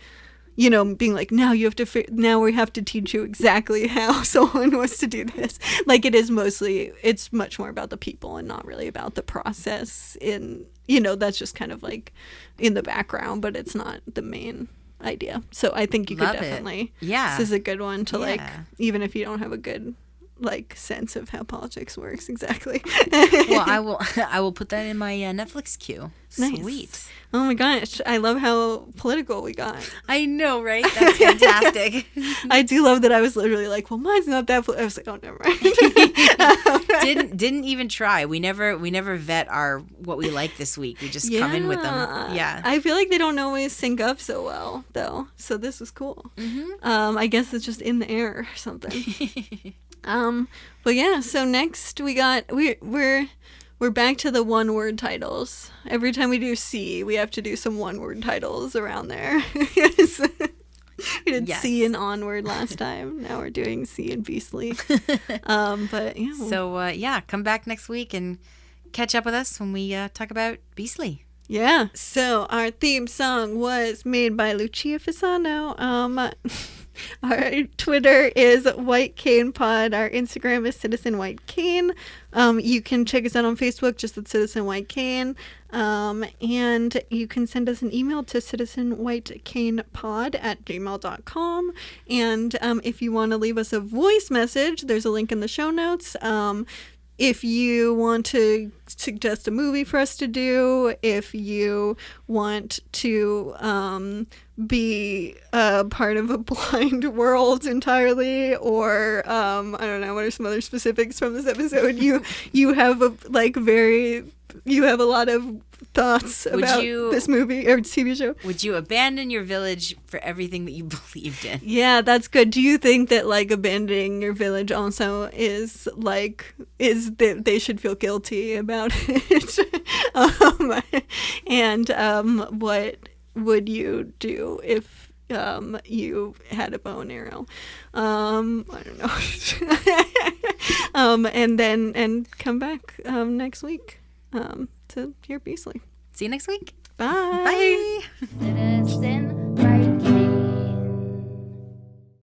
being like, now we have to teach you exactly how someone was to do this. Like it's much more about the people and not really about the process that's just kind of like in the background, but it's not the main idea. So I think you could Love it. definitely, Yeah. this is a good one to like, Yeah. even if you don't have a good like sense of how politics works exactly. Well, I will put that in my Netflix queue. Nice. Sweet. Oh my gosh, I love how political we got. I know, right? That's fantastic. I do love that I was literally like, well, mine's not that I was like, oh, never mind. Didn't even try. We never vet what we like this week. We just come in with them. Yeah. I feel like they don't always sync up so well though, so this was cool. I guess it's just in the air or something. But yeah, so next we're back to the one-word titles. Every time we do C, we have to do some one-word titles around there. We did Yes. C and Onward last time. Now we're doing C and Beastly. But yeah. So come back next week and catch up with us when we talk about Beastly. Yeah. So our theme song was made by Lucia Fasano. Our Twitter is White Cane Pod. Our Instagram is Citizen White Cane. You can check us out on Facebook, just at Citizen White Cane. And you can send us an email to citizenwhitecanepod@gmail.com. And if you want to leave us a voice message, there's a link in the show notes. If you want to suggest a movie for us to do, if you want to be part of a blind world entirely, or I don't know, what are some other specifics from this episode? You have a lot of thoughts about this movie or TV show. Would you abandon your village for everything that you believed in? Yeah, that's good. Do you think that like abandoning your village also is that they should feel guilty about it? And what would you do if you had a bow and arrow? I don't know. and come back next week to hear Beasley. See you next week. Bye. Bye. Citizen